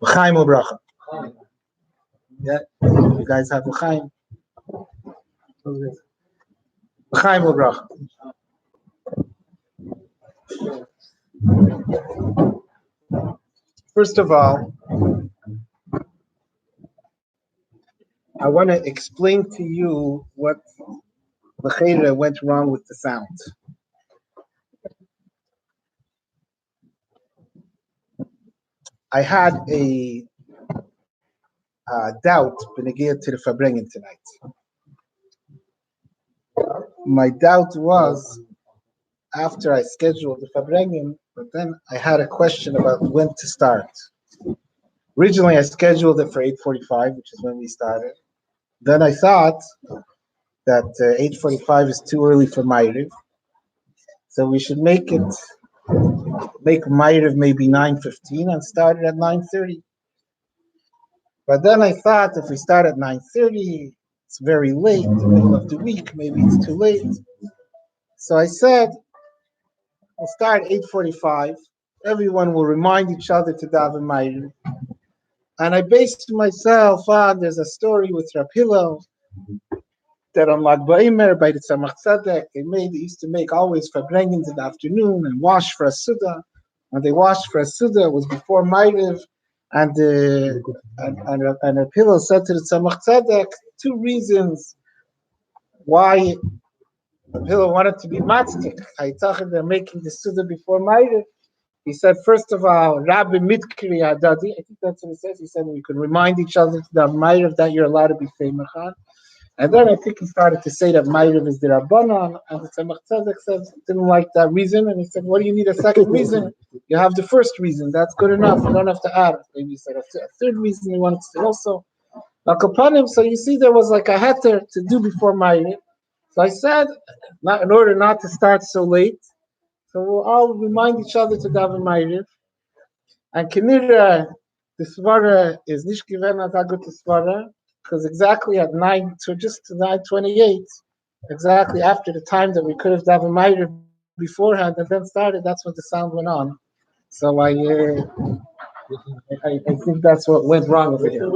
L'chaim u'bracha. Yeah, you guys have l'chaim. L'chaim u'bracha. First of all, I want to explain to you what l'chayra went wrong with the sound. I had a doubt benegir to the Farbrengen tonight. My doubt was after I scheduled the Farbrengen, but then I had a question about when to start. Originally, I scheduled it for 8:45, which is when we started. Then I thought that 8:45 is too early for Ma'ariv, so we should make Ma'ariv maybe 9:15 and start it at 9:30. But then I thought if we start at 9:30, it's very late, the middle of the week, maybe it's too late. So I said, we'll start 8:45. Everyone will remind each other to daven Ma'ariv. And I based myself on, there's a story with Rab Hillel that on Lag Ba'omer by the Tzemach Tzedek, they used to make always Farbrengens in the afternoon and wash for a Suda. When they washed for a Suda, it was before Ma'ariv. And Rab Hillel said to the Tzemach Tzedek, two reasons why Rab Hillel wanted to be matztik. I thought they're making the Suda before Ma'ariv. He said, first of all, Rabbi Mitkri Adadi, I think that's what he says. He said we can remind each other to the Ma'ariv that you're allowed to be Feimachan. And then I think he started to say that Ma'ariv is the Rabbanan, and the Tzemach Tzedek said didn't like that reason, and he said, what do you need a second reason? You have the first reason, that's good enough, you don't have to add. Maybe he said a third reason he wanted to say also. So you see there was like a heter to do before Ma'ariv. So I said, in order not to start so late, so we'll all remind each other to daven Ma'ariv. And Kinira, the Svara is nicht given as a good Svara, because exactly at 9:28, exactly after the time that we could have daven Ma'ariv beforehand and then started, that's when the sound went on. So I think that's what went wrong over here.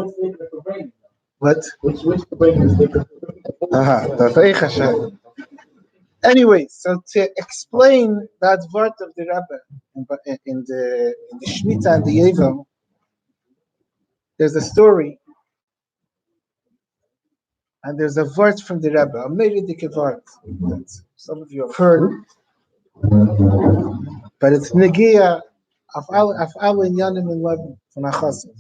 What? Which Anyway, so to explain that word of the Rebbe in the Shemitah and the Yevel, there's a story, and there's a word from the Rebbe, a Meridike word that some of you have heard, but it's Negia of all Inyanim in Levin from Achasim.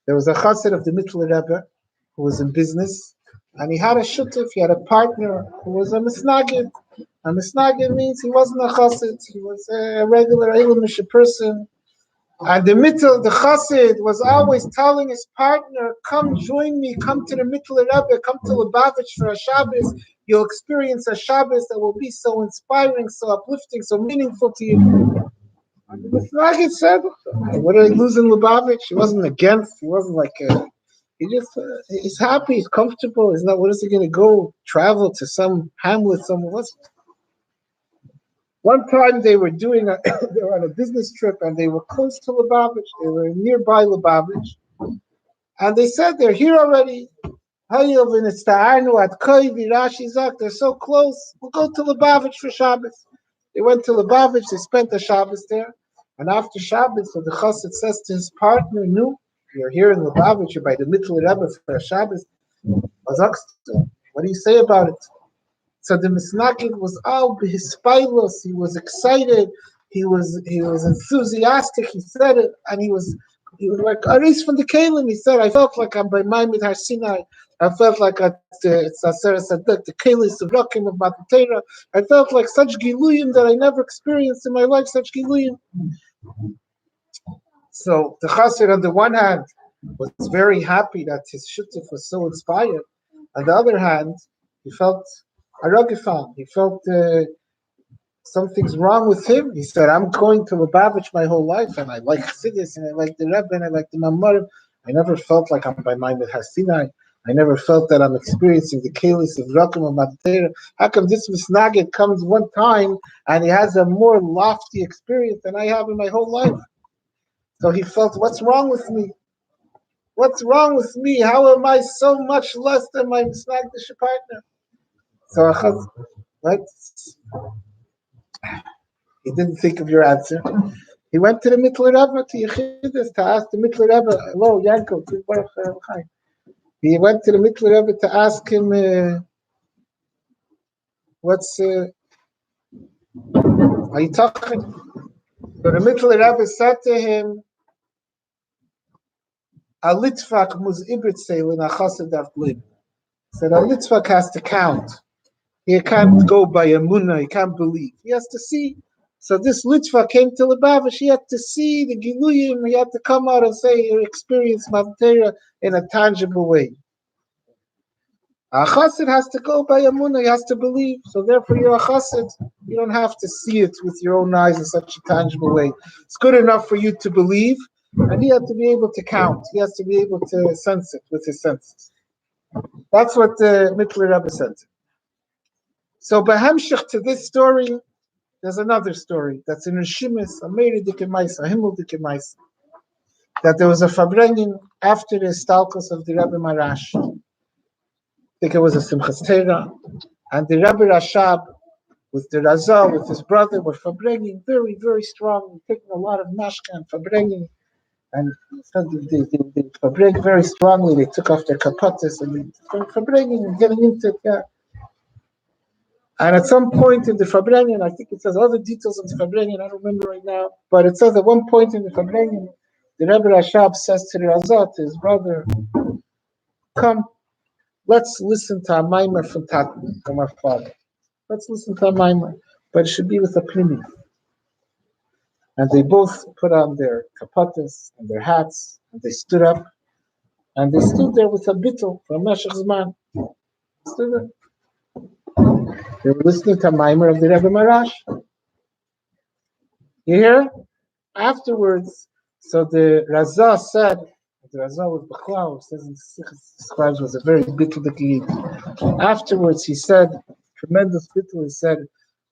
There was a chassid of the Mittler Rebbe who was in business, and he had a shutuf, he had a partner who was a misnagid. A misnagid means he wasn't a chassid, he was a regular Elumisha person. And the chassid was always telling his partner, come join me, come to the Mittler Rebbe, come to Lubavitch for a Shabbos. You'll experience a Shabbos that will be so inspiring, so uplifting, so meaningful to you. And the Misnagid said, what are you losing Lubavitch? He wasn't against, he wasn't like he's happy, he's comfortable, he's not, what is he going to go travel to some hamlet somewhere? One time they were they were on a business trip and they were close to Lubavitch, they were nearby Lubavitch, and they said they're here already. They're so close, we'll go to Lubavitch for Shabbos. They went to Lubavitch, they spent the Shabbos there, and after Shabbos, so the chassid says to his partner, no, you're here in Lubavitch, you're by the Mittler Rebbe for Shabbos. What do you say about it? So the Misnagid was all behispailos, he was excited, he was enthusiastic, he said it, and he was like Aris from the Kalim, he said, I felt like I'm by Maimid Har Sinai, I felt like at the Kalis of Rakim of Matatera, I felt like such Giluyim that I never experienced in my life, such Giluyim. So the Chassid on the one hand was very happy that his shutuf was so inspired. On the other hand, he felt aragifan. He felt something's wrong with him. He said, I'm going to Lubavitch my whole life, and I like Chassidus, and I like the Rebbe, and I like the Mamar. I never felt like I'm by Maimid Har Sinai. I never felt that I'm experiencing the kelis of Rakim and Matera. How come this Misnagid comes one time and he has a more lofty experience than I have in my whole life? So he felt, what's wrong with me? What's wrong with me? How am I so much less than my Misnagdish partner? So right? He didn't think of your answer. He went to the Mittler Rebbe, to Yechidus, to ask the Mittler Rebbe, hello, Yankov, he went to the Mittler Rebbe to ask him, are you talking? So the Mittler Rebbe said to him, a Litvak muz ibrit seilin a chassid avlin. Said a Litvak has to count. He can't go by emunah. He can't believe. He has to see. So this Litvak came to Lubavitch. He had to see the Giluyim. He had to come out and say, "You experience Mavtera in a tangible way." A chassid has to go by emunah. He has to believe. So therefore, you're a chassid. You don't have to see it with your own eyes in such a tangible way. It's good enough for you to believe, and he had to be able to count. He has to be able to sense it with his senses. That's what the Mittler Rebbe said. So, behemshich to this story, there's another story that's in Rishimis, a Meiridik Maisa, a Himmeldik Maisa, that there was a Farbrengen after the stalkers of the Rebbe Marash. I think it was a Simchas Torah, and the Rebbe Rashab with the Razal, with his brother, were Farbrengen very, very strong, taking a lot of mashka and Farbrengen, and so they Farbrengen very strongly. They took off their kapatas and they Farbrengen and getting into it. Yeah. And at some point in the Farbrengen, I think it says other details of the Farbrengen, I don't remember right now, but it says at one point in the Farbrengen, the Rebbe Rashab says to the Razat, his brother, come, let's listen to a mimer from Tata, from our father. Let's listen to a mimer, but it should be with a pnimi. And they both put on their kapatas and their hats, and they stood up, and they stood there with a bittel from Meshach Zman. Stood there. They were listening to a mimer of the Rebbe Marash. You hear? Afterwards, so the Razah said, the Razah was Bechlau, says in describes was a very bitter Yid. Afterwards, he said, tremendous bitter, he said,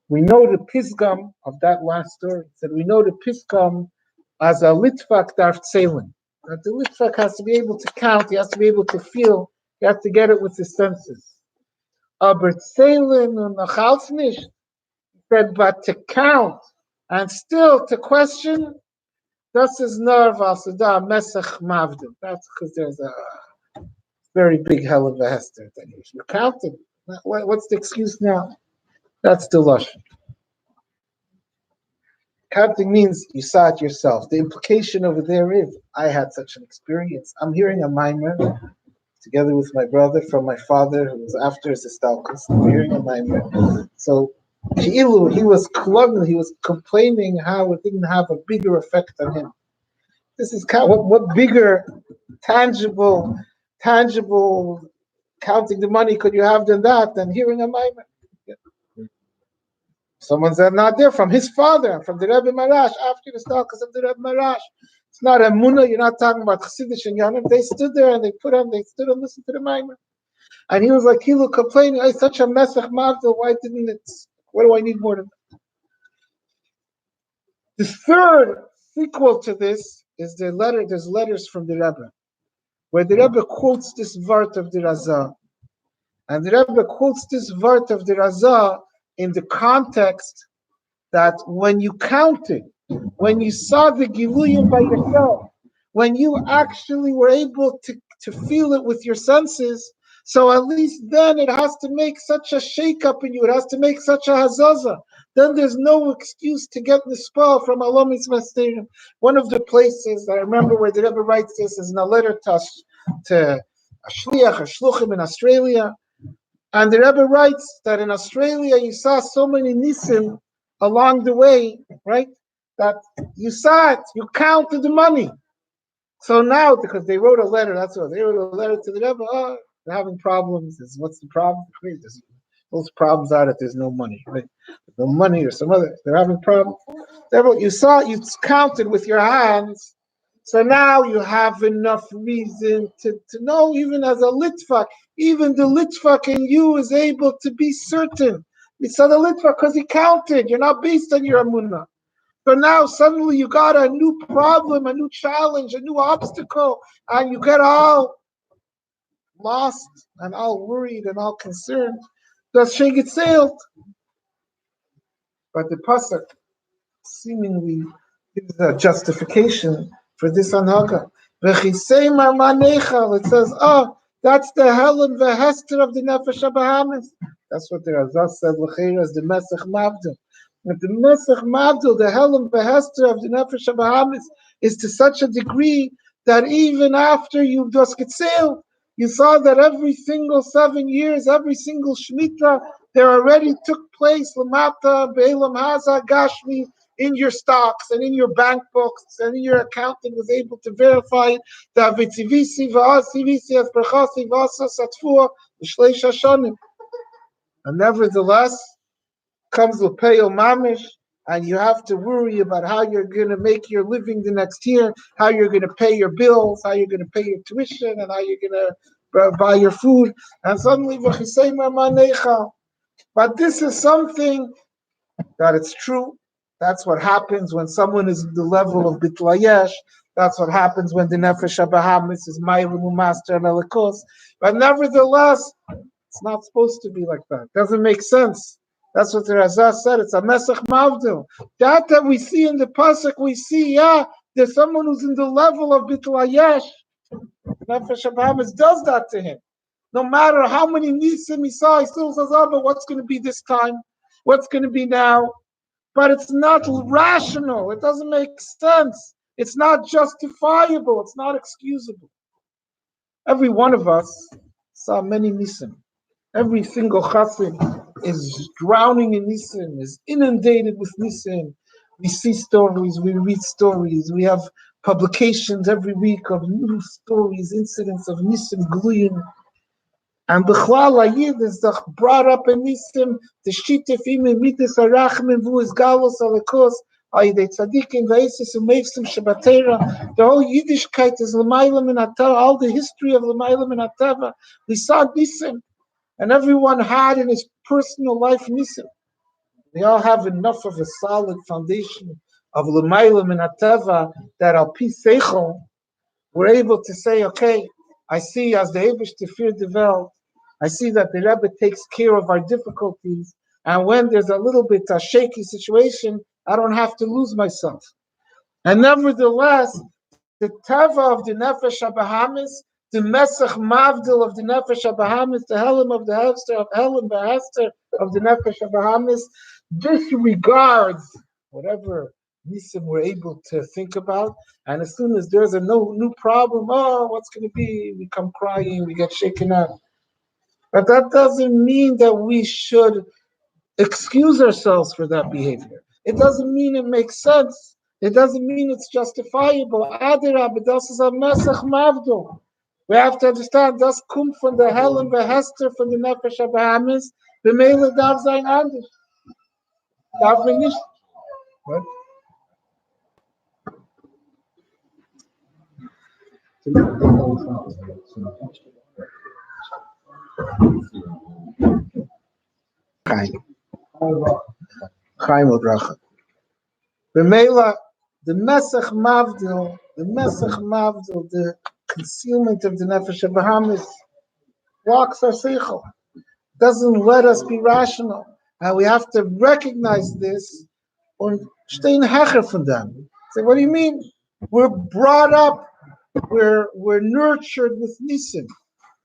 we know the Pisgam of that last story. He said, we know the Pisgam as a Litvak Darf Tzelin. That the Litvak has to be able to count, he has to be able to feel, he has to get it with his senses. Aber Tzelin und Nachals nicht. He said, but to count and still to question, das is nerve al-sada mesach mavdim. That's because there's a very big hell of a hester. You're counting. What's the excuse now? That's the lashon. Counting means you saw it yourself. The implication over there is, I had such an experience. I'm hearing a mimer together with my brother from my father, who was after his istalkus. I'm hearing a mimer. So he was clubbing, he was complaining how it didn't have a bigger effect on him. This is what bigger, tangible counting the money could you have than that, than hearing a mimer? Yeah. Someone said not there from his father, from the Rebbe Marash, after the stalkers of the Rebbe Marash. It's not a munah, you're not talking about Chassidish and Yanim. They stood there and they stood and listened to the mimer. And he was like, he was complaining, it's such a mesach mavdil, what do I need more than that? The third sequel to this is there's letters from the Rebbe, where the Rebbe quotes this vart of the Razah. And the Rebbe quotes this vart of the Razah in the context that when you counted, when you saw the Giluyim by yourself, when you actually were able to feel it with your senses, so at least then it has to make such a shake-up in you, it has to make such a hazaza. Then there's no excuse to get the spell from Alumni. One of the places I remember where the Rebbe writes this is in a letter to a shluchim in Australia. And the Rebbe writes that in Australia you saw so many nisim along the way, right? That you saw it, you counted the money. So now, because they wrote a letter, that's what they wrote a letter to the Rebbe. Oh, they're having problems. What's the problem? Those problems are that there's no money, right? There's no money or some other. They're having problems. Therefore, you counted with your hands So now you have enough reason to know, even as a litvak, even the litvak in you is able to be certain. So the litvak, because he counted, you're not based on your amunah. So now suddenly you got a new problem, a new challenge, a new obstacle, and you get all lost and all worried and all concerned. Does she get sailed? But the pasuk seemingly gives a justification for this anhaga. V'chiseimar manechal. It says, oh, that's the Helen v'hester of the Nefesh HaBahamis. That's what the Razaz said, l'cheira, is the Mesech Mavdil. But the Mesech Mavdil, the Helen v'hester of the Nefesh HaBahamis, is to such a degree that even after you just get sailed, you saw that every single 7 years, every single Shemitah, there already took place, Lamata, Be'elam Haza, Gashmi, in your stocks and in your bank books and in your accountant was able to verify that v'tzivisi v'asivisi as berchasi v'asa satfua v'shleish hashanim. And nevertheless, comes l'peyo mamish, and you have to worry about how you're going to make your living the next year, how you're going to pay your bills, how you're going to pay your tuition, and how you're going to buy your food. And suddenly, v'chiseimer manecha. But this is something that it's true. That's what happens when someone is at the level of bitlayesh. That's what happens when the nefesh habahamis is ma'ilum master and elikos. But nevertheless, it's not supposed to be like that. It doesn't make sense. That's what the Razah said. It's a mesach mavdil. That we see in the pasuk, we see, there's someone who's in the level of bitlayesh. Nefesh habahamis does that to him. No matter how many nisim he saw, he still says, oh, but what's going to be this time? What's going to be now? But it's not rational. It doesn't make sense. It's not justifiable. It's not excusable. Every one of us saw many nisim. Every single chassid is drowning in nisim, is inundated with nisim. We see stories, we read stories, we have publications every week of new stories, incidents of nisim gluyim. And Bechlal Ayid is brought up in Nisim, the Shitef Ime Midas Arachim, Vu is Galos Alekos, Ayde Tzadikim, Vaisis, Umevsim Shabbatera. The whole Yiddishkeit is L'maylam in Atava, all the history of L'maylam in Atava. We saw Nisim, and everyone had in his personal life Nisim. They all have enough of a solid foundation of L'maylam in Atava that Al Pi Seichel, we're able to say, okay, I see as the Eibush Tefir developed, I see that the Rebbe takes care of our difficulties, and when there's a little bit a shaky situation, I don't have to lose myself. And nevertheless, the Tava of the Nefesh HaBahamis, the Mesach Mavdil of the Nefesh HaBahamis, the Helam of the Hester of Helam Behester of the Nefesh HaBahamis, disregards whatever Nisim we're able to think about. And as soon as there's a new problem, oh, what's going to be? We come crying, we get shaken up. But that doesn't mean that we should excuse ourselves for that behavior. It doesn't mean it makes sense. It doesn't mean it's justifiable. Adirab, das is a mesach mavdo. We have to understand, das kommt von der Helen Behester von der Nefesh HaBahamis, b'meile darf sein anders. Darf man nicht. What? Chaim Obracha. B'meila, the Mesach Mavdil, the concealment of the Nefesh HaBahamis, blocks our seichel, doesn't let us be rational. And we have to recognize this and stehen hecher von them. Say, what do you mean? We're brought up, we're nurtured with nisim.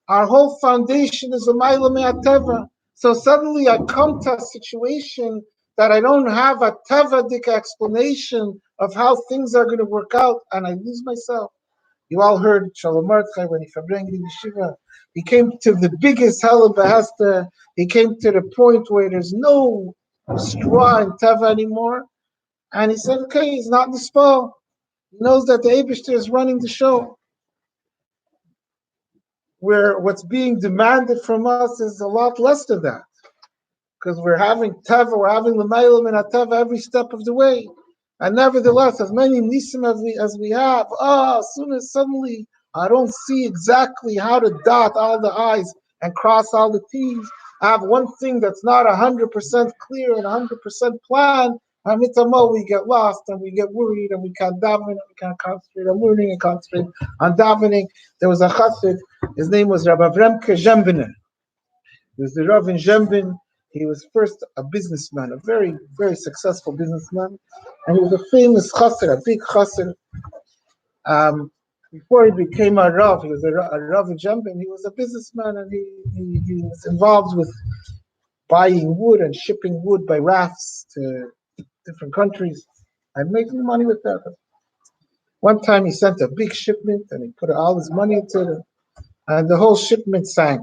Our whole foundation is a Mayla Me'ateva. So suddenly I come to a situation that I don't have a Tevadik explanation of how things are going to work out, and I lose myself. You all heard Shalom Mordechai when he Farbrengen in Yeshiva. He came to the biggest hell of Behester. He came to the point where there's no straw in Teva anymore. And he said, okay, he's not in the spell. He knows that the Eibishter is running the show. Where what's being demanded from us is a lot less than that. Because we're having Teva, we're having L'maylam and Ateva every step of the way. And nevertheless, as many nisim as we have, as soon as suddenly I don't see exactly how to dot all the I's and cross all the T's, I have one thing that's not 100% clear and 100% planned, and mitamo, we get lost and we get worried and we can't daven and we can't concentrate on learning and concentrate on davening. There was a chassid, his name was Rabbi Vremke Zembiner. He was the Rav in Zembin. He was first a businessman, a very, very successful businessman. And he was a famous chassid, a big chassid. Before he became a Rav, he was a Rav in Zembin. He was a businessman and he was involved with buying wood and shipping wood by rafts to different countries and making money with that. One time he sent a big shipment and he put all his money into it, and the whole shipment sank.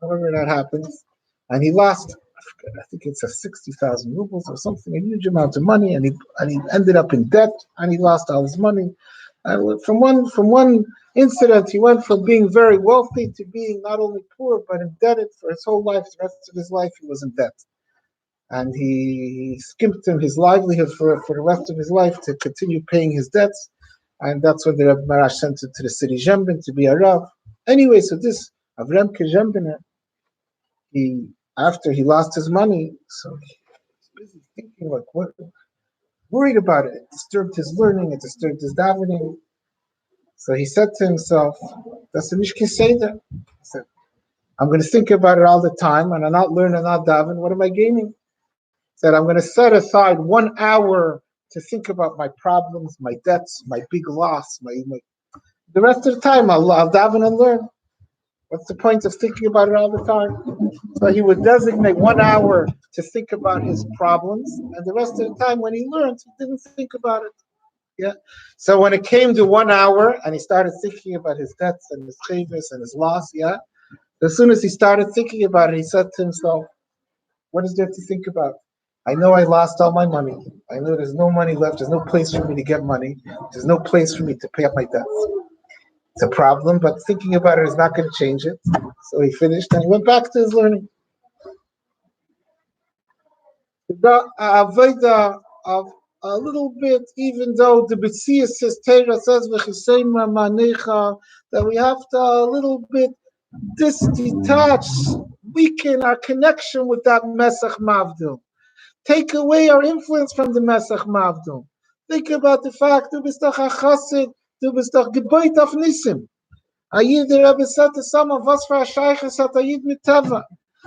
However that happens. And he lost, I think it's a 60,000 rubles or something, a huge amount of money, and he ended up in debt, and he lost all his money. And from one incident, he went from being very wealthy to being not only poor but indebted for his whole life. The rest of his life, he was in debt, and he skimped him his livelihood for the rest of his life to continue paying his debts. And that's when the Rebbe Marash sent him to the city Zembin to be a Rav. Anyway, so this Avremke Zembiner, after he lost his money, so he was busy thinking, like, what, worried about it. It disturbed his learning, it disturbed his davening. So he said to himself, that's the Mishkin Seder. He said, I'm going to think about it all the time, and I'm not learning, I'm not davening. What am I gaining? He said, I'm going to set aside 1 hour to think about my problems, my debts, my big loss. The rest of the time, I'll daven and learn. What's the point of thinking about it all the time? So he would designate 1 hour to think about his problems, and the rest of the time when he learned, he didn't think about it. Yeah. So when it came to 1 hour and he started thinking about his debts and his chavis and his loss, yeah, as soon as he started thinking about it, he said to himself, what is there to think about? I know I lost all my money. I know there's no money left. There's no place for me to get money. There's no place for me to pay up my debts. It's a problem, but thinking about it is not going to change it. So he finished and he went back to his learning. The avodah of a little bit, even though the B'tzias says Torah says v'chiseima manecha, that we have to a little bit detach, weaken our connection with that Mesach Mavdil. Take away our influence from the Mesach Mavdil. Think about the fact du bist doch a chassid, du bist doch geboit auf Nisim. Ayid, the Rebbe said to some of us, for a shaykhis at Ayid mit Teva.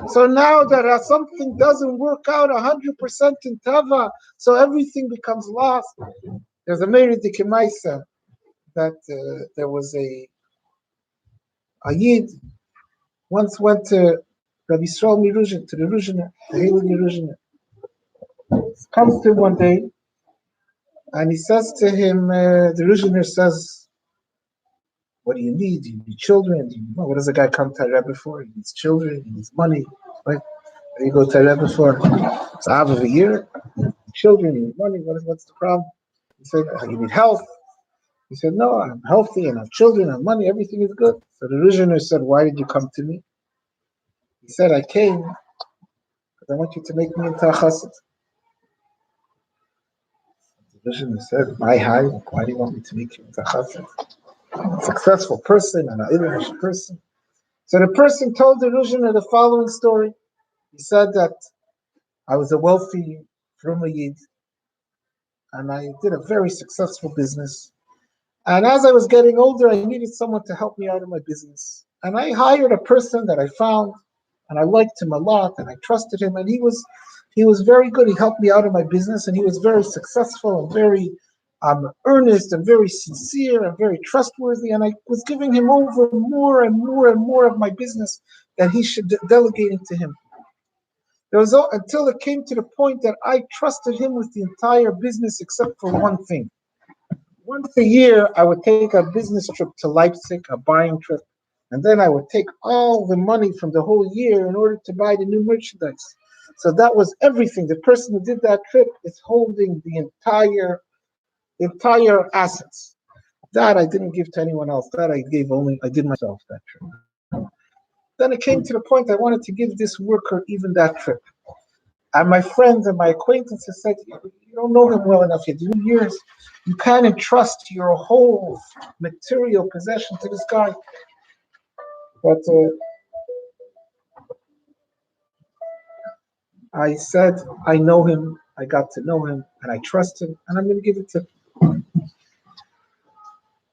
So now that something doesn't work out 100% in Tava, so everything becomes lost. There's a Meiri Dikemaisa that there was a Yid once went to Rabbi Yisrael Miruzhin, to the Ruzhiner, the Heilig Miruzhiner. Comes to him one day, and he says to him, the Ruzhiner says, what do you need? Do you need children? What does a guy come to a Rebbe for? He needs children, he needs money, right? You go to a Rebbe for it's half of a year, children, you need money, what's the problem? He said, you need health. He said, no, I'm healthy and I have children and money, everything is good. So the Ruzhiner said, why did you come to me? He said, I came because I want you to make me into a chassid. The Ruzhiner said, my high, why do you want me to make you into a chassid? A successful person and an Irish person. So the person told the Ruzhiner the following story. He said that I was a wealthy Fruma Yid, and I did a very successful business. And as I was getting older, I needed someone to help me out in my business. And I hired a person that I found, and I liked him a lot, and I trusted him, and he was very good. He helped me out in my business, and he was very successful and very earnest and very sincere and very trustworthy. And I was giving him over more and more and more of my business that he should delegate it to him. There was until it came to the point that I trusted him with the entire business except for one thing. Once a year, I would take a business trip to Leipzig, a buying trip, and then I would take all the money from the whole year in order to buy the new merchandise. So that was everything. The person who did that trip is holding the entire assets. That I didn't give to anyone else. That I did myself that trip. Then it came to the point I wanted to give this worker even that trip. And my friends and my acquaintances said, don't know him well enough yet. 2 years. You can't entrust your whole material possession to this guy. But I said, I know him, I got to know him, and I trust him, and I'm going to give it to him.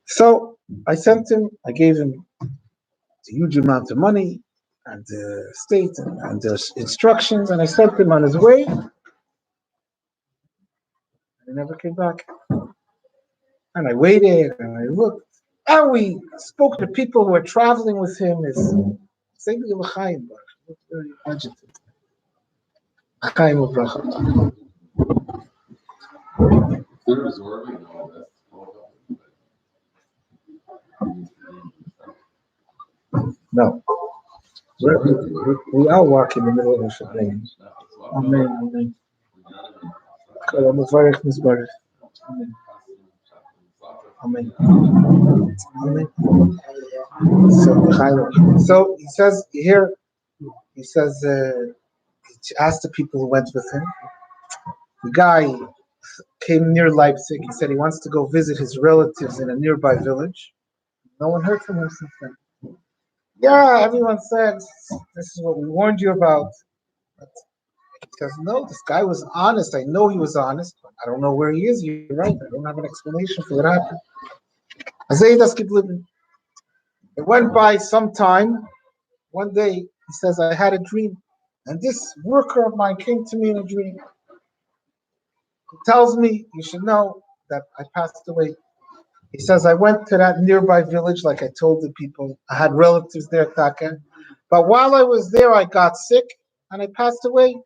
So I sent him, I gave him a huge amount of money and the state and the instructions, and I sent him on his way, and he never came back. And I waited, and I looked, and we spoke to people who were traveling with him. Is very agitated. No, we all walk in the middle of the Farbrengen. Amen, amen. Amen. Amen. So he says here, he says, he asked the people who went with him. The guy came near Leipzig. He said he wants to go visit his relatives in a nearby village. No one heard from him since then. Yeah, everyone said this is what we warned you about. But he says, no, this guy was honest. I know he was honest, but I don't know where he is. You're right. I don't have an explanation for what happened. It went by some time. One day, he says, I had a dream. And this worker of mine came to me in a dream. He tells me, you should know that I passed away. He says, I went to that nearby village, like I told the people. I had relatives there, Taka. But while I was there, I got sick and I passed away.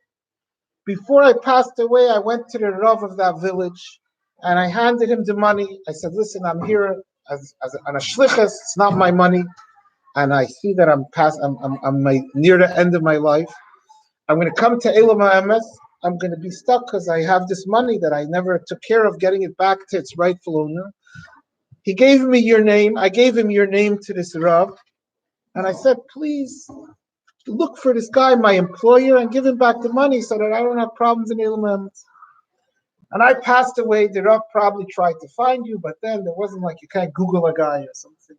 Before I passed away, I went to the Rav of that village and I handed him the money. I said, listen, I'm here on a shlichus. It's not my money. And I see that I'm near the end of my life. I'm going to come to Alumni. I'm going to be stuck because I have this money that I never took care of getting it back to its rightful owner. He gave me your name. I gave him your name to this Rav. And I said, please look for this guy, my employer, and give him back the money so that I don't have problems in Alumni. And I passed away. The Rav probably tried to find you, but then there wasn't like you can't Google a guy or something.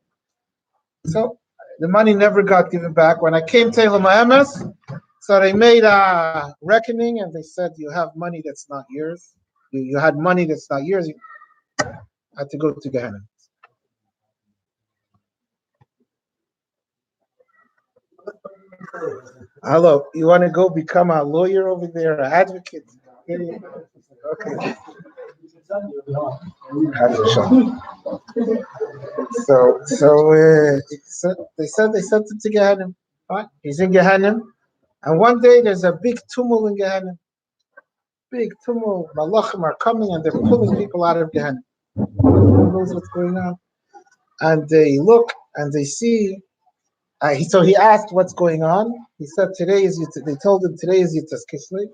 So the money never got given back. When I came to Alumni, so they made a reckoning and they said, you have money that's not yours. You had money that's not yours. You had to go to Gehenna. Hello, you want to go become a lawyer over there, an advocate? Okay. So they sent him to Gehenna. Right? He's in Gehenna. And one day there's a big tumult in Gehenna. Big tumult. Malachim are coming and they're pulling people out of Gehenna. Who knows what's going on? And they look and they see. So he asked what's going on. He said they told him today is Yitzhak Kislev.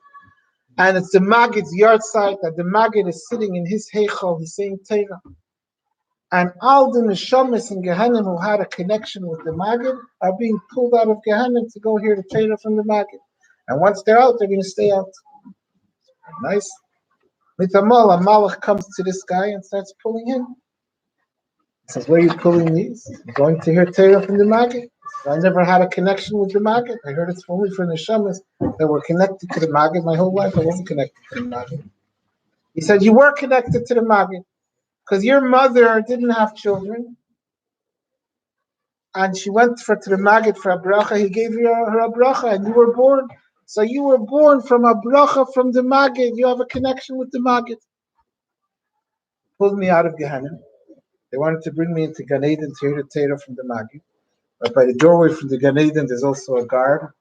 And it's the Maggid's yard site that the Maggid is sitting in his heichal. He's saying Torah. And all the neshamas in Gehenna who had a connection with the Maggid are being pulled out of Gehenna to go hear the Torah from the Maggid. And once they're out, they're going to stay out. Nice. Mitamal, a malach comes to this guy and starts pulling him. He says, where are you pulling these? I'm going to hear Torah from the Maggid. I never had a connection with the Maggid. I heard it's only for neshamas that were connected to the Maggid. My whole life I wasn't connected to the Maggid. He said, you were connected to the Maggid because your mother didn't have children. And she went to the Maggid for a bracha. He gave her a bracha and you were born. So you were born from a bracha from the Maggid. You have a connection with the Maggid. Pulled me out of Gehenna. They wanted to bring me into Gan Eden to hear the Torah from the Maggid. But by the doorway from the Gan Eden, there's also a guard,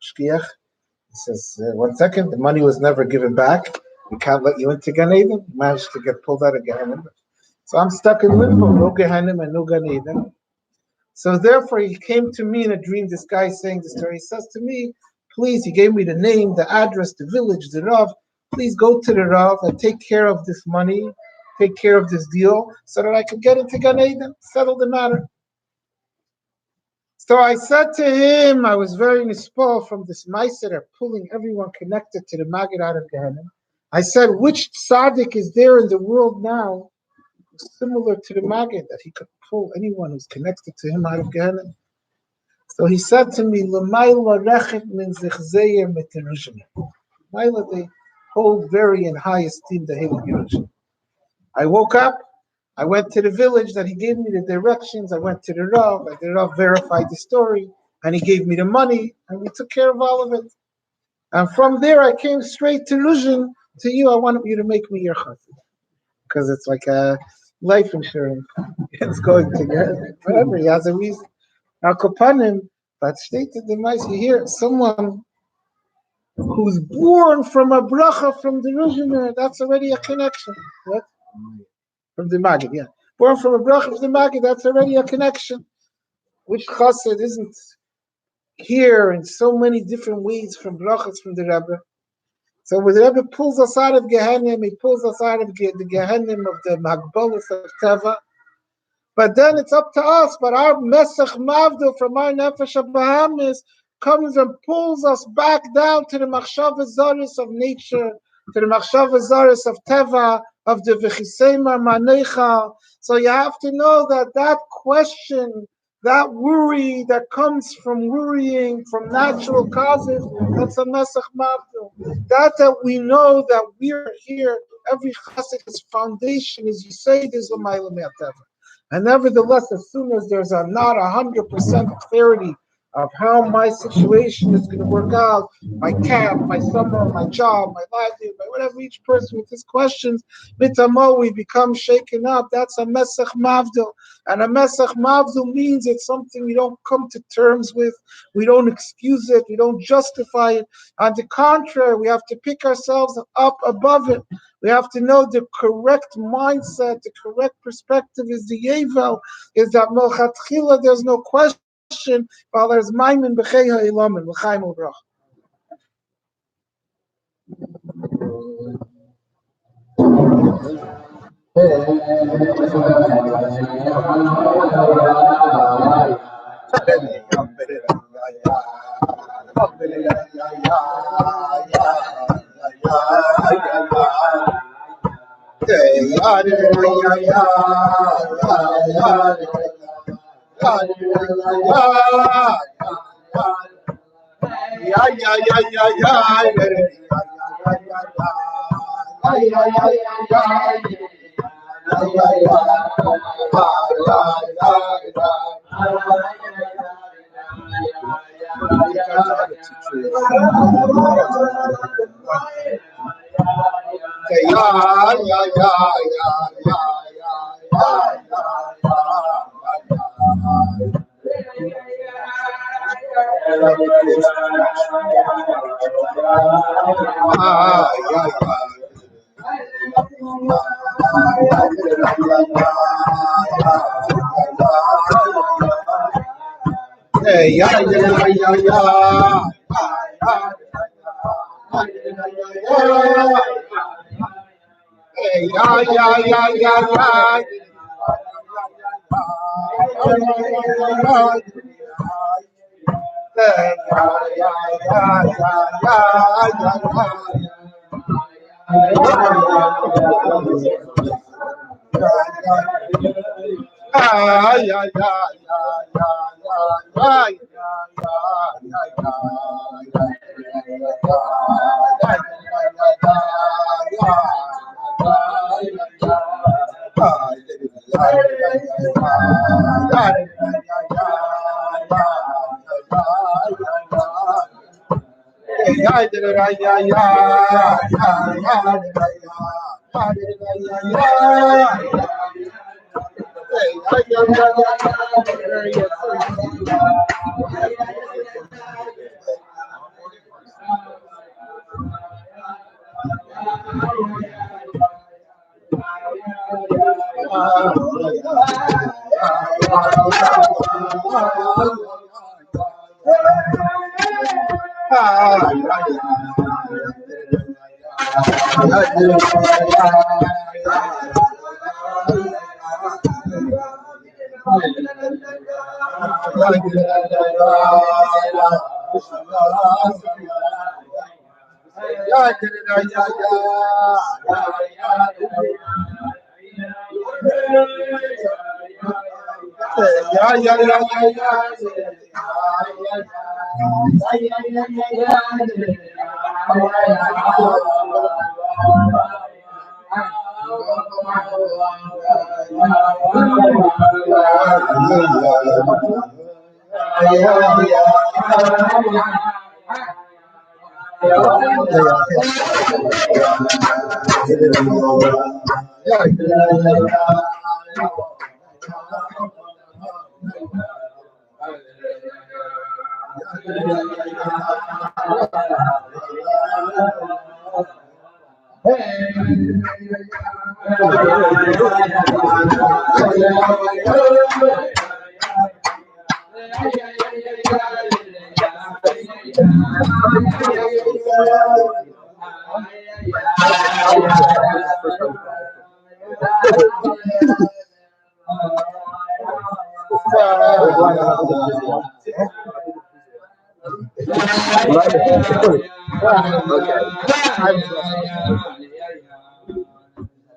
Shkiach. He says, 1 second, the money was never given back. We can't let you into Gan Eden. You managed to get pulled out of Gehenna. So I'm stuck in limbo, no Gehenna and no Gan Eden. So therefore, he came to me in a dream. This guy saying the story. He says to me, please, he gave me the name, the address, the village, the Rav. Please go to the Rav and take care of this money, take care of this deal, so that I could get into Gan Eden, settle the matter. So I said to him, I was very nispal from this meiser pulling everyone connected to the Maggid out of Gehenna. I said, which tzaddik is there in the world now similar to the Maggid that he could pull anyone who's connected to him out of Gehenna? So he said to me, L'mayla rechet min zichzeyer meterushin. Mayla, they hold very in high esteem the Heilig Yerushin. I woke up, I went to the village that he gave me the directions, I went to the Rav, and the Rav verified the story, and he gave me the money, and we took care of all of it. And from there, I came straight to Luzhin, to you. I want you to make me your chassid. Because it's like a life insurance. It's going together. Whatever, he has a reason. Now, Kopanim, but stated the mice, you hear someone who's born from a bracha from the Ruzhiner, that's already a connection. What? From the Maggid, yeah. Born from a bracha from the Maggid, that's already a connection. Which chassid isn't here in so many different ways from brachas from the Rebbe. So when the Rebbe pulls us out of Gehenna, he pulls us out of the Gehenna of the Magbolus of Teva. But then it's up to us. But our Mesach Mavdil from our Nefesh HaBahamis comes and pulls us back down to the Machshava Zaris of nature, to the Machshava Zaris of Teva, of the V'chiseimar Manecha. So you have to know that question, that worry that comes from worrying, from natural causes, that's a Mesach Mavdil. That we know that we're here, every chassid's foundation, as you say, is L'mayla Me'ateva. And nevertheless, as soon as there's not 100% clarity of how my situation is going to work out, my camp, my summer, my job, my livelihood, whatever each person with his questions, mitamo, we become shaken up. That's a mesach mavdil. And a mesach mavdil means it's something we don't come to terms with. We don't excuse it. We don't justify it. On the contrary, we have to pick ourselves up above it. We have to know the correct mindset, the correct perspective is the Yevel, is that Melchatchila, there's no question, while there's Maimin B'chei Ha'ilamin, L'chaim U'brach.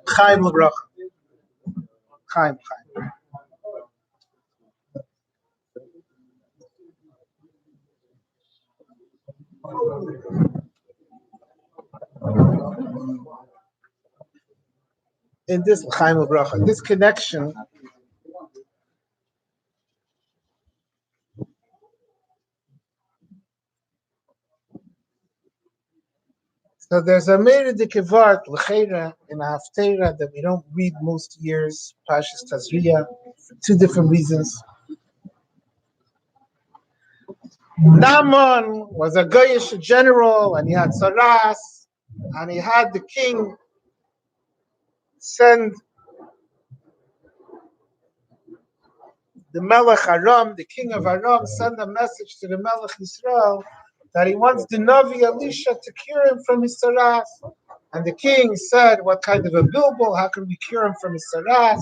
Chaim Lebrach. Chaim. In this Chaim Lebrach, this connection, so there's a Meredith Kevart L'cheira in a Haftarah that we don't read most years, Pashas Tazria, for two different reasons. Naaman was a Goyish general, and he had Saras, and he had the king send the Melech Aram, the king of Aram, send a message to the Melech Yisrael that he wants the Navi Elisha to cure him from his Saras. And the king said, what kind of a bilbo? How can we cure him from his Saras?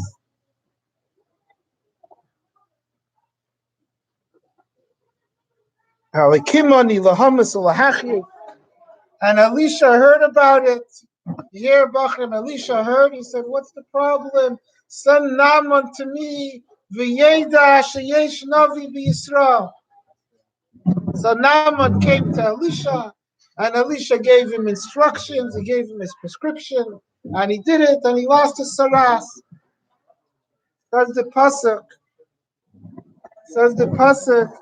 And Elisha heard about it. Here, Bachram, Elisha heard. He said, what's the problem? Send Naaman to me. V'yeda sheyesh Navi b'Yisrael. So Naaman came to Elisha, and Elisha gave him instructions. He gave him his prescription, and he did it, and he lost his Saras. Says the pasuk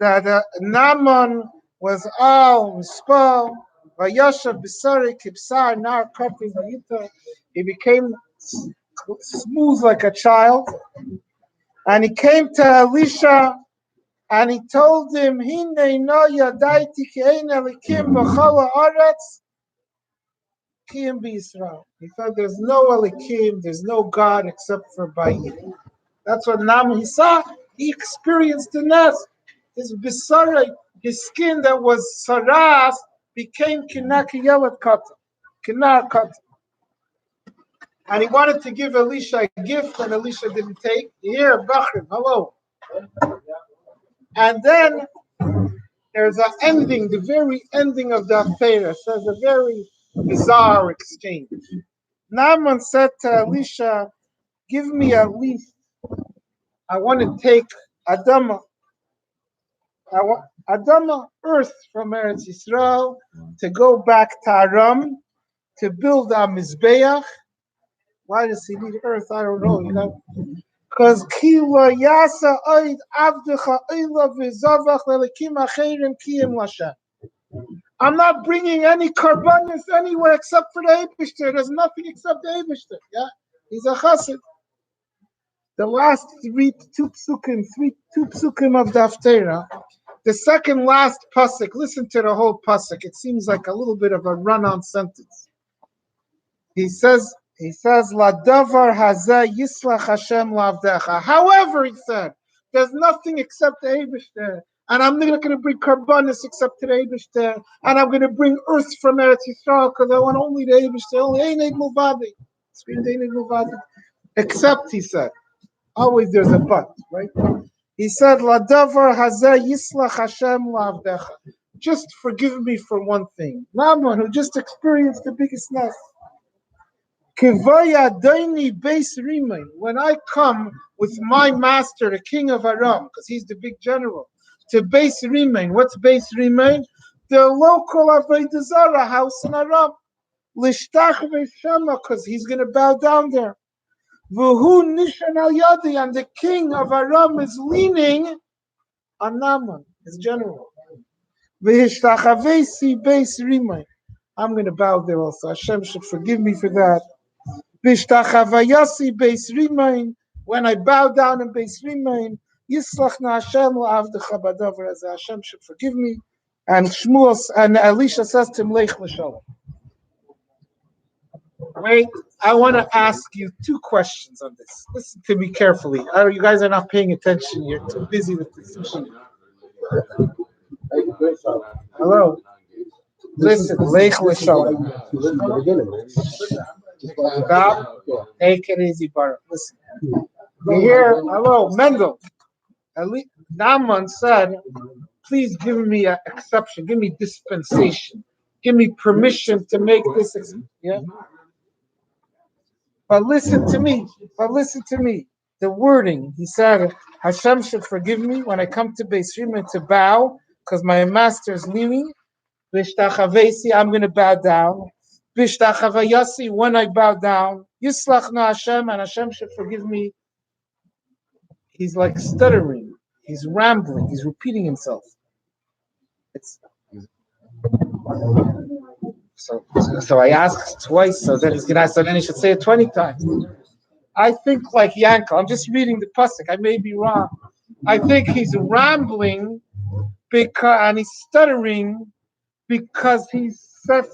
that Naaman was all spell. Vayashav b'sari kibsar nar kapi vayita. He became smooth like a child, and he came to Elisha, and he told him, "Hine no yadaiti ki ein elikim b'chala aretz kiyim b'Yisrael." He said, "There's no elikim, there's no God except for Bayim." That's what Naaman he saw. He experienced the nest. His bisara, his skin that was saras, became kinakiyelet kata, kinar kata. And he wanted to give Elisha a gift, and Elisha didn't take. Here, Bachrim, hello. And then there's an ending, the very ending of the affair says a very bizarre exchange. Naaman said to Elisha, give me at least, I want to take Adama, earth from Eretz Yisrael, to go back to Aram, to build a Mizbeach. Why does he need earth? I don't know, Because Kila Yasa Oid Avdecha Oila Vizavach Lelikim Acherim Kiyim Lashem. I'm not bringing any carbonis anywhere except for the Eibishter. There's nothing except the Eibishter. Yeah, he's a chassid. The last two psukim of the Haftarah. The second last pasuk. Listen to the whole pasuk. It seems like a little bit of a run-on sentence. He says, La davar hazeh yislach Hashem lavdecha. However, he said, there's nothing except the Eibishter, and I'm not going to bring carbonis except to the Eibishter, and I'm going to bring earth from Eretz Yisrael because I want only the Eibishter, only Eined Muvadi. Screamed Eined Muvadi. Except, he said, always there's a but, right? He said, La davar hazeh yislach Hashem lavdecha. just forgive me for one thing. Naaman, who just experienced the biggest nest. When I come with my master, the king of Aram, because he's the big general, to Beis Rimain. What's Beis Rimain? The local Avodah Zarah house in Aram. Lishtach Veshama, because he's going to bow down there. V'hu Nishan al Yadi, and the king of Aram is leaning on Naaman, his general. V'hishtachavesi Beis Rimain. I'm going to bow there also. Hashem should forgive me for that. V'hishtachavayasi Beis Rimain. When I bow down in Beis Rimain, Yislach na Hashem la'avdecha badavar, as Hashem should forgive me. And Shmuel and Elisha says to him, Lech l'shalom. Wait, I want to ask you two questions on this. Listen to me carefully. You guys are not paying attention. You're too busy with the sushi. Hello. Listen, Lech l'shalom. Stop. Take it easy, Baruch. Listen. You hear? Hello, Mendel. Naaman said, please give me an exception. Give me dispensation. Give me permission to make this. Yeah. But listen to me. The wording, he said, Hashem should forgive me when I come to Beis Rimain to bow, because my master is leaning. Vishtachavesi, I'm going to bow down. Vishtachavayasi, when I bow down. Yislach na Hashem, and Hashem should forgive me. He's like stuttering. He's rambling. He's repeating himself. So I asked twice, so then he's going to ask, so then he should say it 20 times. I think like Yankel. I'm just reading the pasuk. I may be wrong. I think he's rambling and he's stuttering because he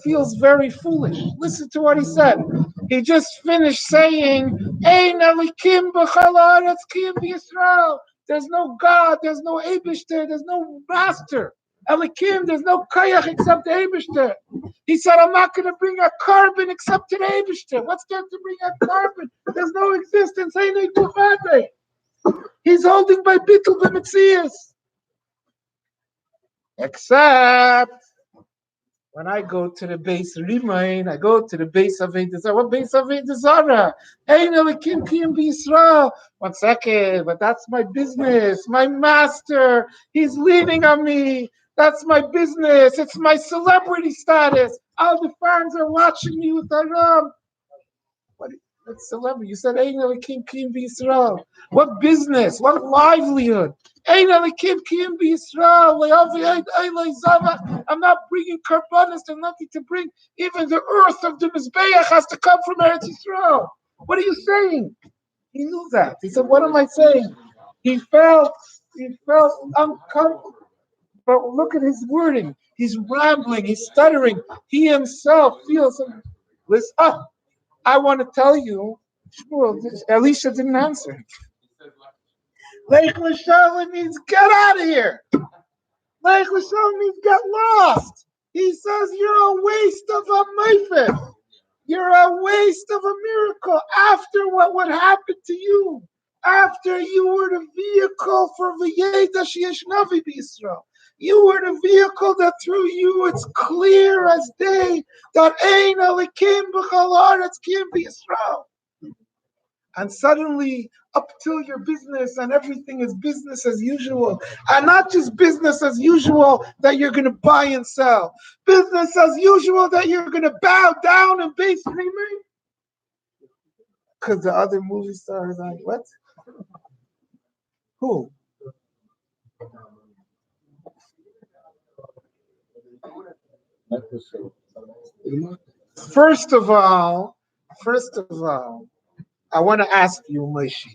feels very foolish. Listen to what he said. He just finished saying, Ein Elikim b'chol haaretz ki im b'Yisrael. There's no God, there's no Eibishter, there's no master. Elikim, there's no Kayach except the Eibishter. He said, I'm not going to bring a carbon except to the Eibishter. What's there to bring a carbon? There's no existence. He's holding by Bittul b'Metzias. Except when I go to the Beis Rimain, I go to the Beis Avodah Zarah. What Beis Avodah Zarah? Ein Elikim ki im b'Yisrael. 1 second, but that's my business. My master, he's leaning on me. That's my business. It's my celebrity status. All the fans are watching me with Aram. What celebrity? You said Ein Elikim ki im b'Yisrael. What business? What livelihood? I'm not bringing karbanis. There's nothing to bring. Even the earth of the Mizbeach has to come from Eretz Yisrael. What are you saying? He knew that. He said, what am I saying? He felt uncomfortable. But look at his wording. He's rambling. He's stuttering. He himself feels. Listen, I want to tell you, Elisha didn't answer. Lech l'shalom means get out of here. Lech l'shalom means get lost. He says you're a waste of a meifet. You're a waste of a miracle. After what happened to you, after you were the vehicle for v'yeda sheyesh navi b'Yisrael, you were the vehicle that through you it's clear as day that ein elikim b'chol haaretz ki im b'Yisrael. And suddenly, up till your business and everything is business as usual. And not just business as usual that you're going to buy and sell. Business as usual that you're going to bow down and Beis Rimain. Because the other movie stars are like, what? Who? First of all, I want to ask you, Moshe,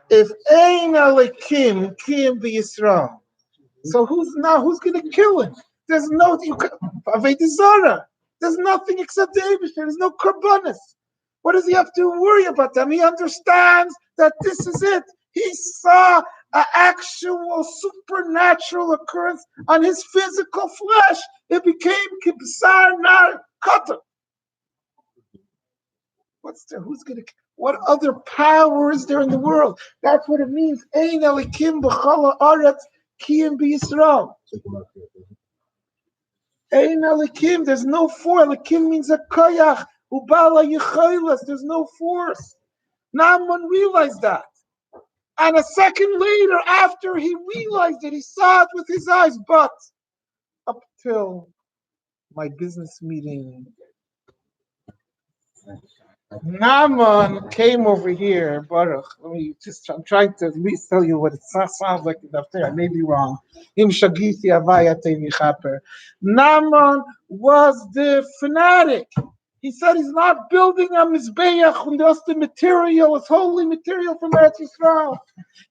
if Ein Elikim ki im b'Yisrael, so who's going to kill him? There's no Avodah Zarah. There's nothing except the Eibishter. There's no karbanis. What does he have to worry about them? He understands that this is it. He saw an actual supernatural occurrence on his physical flesh. It became kibsar nar kata. What other power is there in the world? That's what it means. Ein elikim b'chol haaretz ki im b'Yisrael. Ein Elikim, there's no force. Elikim means a koyach. Ubala yichaylas, there's no force. Naaman realized that. And a second later, after he realized it, he saw it with his eyes. But up till my business meeting, Naaman came over here. Baruch, I'm trying to at least tell you what it sounds like up there. I may be wrong. Im shagiti avayate michaper. Naaman was the fanatic. He said he's not building a mizbeach and just the material, it's holy material from Eretz Yisrael.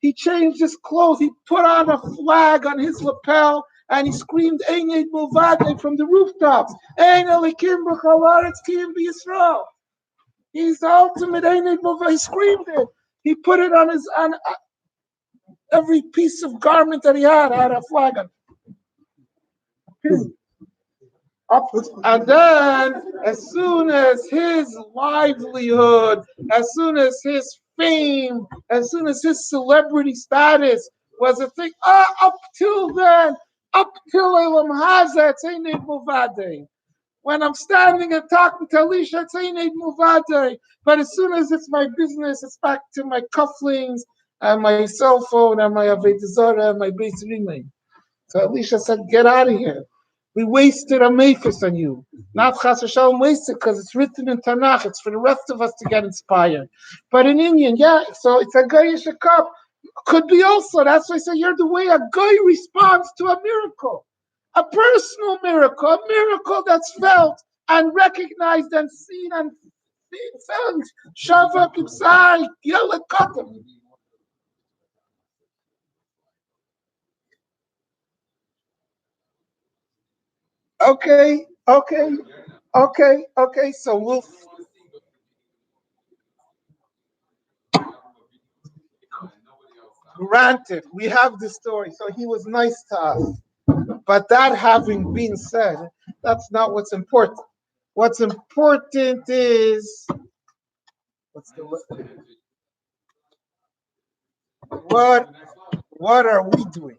He changed his clothes. He put on a flag on his lapel and he screamed Ein Yed Milvadei from the rooftops. Ein Elikim b'chol haaretz ki im b'Yisrael. He's the ultimate Ein Yed Milvadei. He screamed it. He put it on his on every piece of garment that he had a flag on. And then, as soon as his livelihood, as soon as his fame, as soon as his celebrity status was a thing, up till then, up till Elam Hazeh, it's Ein Yed Milvadei. When I'm standing and talking to Alicia, it's Ein Yed Milvadei. But as soon as it's my business, it's back to my cufflinks and my cell phone and my Avodah Zarah and my Beis Rimei. So Alicia said, get out of here. We wasted a mephus on you. Not Chas v'Shalom wasted because it's written in Tanakh. It's for the rest of us to get inspired. But in Indian, yeah, so it's a Goyish cup. Could be also, that's why I say you're the way a Goy responds to a miracle. A personal miracle, a miracle that's felt and recognized and seen and felt. Shava Kipsai, Yela Katam. Okay. So we'll granted we have the story. So he was nice to us. But that having been said, that's not what's important. What's important is what's the what what are we doing?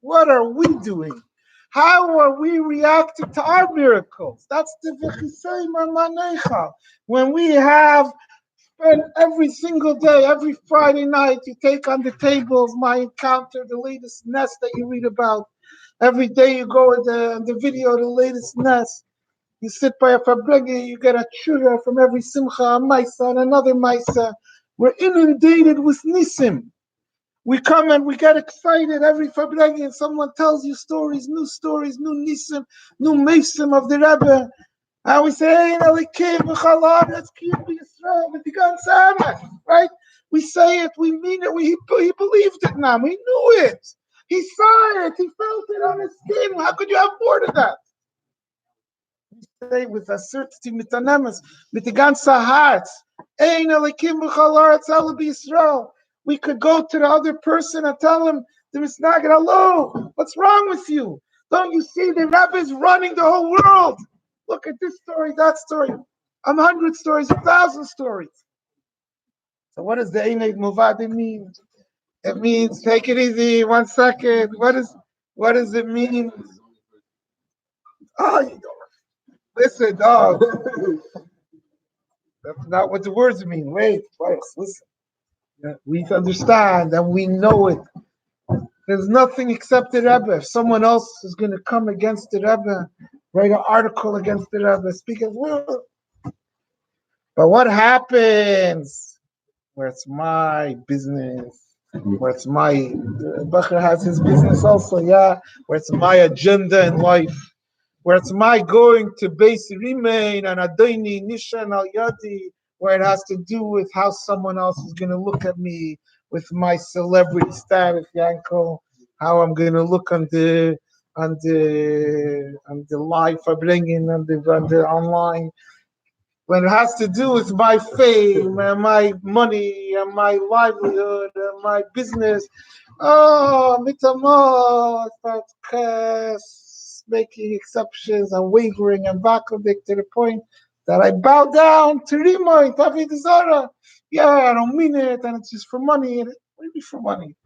What are we doing? How are we reacting to our miracles? That's the v'chisei manecha. When we have spent every single day, every Friday night, you take on the tables my encounter, the latest nest that you read about. Every day you go with the video, the latest nest. You sit by a Farbrengen, you get a tshuva from every simcha, a maisa, and another maisa. We're inundated with nisim. We come and we get excited every Farbrengen. Someone tells you stories, new nisim, new mesim of the Rebbe. And we say, let's keep Yisrael with the gun right? We say it, we mean it, he believed it now, he knew it. He saw it, he felt it on his skin. How could you have more than that? Say with a certainty, with the ganze heart. Ein Elikim b'chol haaretz elu b'Yisrael. We could go to the other person and tell him, there is not hello, what's wrong with you? Don't you see the Rebbe is running the whole world? Look at this story, that story. 100 stories, 1,000 stories. So what does the Ein Yed Milvadei mean? It means take it easy. 1 second. What does it mean? Oh, you don't listen, dog. That's not what the words mean. Wait, listen. We understand and we know it. There's nothing except the Rebbe. If someone else is going to come against the Rebbe, write an article against the Rebbe, speak as well. But what happens where it's my business, where it's my Bacher has his business also, yeah, where it's my agenda in life, where it's my going to Beis Rimei and Adoni Nishan Al Yadi, where it has to do with how someone else is going to look at me with my celebrity status, Yanko, how I'm going to look on the live Farbrengen on the online. When it has to do with my fame and my money and my livelihood and my business, mitamo, making exceptions and wavering and backwarding to the point that I bow down to Rimoy, Avodah Zarah. Yeah, I don't mean it, and it's just for money. What do you mean for money?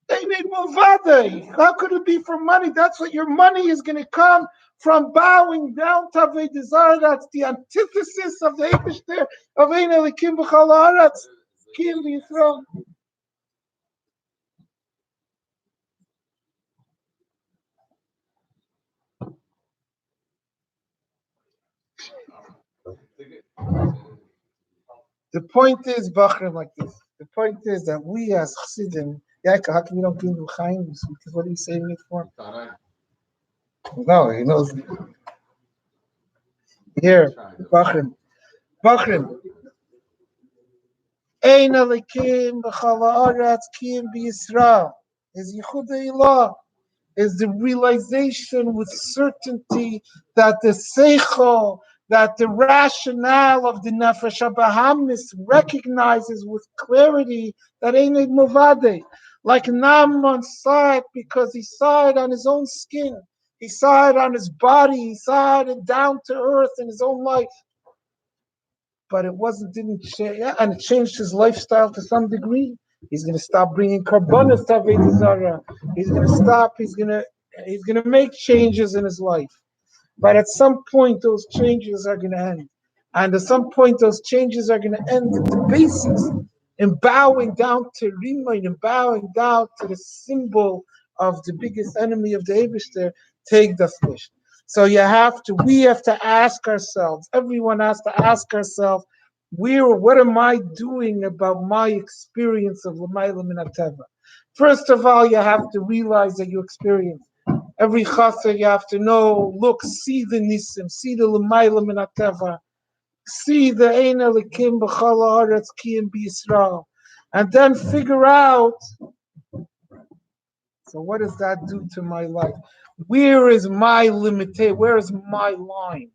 They need Milvadei. How could it be for money? That's what your money is going to come from bowing down to Avodah Zarah. That's the antithesis of the Eibishter of Ein Elikim B'chol Haaretz Ki B'Yisrael. The point is, Bachrim, like this. The point is that we as Chassidim, Yaakov, how come you don't give him Chaim? Because what are you saving it for? No, he knows. Here, Bachrim. Ein Elikim B'chol Haaretz Ki B'Yisrael is Yichud Eilah, is the realization with certainty that the seichel, that the rationale of the nefesh habahamis recognizes with clarity that ain't it movade. Like Naaman saw it because he saw it on his own skin, he saw it on his body, he saw it down to earth in his own life. But it didn't change, and it changed his lifestyle to some degree. He's going to stop bringing karbanos to Avodah Zarah. He's going to stop. He's going to make changes in his life. But at some point, those changes are going to end. And at some point, those changes are going to end at the basics, in bowing down to Rimain, and bowing down to the symbol of the biggest enemy of the Eibishter, take the flesh. So we have to ask ourselves, everyone has to ask ourselves, what am I doing about my experience of L'mayla Min HaTeva? First of all, you have to realize that you experience. Every chasser, you have to know, look, see the nisim, see the L'mayla Min HaTeva, see the Ein Elikim B'chol Haaretz Ki B'Yisrael, and then figure out, so what does that do to my life? Where is my limitation? Where is my line?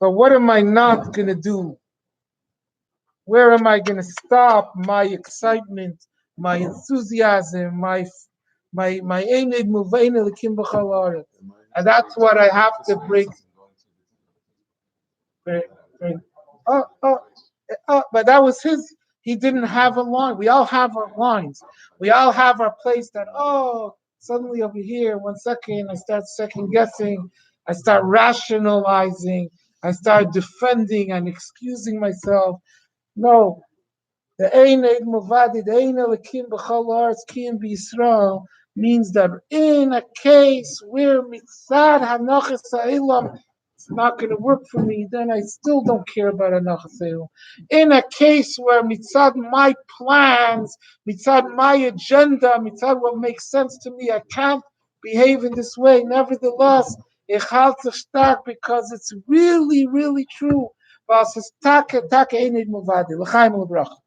So what am I not going to do? Where am I going to stop my excitement, my enthusiasm, my Einid Muvain Elikim B'chol Haaretz? And that's what I have to break. But that was his. He didn't have a line. We all have our lines. We all have our place that, suddenly over here, 1 second, I start second guessing. I start rationalizing. I start defending and excusing myself. No. The Ein Eid Movadi, the Ein Elikim B'chol Haaretz Ki B'Yisrael means that in a case where Mitzad Hanachas Ha'elam, it's not going to work for me, then I still don't care about Hanachas Ha'elam. In a case where Mitzad my plans, Mitzad my agenda, Mitzad what makes sense to me, I can't behave in this way. Nevertheless, ich halte stark because it's really, really true. Was ist Take Ein Eid Movadi. L'chaim u'bracha.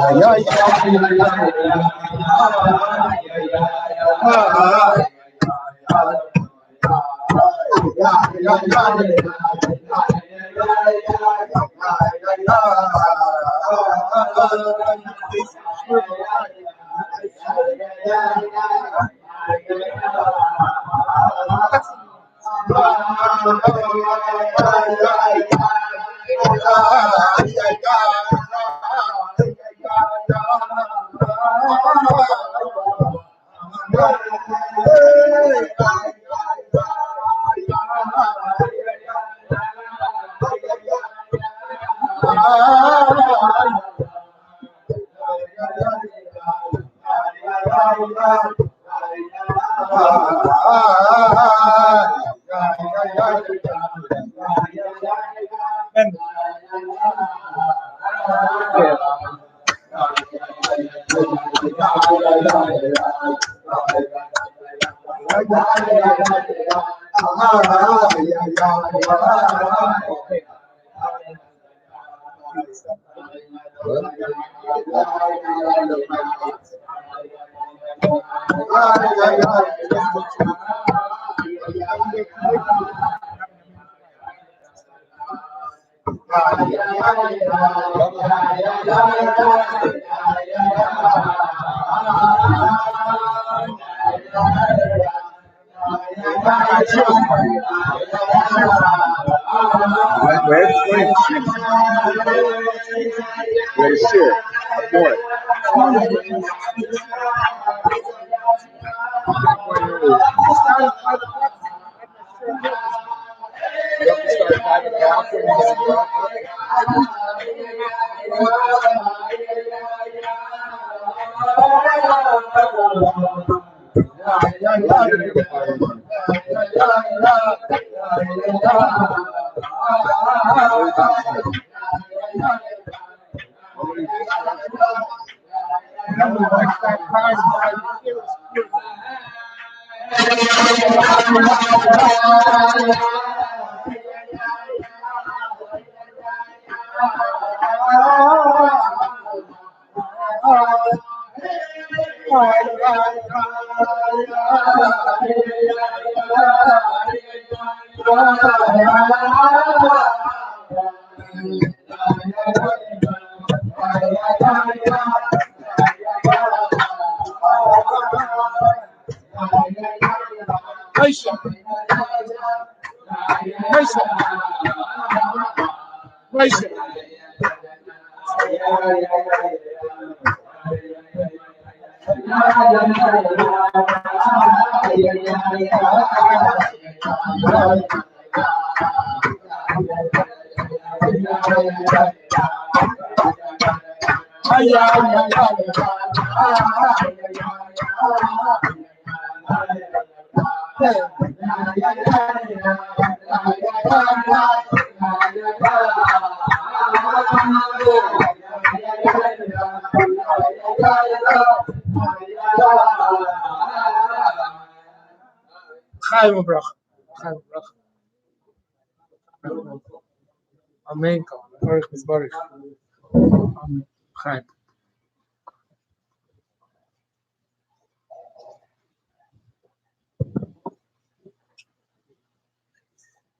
Amen.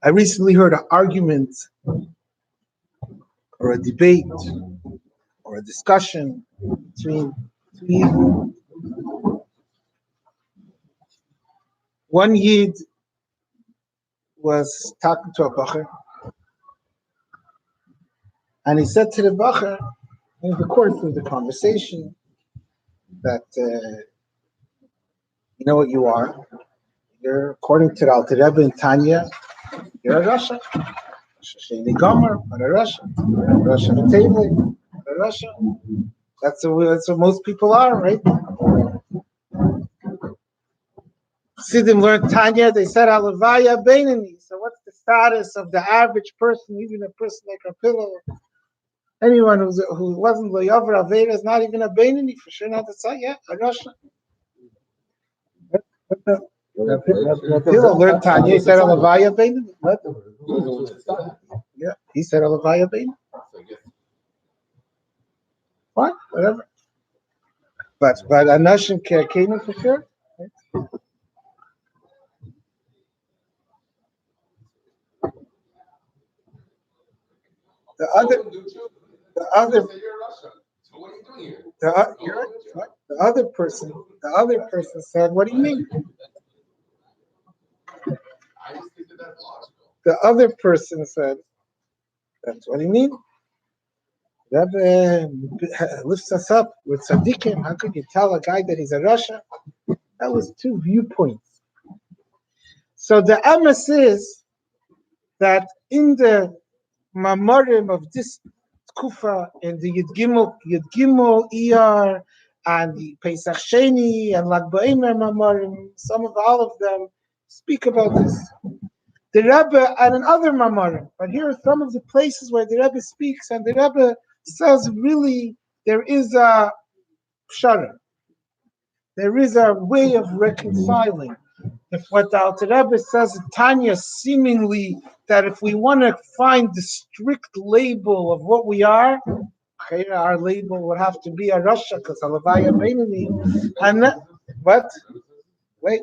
I recently heard an argument or a debate or a discussion between two Yid. One Yid was talking to a Bacher, and he said to the Bacher in the course of the conversation that, you know what you are? You're, according to the Alter Rebbe and Tanya, you're a Rasha. Sheni Gomer, a Rasha. Rasha V'Tevle, a Rasha. That's what most people are, right? Sidim learned Tanya, they said Alavaya Beinani. So what's the status of the average person, even a person like a pillow? Anyone who wasn't Loyavar Aveda is not even a Beinani, for sure not a Tzah, yeah, a Rasha. The pillow learned Tanya, he said Alavaya Beinani. Yeah, he said Alavaya Beinani. Fine, whatever. But Anashim came for sure. Right? The other, the other, you're right, right? The other person said, "What do you mean?" The other person said, "That's what do you mean?" Rebbe lifts us up with tzaddikim. How could you tell a guy that he's a Rasha? That was two viewpoints. So the emes is that in the Mamorim of this Kufa, in the Yud Gimel Iyar, and the Pesach Sheni and Lag Ba'omer Mamorim, all of them speak about this. The Rebbe and in other Mamorim, but here are some of the places where the Rebbe speaks, and the Rebbe says really there is a pshara. There is a way of reconciling. If what the Alter Rebbe says in Tanya, seemingly that if we want to find the strict label of what we are, our label would have to be a Rasha, because Alavaya Beinani. And that, what? Wait.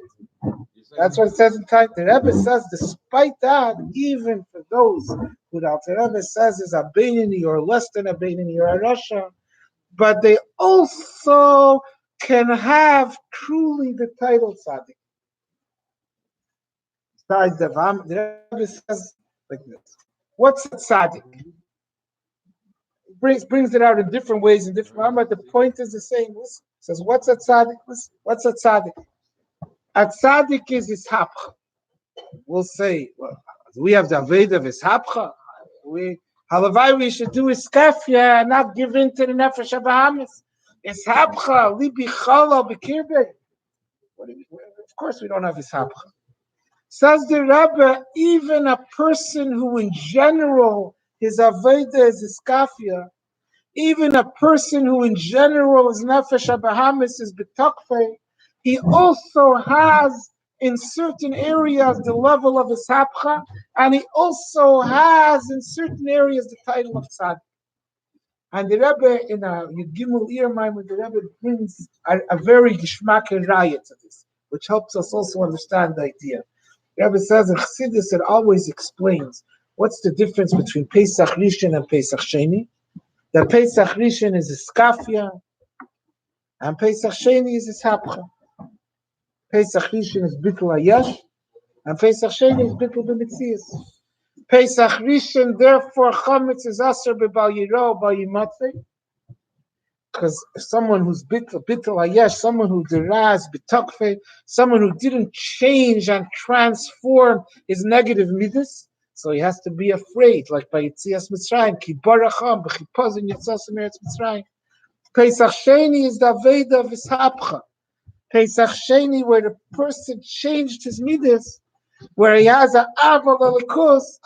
That's what it says in Tanya. The Rebbe says, despite that, even for those who the Alter Rebbe says is a Beinani or less than a Beinani or a Rasha, but they also can have truly the title Tzaddik. Besides the Rebbe says like this. What's a tzaddik? Brings it out in different ways, in different ways, but the point is the same. Listen, says, what's a tzaddik? Listen, what's a tzaddik? A tzaddik is his hapcha. We'll say, well, we have the Aveda of his hapcha. Halavai, we should do his kafya and not give in to the nefesh habahamis. His hapcha, libi chala b'kirbe. Of course, we don't have his hapcha. Says the Rebbe, even a person who in general his Aveda is his kafya, even a person who in general is nefesh habahamis is betokfe, he also has in certain areas the level of his hapcha, and he also has in certain areas the title of tzaddik. And the Rebbe in a Yud Gimel Iyar, the Rebbe brings a very gishmak raya to this, which helps us also understand the idea. The Rebbe says in Chassidus, it always explains what's the difference between Pesach Rishon and Pesach Sheni. That Pesach Rishon is a skafia, and Pesach Sheni is a hapcha. Pesach Rishon is bittul ayash, and Pesach Sheni is bittul b'mitzias. Pesach Rishon, therefore, chametz is aser b'bal yiro b'al yimatzei, because someone who's bittul ayash, someone who deraz b'tokfe, someone who didn't change and transform his negative midas, so he has to be afraid, like by Yitzias Mitzrayim, ki baracham b'chipazin yitzas eretz Mitzrayim. Pesach Sheni is the Aveda of his hapcha. Pesach Sheni, where the person changed his midas, where he has a aval alikus,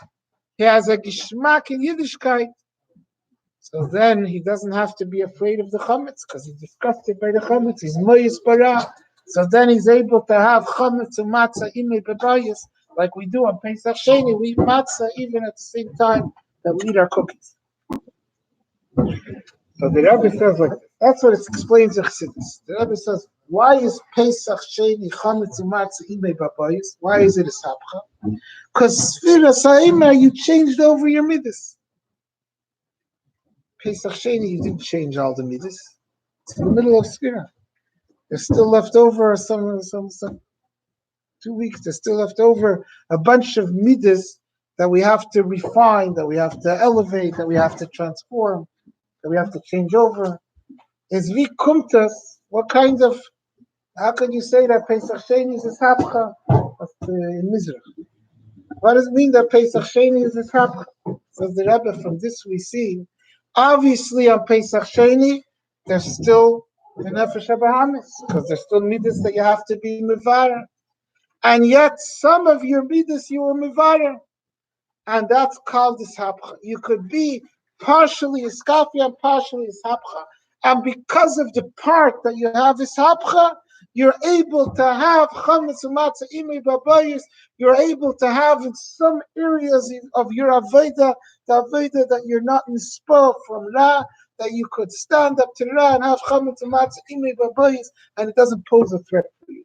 he has a gishmak in Yiddishkeit. So then he doesn't have to be afraid of the chametz, because he's disgusted by the chametz. He's moyis bara. So then he's able to have chametz and matzah imei bebayis, like we do on Pesach Sheni. We eat matzah even at the same time that we eat our cookies. So the Rebbe says like this. That's what it explains in Chassidus. The Rebbe says, why is Pesach Sheni chametz and matzah imei bebayis? Why is it a sapcha? Because Sfira Sa'ima, you changed over your midas. Pesach Sheni, you didn't change all the midas. It's in the middle of Sfira. There's still left over some 2 weeks. There's still left over a bunch of midas that we have to refine, that we have to elevate, that we have to transform, that we have to change over. Is vi kumtas? What kind of? How can you say that Pesach Sheni is hapcha in Mizrach? What does it mean that Pesach Sheni is hapcha? Says the Rebbe. From this we see, obviously on Pesach Sheni, there's still the nefesh habahamis, because there's still midas that you have to be mevarer, and yet some of your midas you were mevarer, and that's called this hapcha. You could be partially iskafia and partially ishapcha, and because of the part that you have ishapcha, you're able to have chametz u'matzah imei babayis. You're able to have in some areas of your aveda, the aveda that you're not mispo from ra, that you could stand up to Ra and have chametz and matzah and it doesn't pose a threat for you.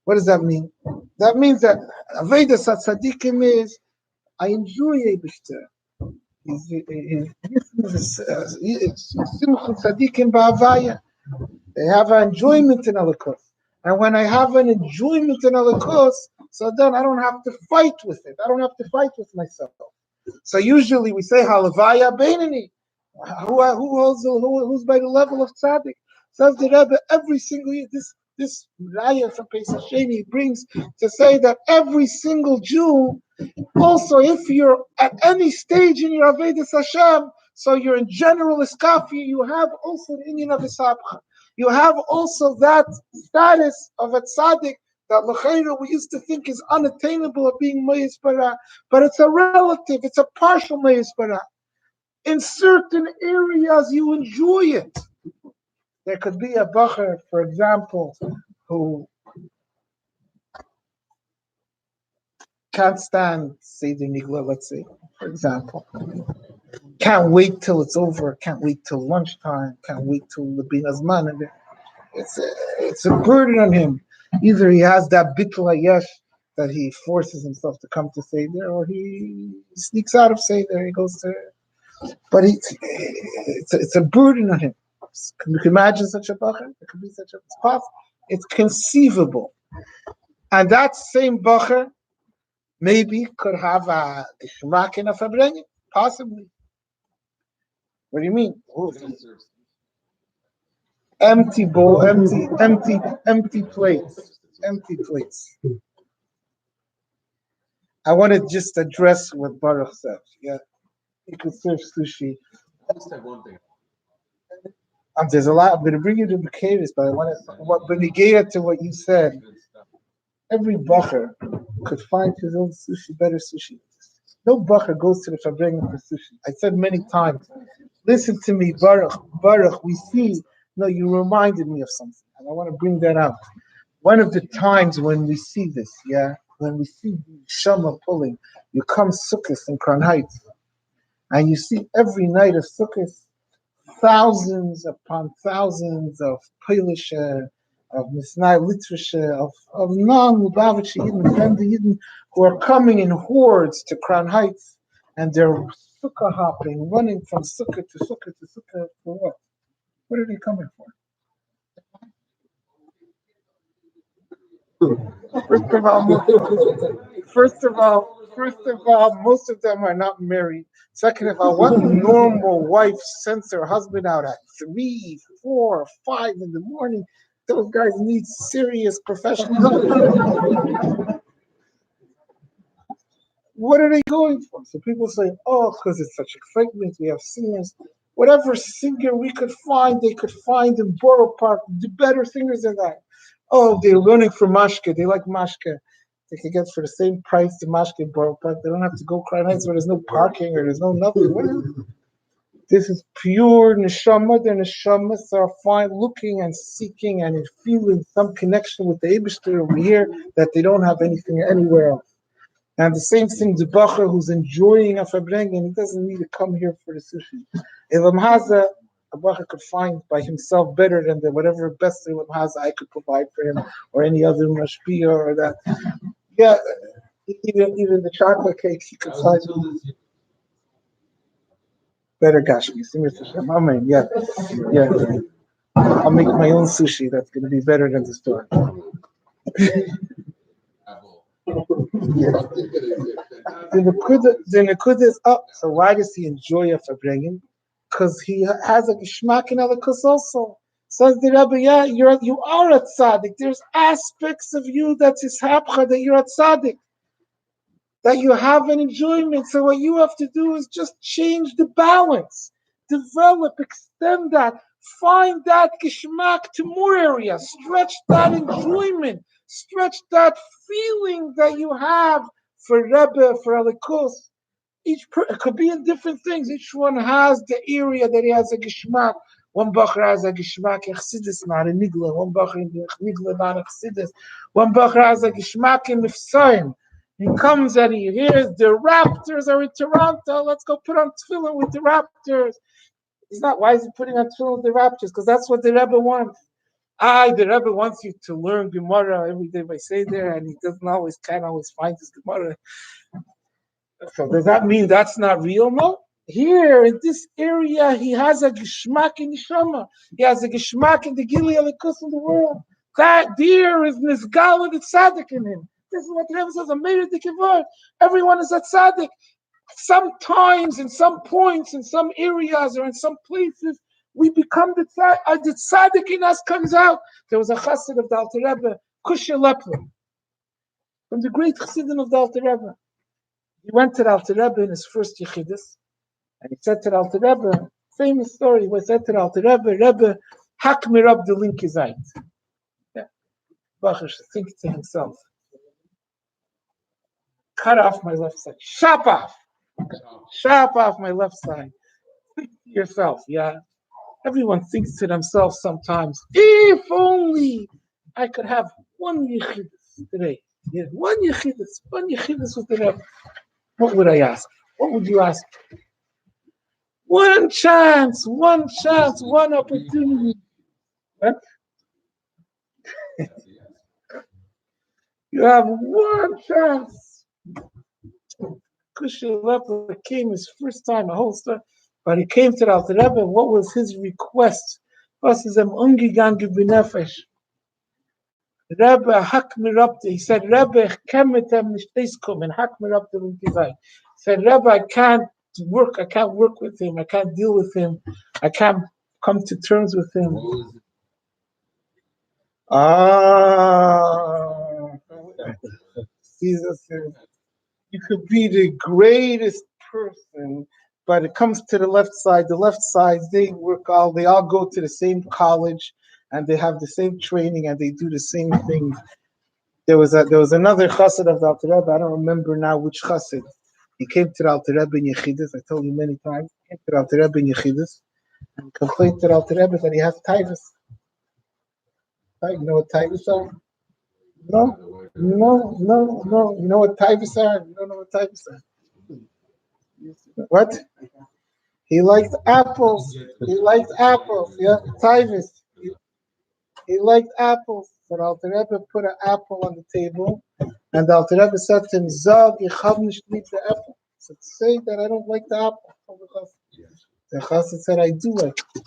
What does that mean? That means that Avedas Tzadikim is, I enjoy Eibishter. They have an enjoyment in Holocaust. And when I have an enjoyment in Holocaust, so then I don't have to fight with it. I don't have to fight with myself. So usually we say Halavaya Beinani. Who's by the level of tzaddik? Says the Rebbe every single year. This raya from Pesach Sheni brings to say that every single Jew, also if you're at any stage in your Avodas Hashem, so you're in general iskafi, you have also the Inyan of Isabcha. You have also that status of a tzaddik that l'chayra we used to think is unattainable of being Mayis Bara, but it's a relative, it's a partial Mayis Bara. In certain areas you enjoy it. There could be a bacher, for example, who can't stand Seder Nigla, let's say, for example. Can't wait till it's over, can't wait till lunchtime, can't wait till Labina's man. It's a burden on him. Either he has that bittul hayesh that he forces himself to come to Seder, or he sneaks out of Seder, he goes to... But it's a burden on him. Can you imagine such a bacher? It could be such a... It's possible. It's conceivable. And that same bacher maybe could have a geschmack in a Farbrengen. Possibly. What do you mean? Empty bowl, empty plates. Empty plates. I want to just address what Baruch said. Yeah. You could serve sushi. I just have one thing. There's a lot. I'm going to bring you to the caves, but I want to. But negate to what you said. Every bacher could find his own sushi, better sushi. No bacher goes to the Farbrengen for sushi. I said many times. Listen to me, Baruch. We see. No, you reminded me of something, and I want to bring that out. One of the times when we see this, when we see Shama pulling, you come Sukkot in Crown Heights, and you see every night of Sukkot, thousands upon thousands of Polish, of Misnai literature, of non-Lubavitch Yidden, friendly Yidden, who are coming in hordes to Crown Heights, and they're sukkah hopping, running from sukkah to sukkah to sukkah for what? What are they coming for? First of all, most of them are not married. Second of all, what normal wife sends her husband out at 3, 4, 5 in the morning? Those guys need serious professional help. What are they going for? So people say, oh, because it's such excitement, we have singers. Whatever singer we could find, they could find in Borough Park, the better singers than that. Oh, they're learning from Mashke. They like Mashke. They can get for the same price to Mashke in Borough Park. They don't have to go Crown Heights where there's no parking or there's no nothing. This is pure neshama. Their neshamas are fine, looking and seeking and feeling some connection with the Eibishter over here that they don't have anything anywhere else. And the same thing, the bacher who's enjoying a Farbrengen, he doesn't need to come here for the sushi. Elam Haza, a bacher could find by himself better than the whatever best Elam Haza I could provide for him, or any other mashpia or that. Yeah, even the chocolate cake he could find better gashmi. Amen. Yeah. I'll make my own sushi. That's going to be better than the store. The Nakuda is up. So why does he enjoy a Farbrengen? Because he has a geschmack in Holocaust also. Says the Rebbe, you are a tzaddik. There's aspects of you that's ishapcha, that you're a tzaddik, that you have an enjoyment. So what you have to do is just change the balance, develop, extend that, find that geschmack to more areas, stretch that enjoyment, stretch that feeling that you have for Rebbe, for Holocaust. It could be in different things. Each one has the area that he has a geschmack. One bacher has a geschmack in Chassidus, not in Nigla. One bacher in Nigla, not in Chassidus. One bacher has a geschmack in Zayin. He comes and he hears the Raptors are in Toronto. Let's go put on tefillin with the Raptors. He's not. Why is he putting on tefillin with the raptures? Because that's what the Rebbe wants. The Rebbe wants you to learn Gemara every day by Seder, and he can't always find his Gemara. So does that mean that's not real? No. Here in this area, he has a geschmack in Neshama. He has a geschmack in the Gili Elikus in the world. That there is Nisgala, the tzaddik in him. This is what the Rebbe says. Ameir the Kivod. Everyone is a tzaddik. Sometimes, in some points, in some areas, or in some places, we become the tzaddik in us comes out. There was a chassid of the Alter Rebbe, Kushya Lepler, from the great chassidim of the Alter Rebbe. He went to the Alter Rebbe in his first Yechidus, and he said to the Alter Rebbe, famous story, he said to the Alter Rebbe, hak mir up the linke Zayt. Yeah. Bacher should think to himself, cut off my left side, chop off my left side. Think to yourself, yeah. Everyone thinks to themselves sometimes, if only I could have one Yechidus today. Yeah, one Yechidus with the Rebbe. What would I ask? What would you ask? One chance, one opportunity. What? You have one chance. Kushya Lepler came his first time, a whole story, but he came to the Alter Rebbe. What was his request? Rebbe, hak mir up. He said, Rebbe, kemetem nishteskum and hak mir up the He said, Rebbe, I can't work with him. I can't deal with him. I can't come to terms with him. Jesus says, you could be the greatest person, but it comes to the left side. The left side, they all go to the same college, and they have the same training, and they do the same things. There was another chassid of the Alter Rebbe. I don't remember now which chassid. He came to the Alter Rebbe in Yechidus. I told you many times. He came to the Alter Rebbe in Yechidus and complained to the Alter Rebbe that he has tivus. You know what tivus are? No. You know what tivus are? You don't know what tivus are? What? He liked apples. Yeah, tivus. He liked apples. So the Alter Rebbe put an apple on the table, and the Alter Rebbe said to him, Zog, ich hab nicht lieb the apple. So say that I don't like the apple. The chassid said, I do like it.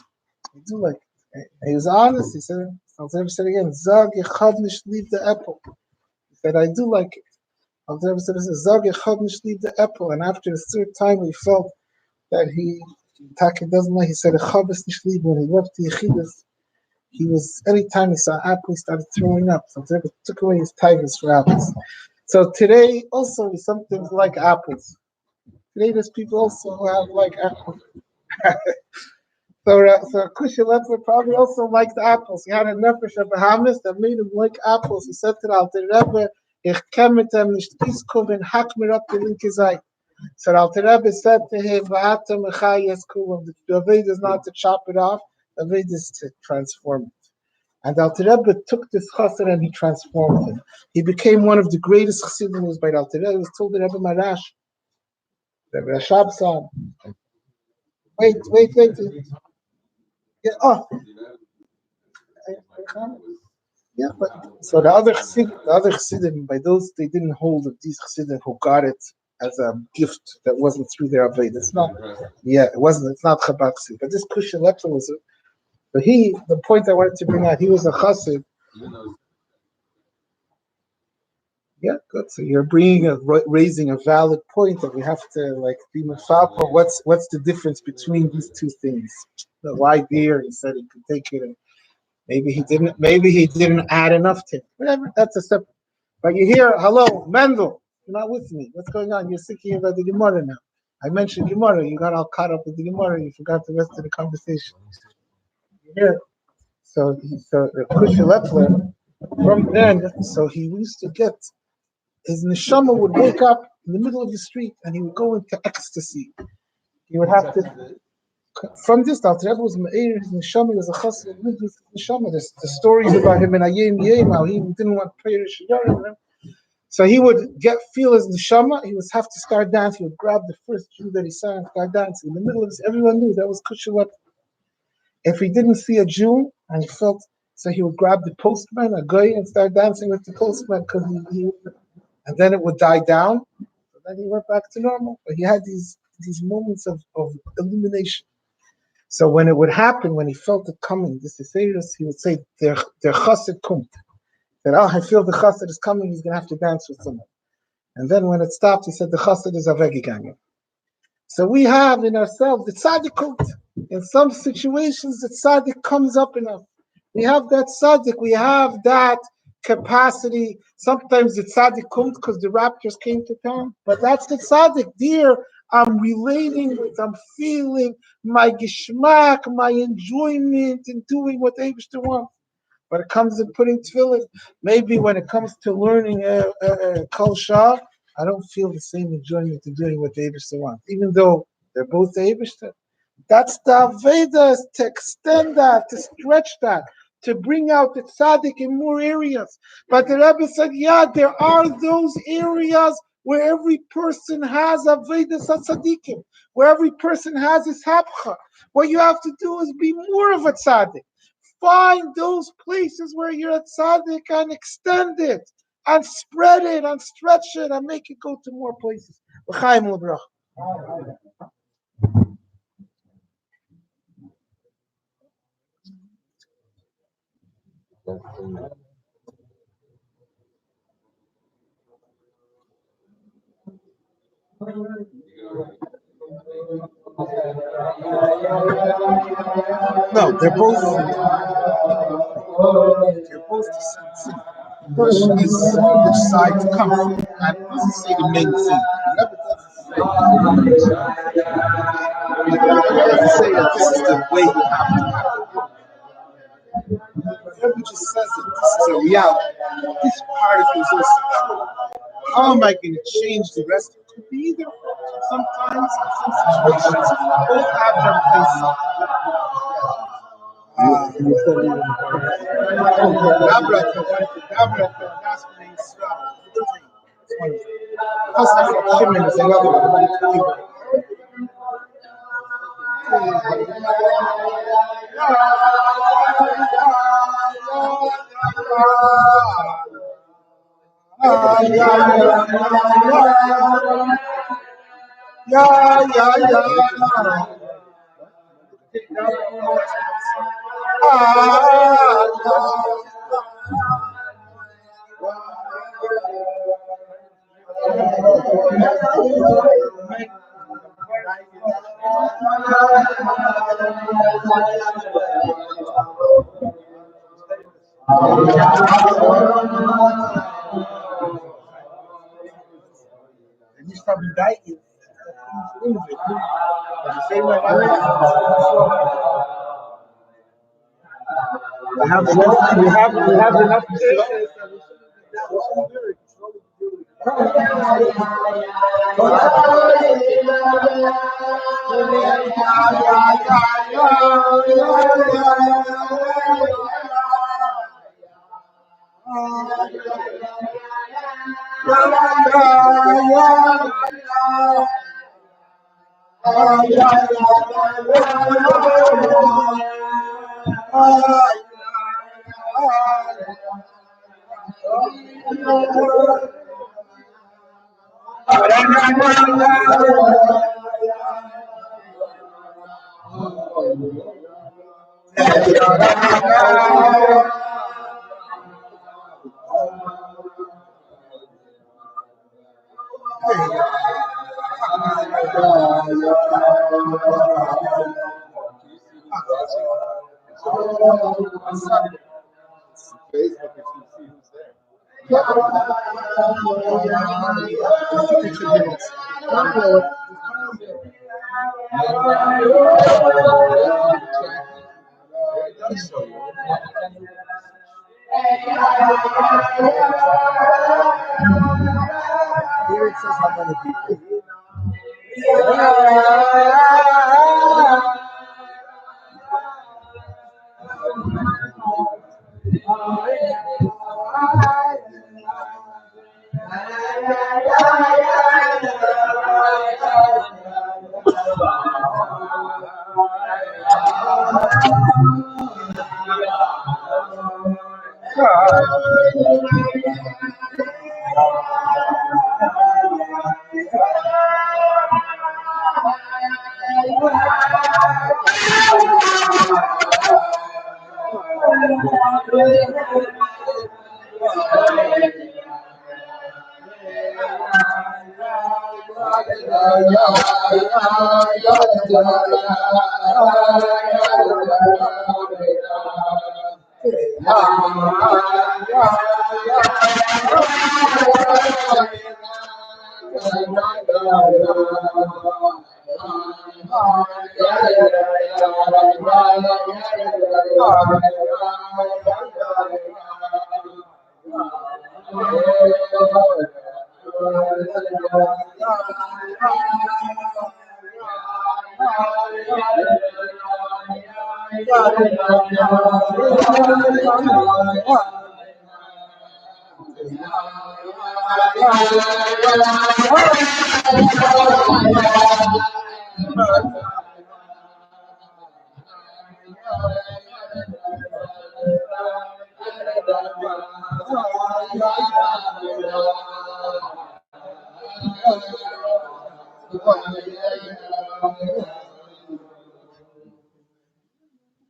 And he was honest. He said, Alter Rebbe said again, Zog, ich hab nicht lieb the apple. He said, I do like it. Alter Rebbe said, Zog, ich hab nicht lieb the apple. And after the third time, he felt that Taka doesn't like. He said, ich hab es nicht lieb. When he left the Yechidus, anytime he saw apple, he started throwing up. So he took away his tigers for apples. So today also some things like apples. Today there's people also who have like apples. So Kushya Lepler probably also liked apples. He had a nefesh of Bahamas that made him like apples. He said to the Alter Rebbe, ich kemetem nicht iskum and hak mir up the linke Zayt. So the Alter Rebbe said to him, v'atem echayes kulam. The Aved is not to chop it off. The Aved is to transform it. And the Alter Rebbe took this chassid and he transformed him. He became one of the greatest chassidim by the Alter Rebbe. He was told the Rebbe Marash, the Rashab son. Wait. Yeah, but so the other chassidim, by those they didn't hold of these chassidim who got it as a gift that wasn't through their Aved. It's not. Yeah, it wasn't. It's not Chabad chassid. But this Kushya Lepler was. But the point I wanted to bring out, he was a chassid. Yeah, good. So you're raising a valid point that we have to be mafapa. What's the difference between these two things? Why there? He said he could take it, and maybe he didn't. Maybe he didn't add enough to it. Whatever. That's a separate. But you hear, hello, Mendel. You're not with me. What's going on? You're thinking about the Gemara now. I mentioned Gemara. You got all caught up with the Gemara. You forgot the rest of the conversation. Yeah. So Kushya Lepler, from then, so he used to get, his neshama would wake up in the middle of the street and he would go into ecstasy. He would have to, from this, Alter Rebbe was Me'er, his neshama was a chassid, lived with his neshama. The stories about him in Ayem, how he didn't want prayer to. So he would feel his neshama, he would have to start dancing. He would grab the first Jew that he saw and start dancing. In the middle of this, everyone knew that was Kushya Lepler. If he didn't see a Jew and he felt, so he would grab the postman, a guy, and start dancing with the postman because and then it would die down. So then he went back to normal. But he had these moments of illumination. So when it would happen, when he felt it coming, this is serious, he would say, Der chassid kommt. That, oh, I feel the chassid is coming, he's going to have to dance with someone. And then when it stopped, he said, the chassid is aveggegangen. So we have in ourselves the tzaddik. In some situations, the tzaddik comes up in us. We have that tzaddik. We have that capacity. Sometimes the tzaddik comes because the raptors came to town. But that's the tzaddik. Dear, I'm relating with, I'm feeling my geschmack, my enjoyment in doing what Eibishter wants. When it comes to putting tefillin, maybe when it comes to learning Kol Shah, I don't feel the same enjoyment in doing what the Eibishter wants, even though they're both the Eibishter. That's the Avedas, to extend that, to stretch that, to bring out the tzaddik in more areas. But the Rebbe said, yeah, there are those areas where every person has Avedas HaTzaddikim, where every person has his hapcha. What you have to do is be more of a tzaddik. Find those places where you're a tzaddik and extend it and spread it and stretch it and make it go to more places. L'chaim l'brach. No, they're both the same thing. Question is which side to come from. And it doesn't say the main thing. It doesn't say that this is the way you have to have it. It just says it. This is a reality. This part of it is also true. How am I going to change the rest? It could be either. Sometimes, in some situations, both have their place. Shimon is another one. And he's probably dying. We have enough cases. Here it says how many people.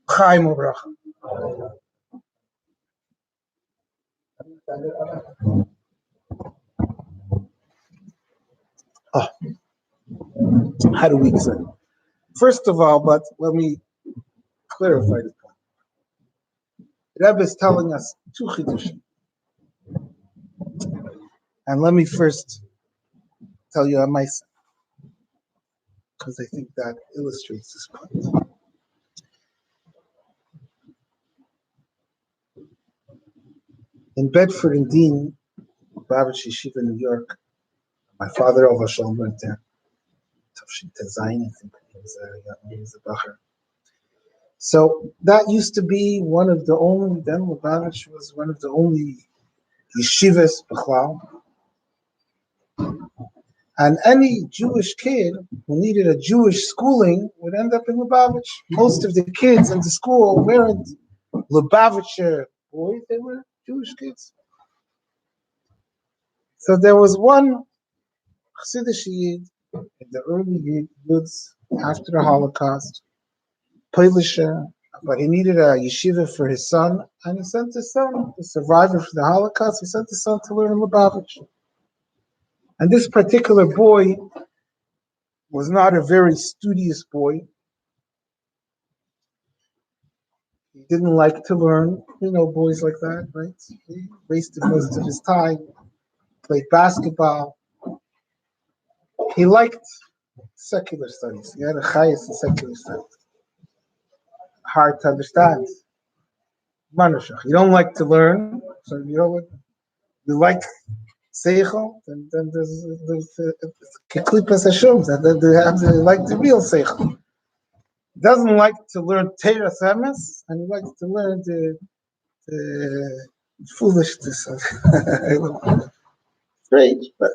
Chaim Ubracha. Oh, how do we say? First of all, but let me clarify the point. The Rebbe is telling us two chidushim, and let me first tell you a ma'aseh, because I think that illustrates this point. In Bedford and Dean, Baruch Yeshiva, New York, my father Ova Shalom went there. Zayin, I think he was a bacher. So that used to be one of the only. Then Lubavitch was one of the only yeshivas b'chlal. And any Jewish kid who needed a Jewish schooling would end up in Lubavitch. Most of the kids in the school weren't Lubavitcher boys; they were Jewish kids. So there was one Chassidish Yid in the early years after the Holocaust, Polisher, but he needed a yeshiva for his son, and he sent his son, the survivor for the Holocaust, he sent his son to learn in Lubavitch. And this particular boy was not a very studious boy. He didn't like to learn, boys like that, right? He wasted most of his time, played basketball. He liked secular studies. He had a chayas in secular studies. Hard to understand. Manushach. You don't like to learn, so you like seichel, then there's keklipas hashum, that they have to like the real seichel. He doesn't like to learn Teras Emes, and he likes to learn the foolishness of strange, but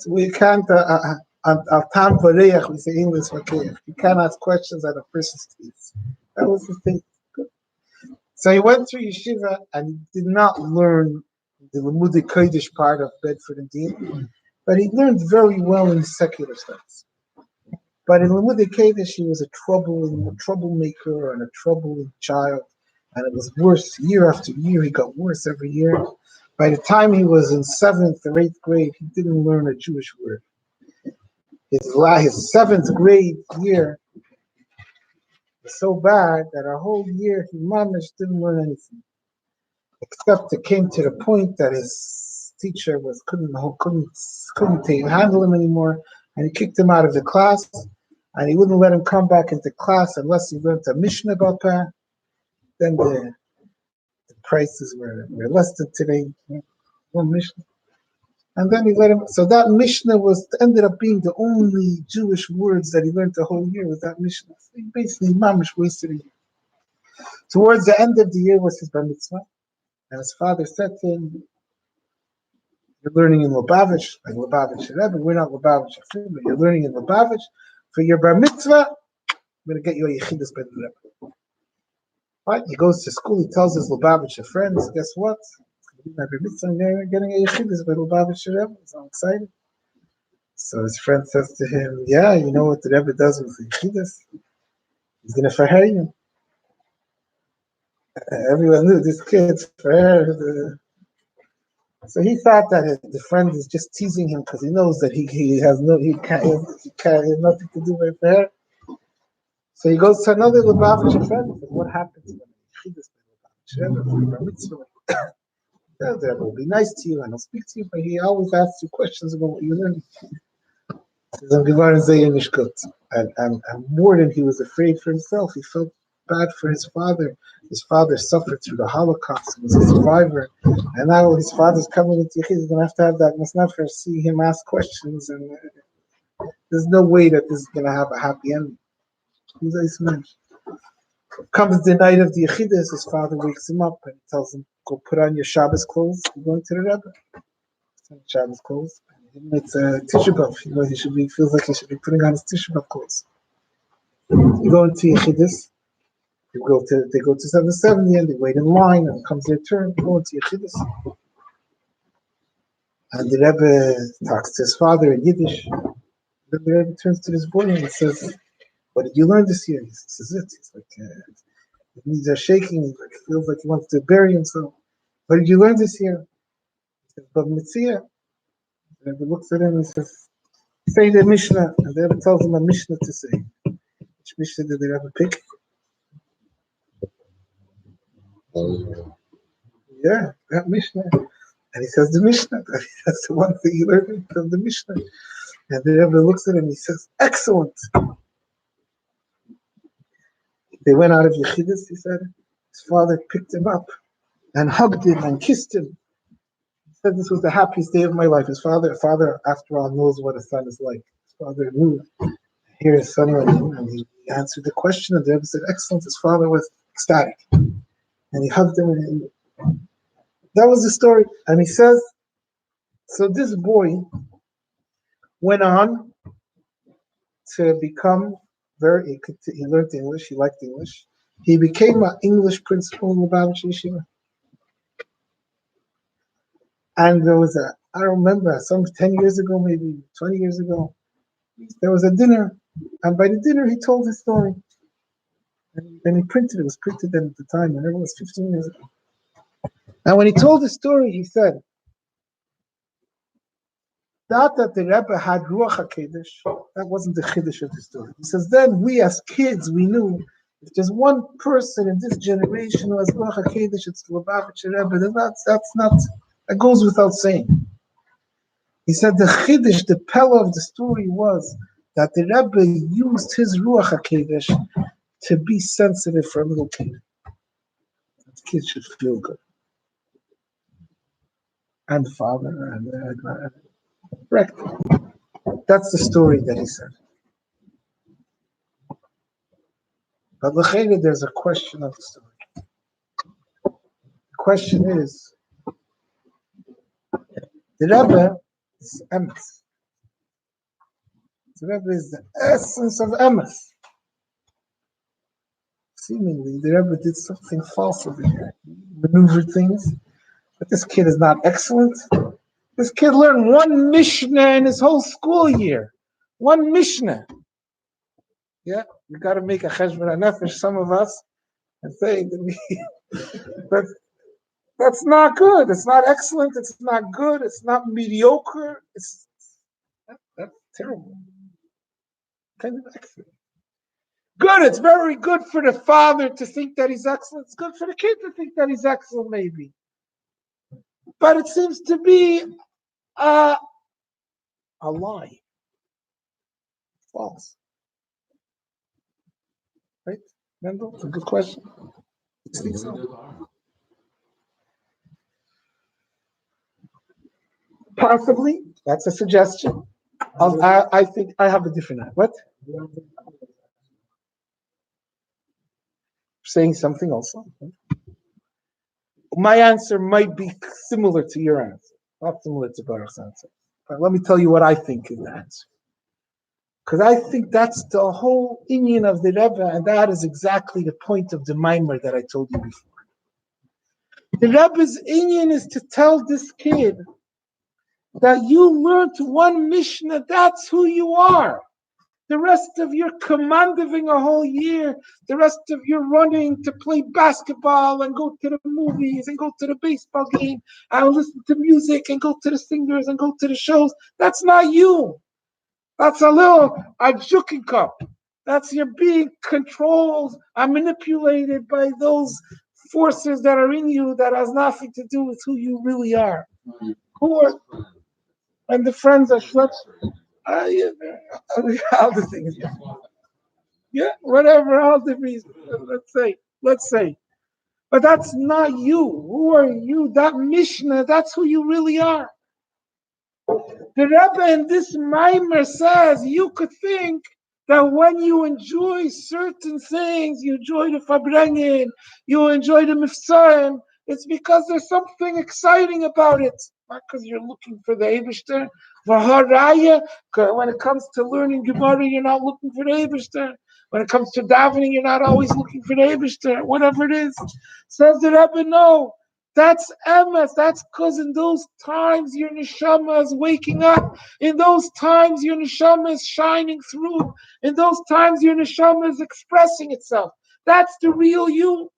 we can't al tam pareach, we say English vakeach. You can't ask questions at a person's teeth. That was the thing. So he went to yeshiva and he did not learn the Limudei Kodesh part of Bedford and Dean, but he learned very well in secular studies. But in Limudei Kodesh, he was a troublemaker and a troubling child, and it was worse year after year. He got worse every year. By the time he was in 7th or 8th grade, he didn't learn a Jewish word. His 7th grade year was so bad that a whole year he managed didn't learn anything, except it came to the point that his teacher couldn't handle him anymore, and he kicked him out of the class, and he wouldn't let him come back into class unless he learned a Mishnah about that. Then the prices were less than today. One Mishnah. And then he let him. So that Mishnah ended up being the only Jewish words that he learned the whole year with that Mishnah. So he basically mamish wasted a year. Towards the end of the year was his bar mitzvah, and his father said to him, "You're learning in Lubavitch, like Lubavitch Rebbe. We're not Lubavitch Afim, but you're learning in Lubavitch. For your bar mitzvah, I'm going to get you a yechidus ben Rebbe." Right? He goes to school. He tells his Lubavitcher friends, "Guess what? I'm getting a yechidus by Lubavitcher Rebbe." So I'm excited. So his friend says to him, "Yeah, you know what the Rebbe does with the yechidus? He's going to faher you." Everyone knew this kid's faher. So he thought that the friend is just teasing him because he knows that he has nothing to do with her. So he goes to another Lubavitcher friend and says, "What happens when a Yechidus Bar mitzvah? That will be nice to you and I'll speak to you, but he always asks you questions about what you learn." He says, Zayin is good. And more than he was afraid for himself, he felt bad for his father. His father suffered through the Holocaust. He was a survivor. And now his father's coming into Yechid. He's going to have that Masnafer see him ask questions. And there's no way that this is going to have a happy ending. He's a nice man. Comes the night of the Yechidus, his father wakes him up and tells him, "Go put on your Shabbos clothes. You're going to the Rebbe." Shabbos clothes. It's Tisha B'Av. He feels like he should be putting on his Tisha B'Av clothes. You go into Yechidus. They go to 770 and they wait in line and it comes their turn. They go into Yechidus. And the Rebbe talks to his father in Yiddish. Then the Rebbe turns to this boy and he says, "What did you learn this year?" He says, "This is it." He's like, his knees are shaking. He feels like he wants to bury himself. "What did you learn this year?" He says, "But Mitzvah." The Rebbe looks at him and says, "Say the Mishnah." And the Rebbe tells him a Mishnah to say. Which Mishnah did the Rebbe pick? Yeah, that Mishnah. And he says the Mishnah. That's the one thing he learned from the Mishnah. And the Rebbe looks at him and he says, "Excellent." They went out of Yechidus, he said. His father picked him up and hugged him and kissed him. He said, "This was the happiest day of my life." His father, after all, knows what a son is like. His father knew. Here his son went in and he answered the question, and the Rebbe said, "Excellent." His father was ecstatic. And he hugged him, and that was the story. And he says, so this boy went on to become he learned English, he liked English. He became an English principal in the Lubavitcher Yeshiva. And there was I don't remember, some 10 years ago, maybe 20 years ago, there was a dinner. And by the dinner, he told his story. And he printed it. It was printed then at the time, and it was 15 years ago. And when he told the story, he said, not that the Rebbe had Ruach HaKodesh, that wasn't the Chiddush of the story. He says, then we as kids, we knew if there's one person in this generation who has Ruach HaKodesh, it's the Lubavitcher Rebbe. That's not, that goes without saying. He said the Chiddush, the Pella of the story was that the Rebbe used his Ruach HaKodesh to be sensitive for a little kid. The kid should feel good. And the father, and correct. That's the story that he said. But l'chayre, there's a question of the story. The question is, the Rebbe is emes. The Rebbe is the essence of emes. Seemingly, the Rebbe did something false over here. He maneuvered things, but this kid is not excellent. This kid learned one Mishnah in his whole school year. One Mishnah. Yeah, we got to make a cheshbon hanefesh, some of us, and say that that's not good. It's not excellent. It's not good. It's not mediocre. That's terrible. Kind of excellent. Good. It's very good for the father to think that he's excellent. It's good for the kid to think that he's excellent, maybe. But it seems to be a lie. False. Right? Mendel? It's a good question. I think so. Possibly. That's a suggestion. I think I have a different answer. What? Saying something also. My answer might be similar to your answer. Not similar to Baruch's answer. But let me tell you what I think is the answer. Because I think that's the whole inyan of the Rebbe, and that is exactly the point of the Maimer that I told you before. The Rebbe's inyan is to tell this kid that you learned one Mishnah, that's who you are. The rest of your commanding a whole year, the rest of your running to play basketball and go to the movies and go to the baseball game and listen to music and go to the singers and go to the shows. That's not you. That's a joking cup. That's your being controlled and manipulated by those forces that are in you that has nothing to do with who you really are. Who are and the friends are schleps. Yeah, all the things. Yeah, whatever, all the reasons. Let's say. But that's not you. Who are you? That Mishnah, that's who you really are. The Rebbe in this mimer says you could think that when you enjoy certain things, you enjoy the Farbrengen, you enjoy the Mifsaim, it's because there's something exciting about it. Not because you're looking for the Eibishter. When it comes to learning Gemara, you're not looking for the Eibishter. When it comes to davening, you're not always looking for the Eibishter. Whatever it is. Says the Rebbe, no. That's emes. That's because in those times your neshama is waking up. In those times your neshama is shining through. In those times your neshama is expressing itself. That's the real you.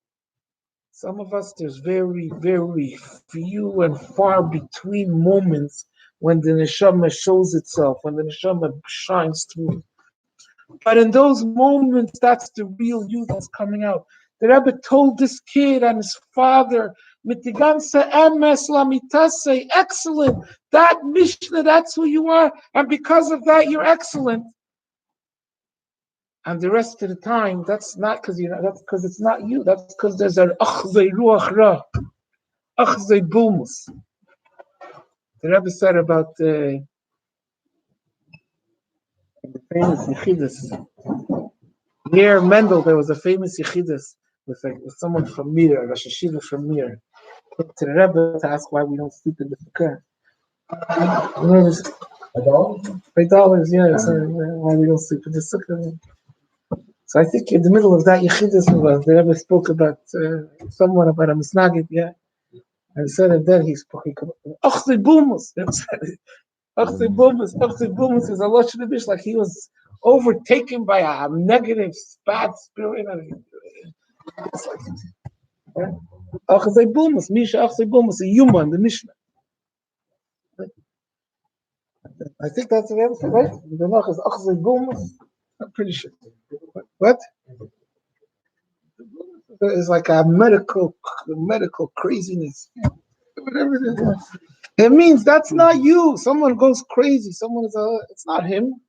Some of us, there's very, very few and far between moments when the neshama shows itself, when the neshama shines through. But in those moments, that's the real you that's coming out. The Rebbe told this kid and his father, "Mitigansa emes lamitase, excellent. That Mishnah, that's who you are, and because of that, you're excellent." And the rest of the time, that's not because that's because it's not you. That's because there's an achzei ruach ra, achzei bulmus. The Rebbe said about the famous Yechidus. Near Mendel, there was a famous Yechidus with someone from Mir, a Rosh Hashiva from Mir. Came to the Rebbe to ask why we don't sleep in the sukkah. You know, $5, yeah. So why we don't sleep in the sukkah? So I think in the middle of that Yechidus, the Rebbe spoke about someone about a misnagid, yeah. And said that then he spoke. Achzei bumus. Achzei bumus is a losh nebish, like he was overtaken by a negative, bad spirit. It's like, yeah. Achzei bumus, Misha Achzei bumus, a human, the Mishnah. I think that's the answer, right? The Nach is Achzei bumus. I'm pretty sure. What? It's like a medical craziness. Whatever it is. It means that's not you. Someone goes crazy. It's not him.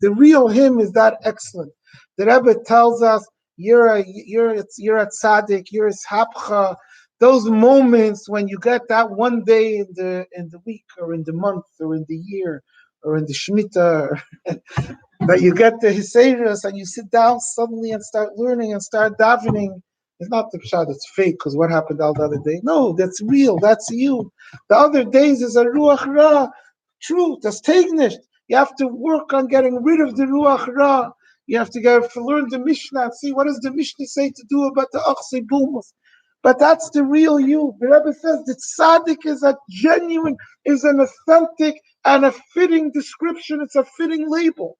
The real him is that excellent. The Rebbe tells us you're a tzaddik, you're a hapcha. Those moments when you get that one day in the week or in the month or in the year or in the Shemitah, that you get the Hiseirus and you sit down suddenly and start learning and start davening. It's not the pshat, it's fake, because what happened all the other day? No, that's real, that's you. The other days is a ruach ra, truth, that's tegnisht. You have to work on getting rid of the ruach ra. You have to learn the Mishnah and see what does the Mishnah say to do about the achzei bumus. But that's the real you. The Rebbe says that tzaddik is a genuine, is an authentic and a fitting description. It's a fitting label.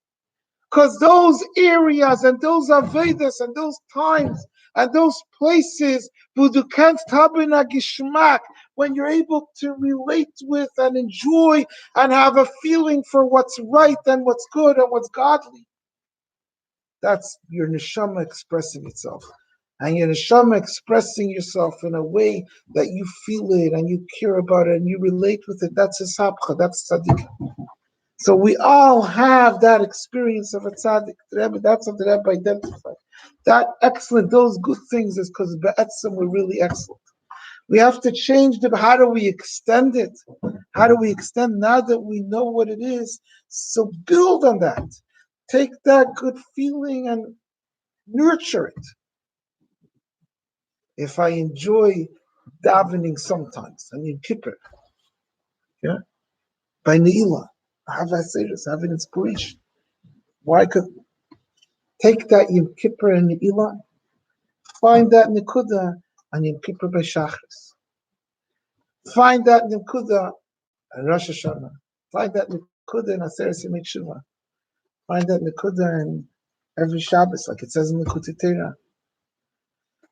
Because those areas and those Avedas and those times and those places, when you're able to relate with and enjoy and have a feeling for what's right and what's good and what's godly, that's your neshama expressing itself. And your neshama expressing yourself in a way that you feel it and you care about it and you relate with it, that's a sabcha, that's tzaddik. So we all have that experience of a tzaddik. That's what the Rebbe identified. That excellent, those good things is because be'etzem we're really excellent. We have to change how do we extend it? How do we extend now that we know what it is? So build on that. Take that good feeling and nurture it. If I enjoy davening sometimes, I mean Kippur, yeah, by Ne'ilah, I have an inspiration. Why could take that Yom Kippur and Ne'ilah, find that Nekuda and Yom Kippur by Shachris. Find that Nekuda and Rosh Hashanah. Find that Nekuda and Aseret Yemei Tshuva. Find that nekuda in every Shabbos, like it says in the Kutitera.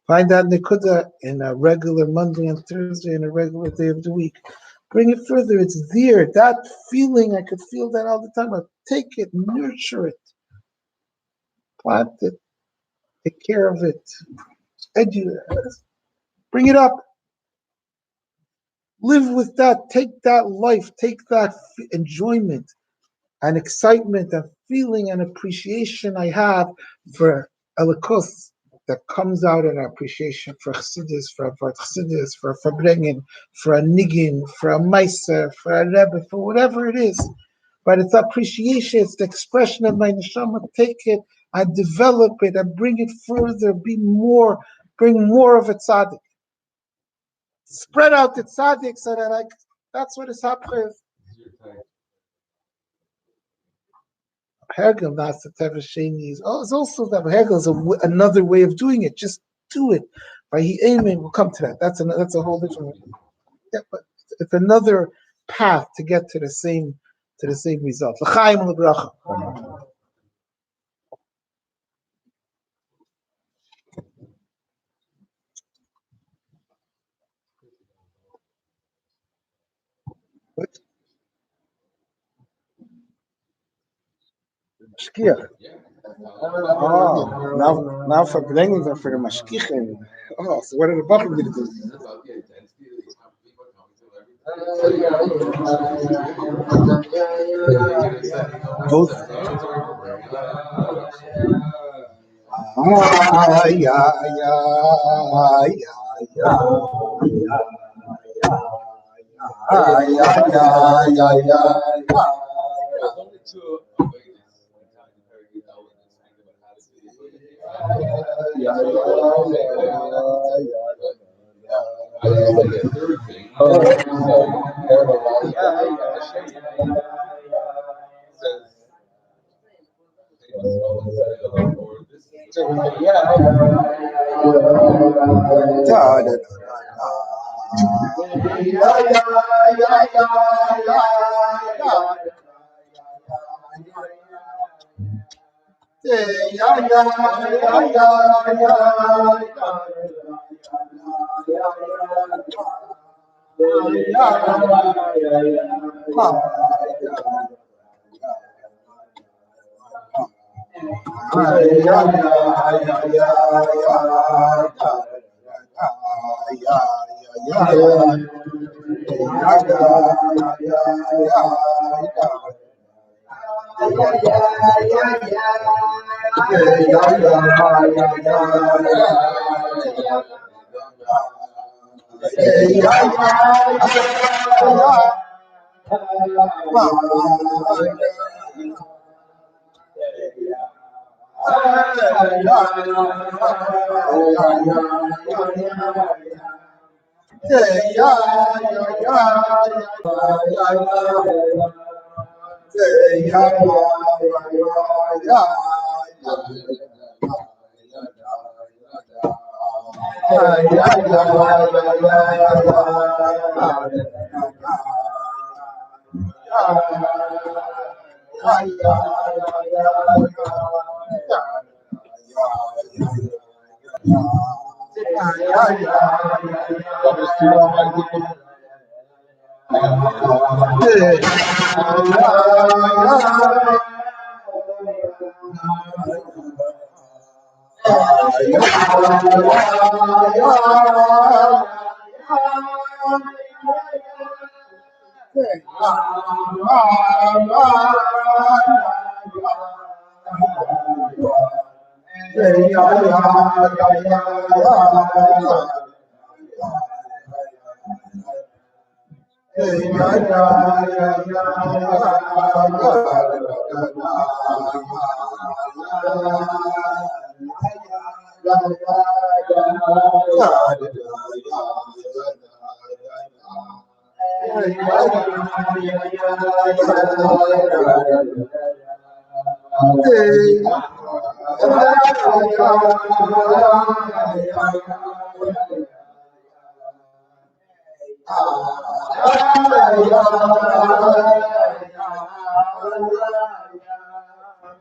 Find that nekuda in a regular Monday and Thursday and a regular day of the week. Bring it further. It's there. That feeling, I could feel that all the time. I'll take it, nurture it, plant it, take care of it, bring it up. Live with that. Take that life. Take that enjoyment and excitement and feeling and appreciation I have for Elikos that comes out in appreciation for Chassidus, for Avad Chassidus, for Farbrengen, for a Nigin, for a Meiser, for a Rebbe, for whatever it is. But it's appreciation, it's the expression of my neshama. Take it and develop it and bring it further, bring more of a tzaddik. Spread out the tzaddik so that that's what is happening. Hergel, that's the Tevasheni is. Oh, it's also that Hergel is another way of doing it. Just do it. By he aiming, we'll come to that. That's a whole different. Yeah, but it's another path to get to the same result. L'chaim l'bracha. Mashkiach. Oh, now for Farbrengen and for the Mashkichen. Oh, so what are the Bachim going to do? Both.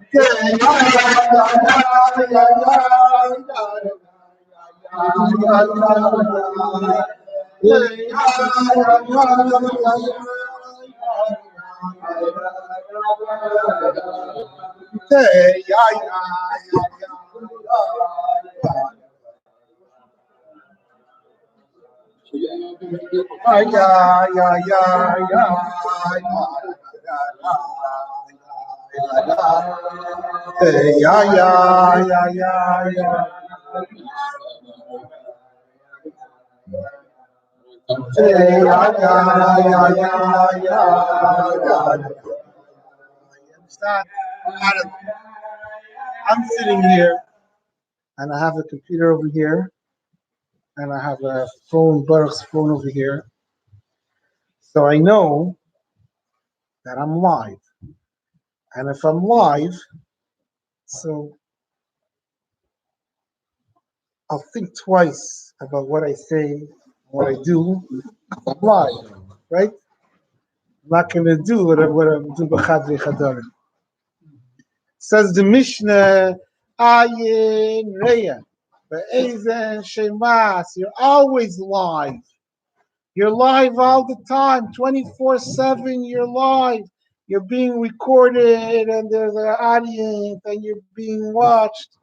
I'm sitting here and I have a computer over here and I have a phone, Baruch's phone over here. So I know that I'm live. And if I'm live, so I'll think twice about what I say, what I do. I'm live, right? I'm not going to do what I'm doing. Says the Mishnah, Ayin Reya, Be'ezen Shemas. You're always live. You're live all the time, 24/7. You're live. You're being recorded, and there's an audience, and you're being watched.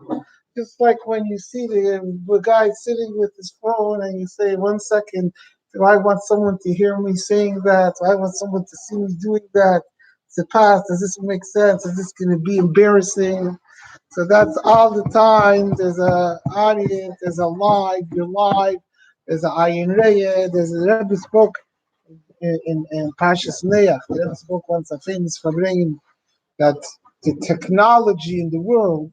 Just like when you see the guy sitting with his phone, and you say, "1 second, do I want someone to hear me saying that? Do I want someone to see me doing that? Is it past? Does this make sense? Is this going to be embarrassing?" So that's all the time. There's a audience. There's a live. You're live. There's a ayin reya. There's a Rebbe spoke in Pashas Neach. The Rebbe spoke once a famous Farbrengen that the technology in the world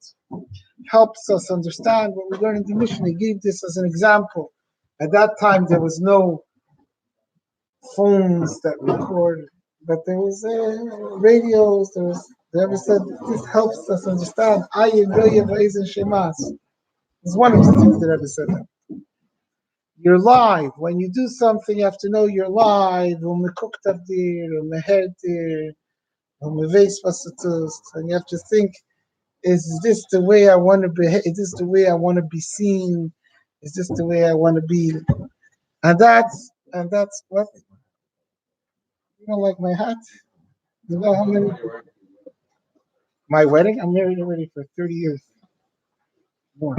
helps us understand what we learn in the Mishnah. He gave this as an example. At that time, there was no phones that record, but there was radios. There was. The Rebbe said this helps us understand. Ayin reya v'ezen shemas. It's one of the things the Rebbe said. That. You're live. When you do something, you have to know you're live. And you have to think, is this the way I want to behave? Is this the way I want to be seen? Is this the way I want to be? And that's what, you don't like my hat? You know how many? My wedding? I'm married already for 30 years. More.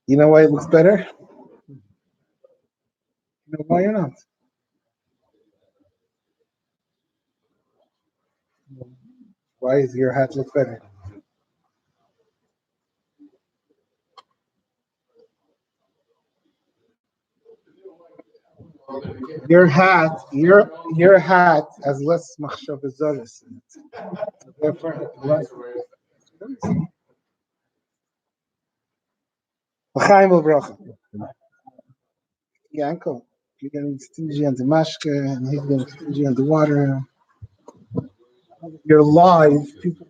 You know why it looks better? You know why or not? Why does your hat look better? Your hat has less machshavazaris in it. Therefore, less. L'chaim u'bracha. Yanko, you're getting stingy on the mashke, and he's getting stingy on the water. You're live, people.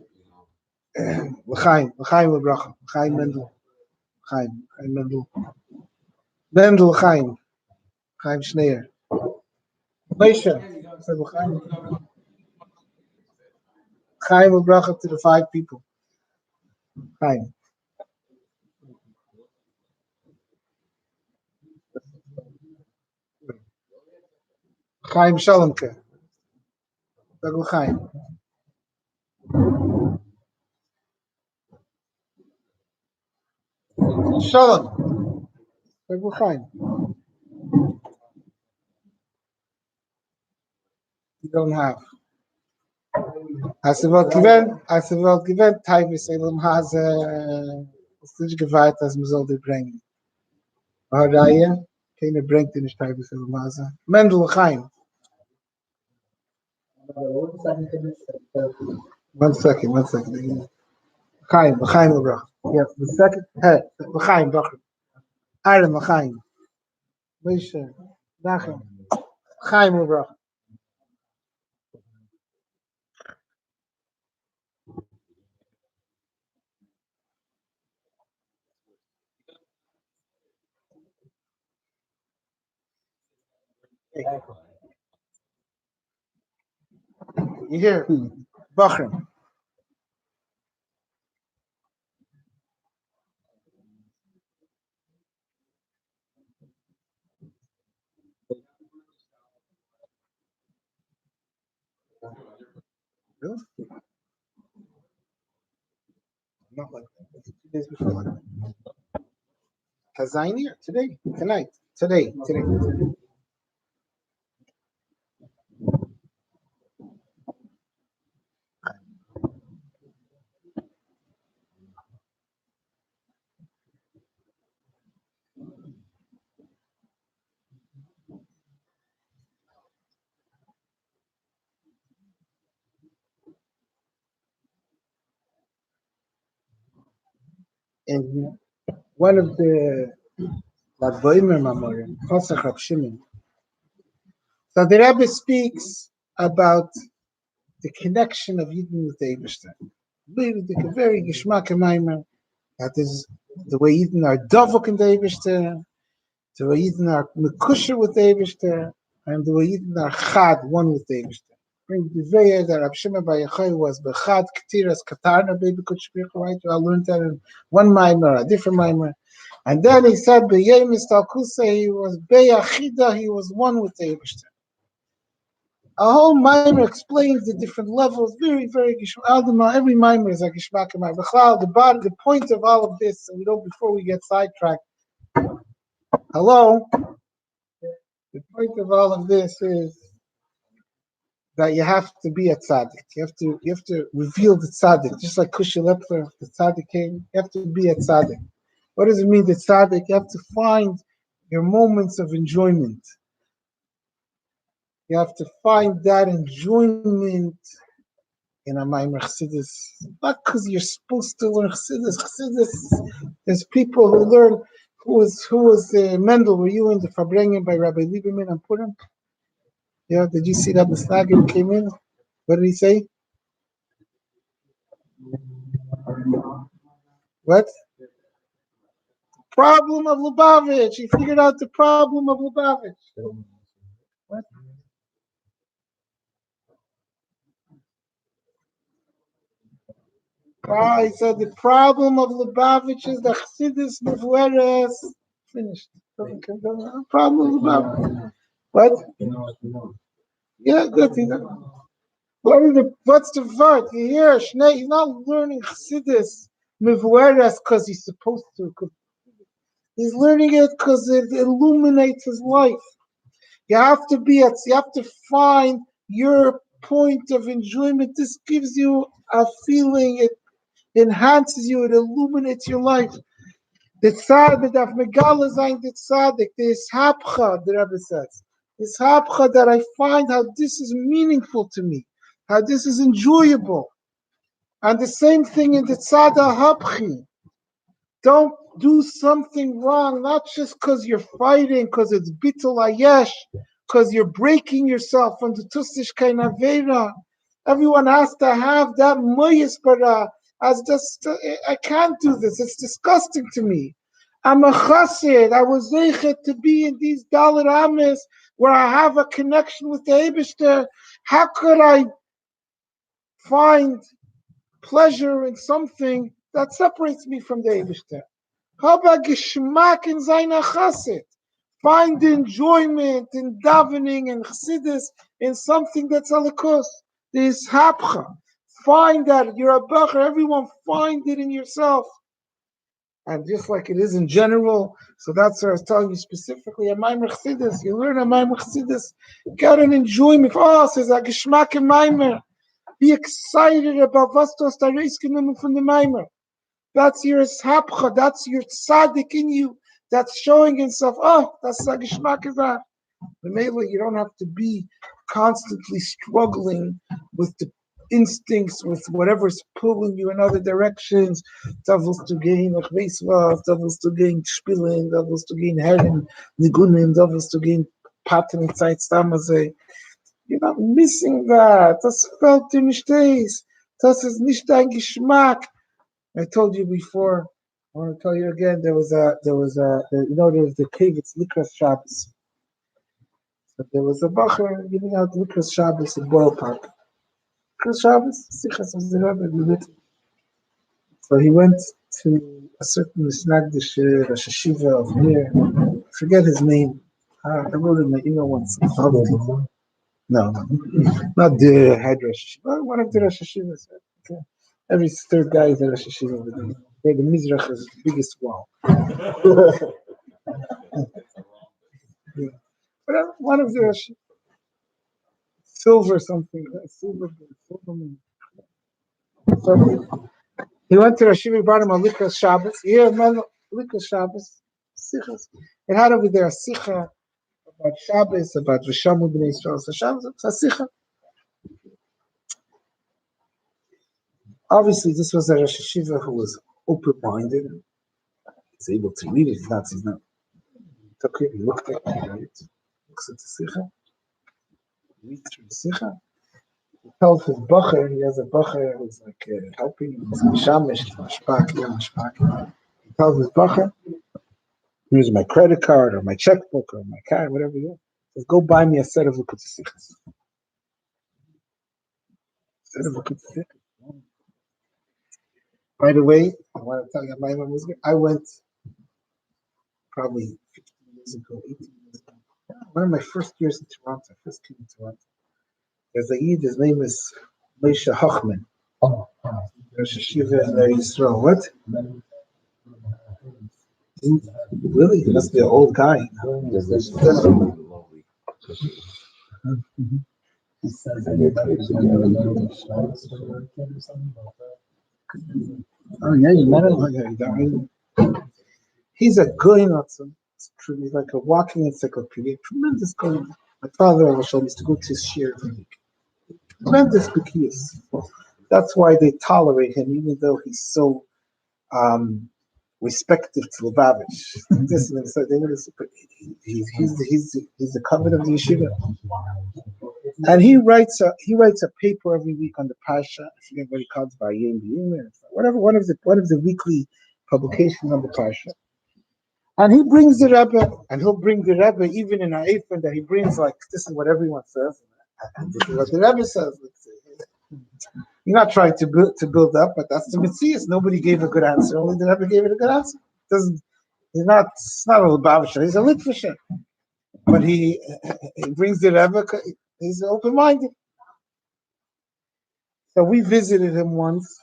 L'chaim u'bracha. L'chaim Mendel. L'chaim Mendel. Mendel L'chaim. L'chaim Schneer. Leisha. Said L'chaim. L'chaim u'bracha to the 5 people. L'chaim. L'chaim Shalomke. Said L'chaim. Shalom. Said L'chaim. You don't have. Als je wilt gewend, Taibis Elam Haze, is niet gewaaid als we zullen brengen. Maar daar je, geen brengt in de Taibis Elam Haze. Mendel Chaim. 1 second. Chaim, Lebrach. Yes, the second, Chaim, Bachar. Aaron, Chaim. Moshe, Nachem. Chaim, Lebrach. You hear? Bachrim. Really? Not like that. 2 days before like that. Has Zayin here? Today. Tonight. Today. And one of the Ladboimer Mamorim, Chosach Rab Shimon. So the Rebbe speaks about the connection of Yidden with the Eibishter. Very Geshmak Maimer. That is the way Yidden are Dovok in the Eibishter, the way Yidden are Mekusher with the Eibishter, and the way Yidden are Chad, one with the Eibishter. Bring the way that Rab Shimon Bar Yochai was Bechad Ktiras Katarna Baby Kutshbich, right? I learned that in one Maimer, a different Maimer. And then he said, B'yem Istalkusa, he was Beyachida, he was one with the Eibishter. A whole mimer explains the different levels. Very, very gishmak. Every mimer is a gishmak mimer. The point of all of this, and we don't before we get sidetracked. Hello. The point of all of this is that you have to be a tzaddik. You have to reveal the tzaddik, just like Kushi Lepler, the tzaddik king. You have to be a tzaddik. What does it mean, the tzaddik? You have to find your moments of enjoyment. You have to find that enjoyment in a Maimer Chassidus, not because you're supposed to learn Chassidus. Chassidus, there's people who learn. Who was Mendel? Were you in the Farbrengen by Rabbi Lieberman and Purim? Yeah, did you see that the Snagin came in? What did he say? What? Problem of Lubavitch. He figured out the problem of Lubavitch. What? He said the problem of Lubavitch is the Chassidus Nevueres. Finished. Problem of Lubavitch. What? Yeah, good. What's the word? You hear Shnei, he's not learning Chassidus Mevueres because he's supposed to. He's learning it because it illuminates his life. You have to find your point of enjoyment. This gives you a feeling, it enhances you, it illuminates your life. The tzaddik of Megala Zayin, the tzaddik, this hapcha, the Rebbe says. This hapcha that I find how this is meaningful to me, how this is enjoyable. And the same thing in the tzada hapchi. Don't do something wrong, not just because you're fighting, because it's bitul ayesh, because you're breaking yourself from the tustish avera. Everyone has to have that moyes bara. As just, I can't do this. It's disgusting to me. I'm a chassid. I was zeichet to be in these dalit ames where I have a connection with the Eibishter. How could I find pleasure in something that separates me from the Eibishter? How about Geschmack in Zayin Chassid? Find enjoyment in davening and Chassidus in something that's alikus. This hapcha. Find that you're a bacher. Everyone find it in yourself. And just like it is in general, so that's what I was telling you specifically. A Maimer Chassidus, you learn a Maimer Chassidus, get an enjoyment. Oh, says a Geschmack in Maimer. Be excited about was du hast da rausgenommen from the Maimer. That's your hapcha, that's your tzaddik in you, that's showing himself, oh, that's a geschmack of that. Mainly, you don't have to be constantly struggling with the instincts, with whatever's pulling you in other directions. Davos to gain Achveisvav, Davos to gain Spilling, Davos to gain Herren, Nigunim, Davos to gain Pattern inside Stamazay. You're not missing that. Das fällt dir nicht aus. Das ist nicht dein Geschmack. I told you before. I want to tell you again. There was the Kavitz Likras Shabbos. But there was a bacher giving out Likras Shabbos in Borough Park. Shabbos, Sichas of the Rebbe. So he went to a certain Misnagdish Rosh Hashiva of here. I forget his name. I wrote it in my email once. No, not the head Rosh Hashiva. One of the Rosh Hashivas. Okay. Every third guy is a Rosh Hashiva over there. Where the Mizrach is the biggest wall. Yeah. But one of the Rosh Silver something. Silver. So he went to Rosh Hashiva, brought him a Likas Shabbos. Yeah, man, Likas Shabbos. Sichas. It had over there a Sicha about Shabbos, about Rishamu B'nai Yisrael. So Shabbos, it's a Sicha. Obviously, this was a Rosh Hashiva who was open-minded. He's able to read it. He's not. He took it, he looked at it, right? Looks at the Sicha, reads through the Sicha. He tells his Bacher, he has a Bacher who's like helping him. He's Mishamish, Mashpak. He tells his Bacher, here's my credit card or my checkbook or my card, whatever you want. He says, go buy me a set of Likutei Sichos. By the way, I want to tell you, I went probably 15 years ago, 18 years ago. One of my first years in Toronto, I first came to Toronto. There's a Yid, his name is Moshe Hochman. Rosh Hashiva in Yisrael. What? Really? He must be an old guy. Oh yeah, you met him. He's a good He's like a walking encyclopedia. Tremendous guy. My father used to go to his shir every week. Tremendous bekias. That's why they tolerate him, even though he's so respective to Lubavitch. He's the covet of the yeshiva, and he writes a paper every week on the parsha. I forget what he calls it, whatever one of the weekly publications on the parsha. And he brings the Rebbe, and he'll bring the Rebbe even in an apron that he brings, like, this is what everyone says, and this is what the Rebbe says. You're not trying to build up, but that's the Metzias. Nobody gave a good answer. Only the Rebbe gave it a good answer. It's not a Lubavitcher, he's a Litvisher. But he brings the Rebbe, he's open-minded. So we visited him once.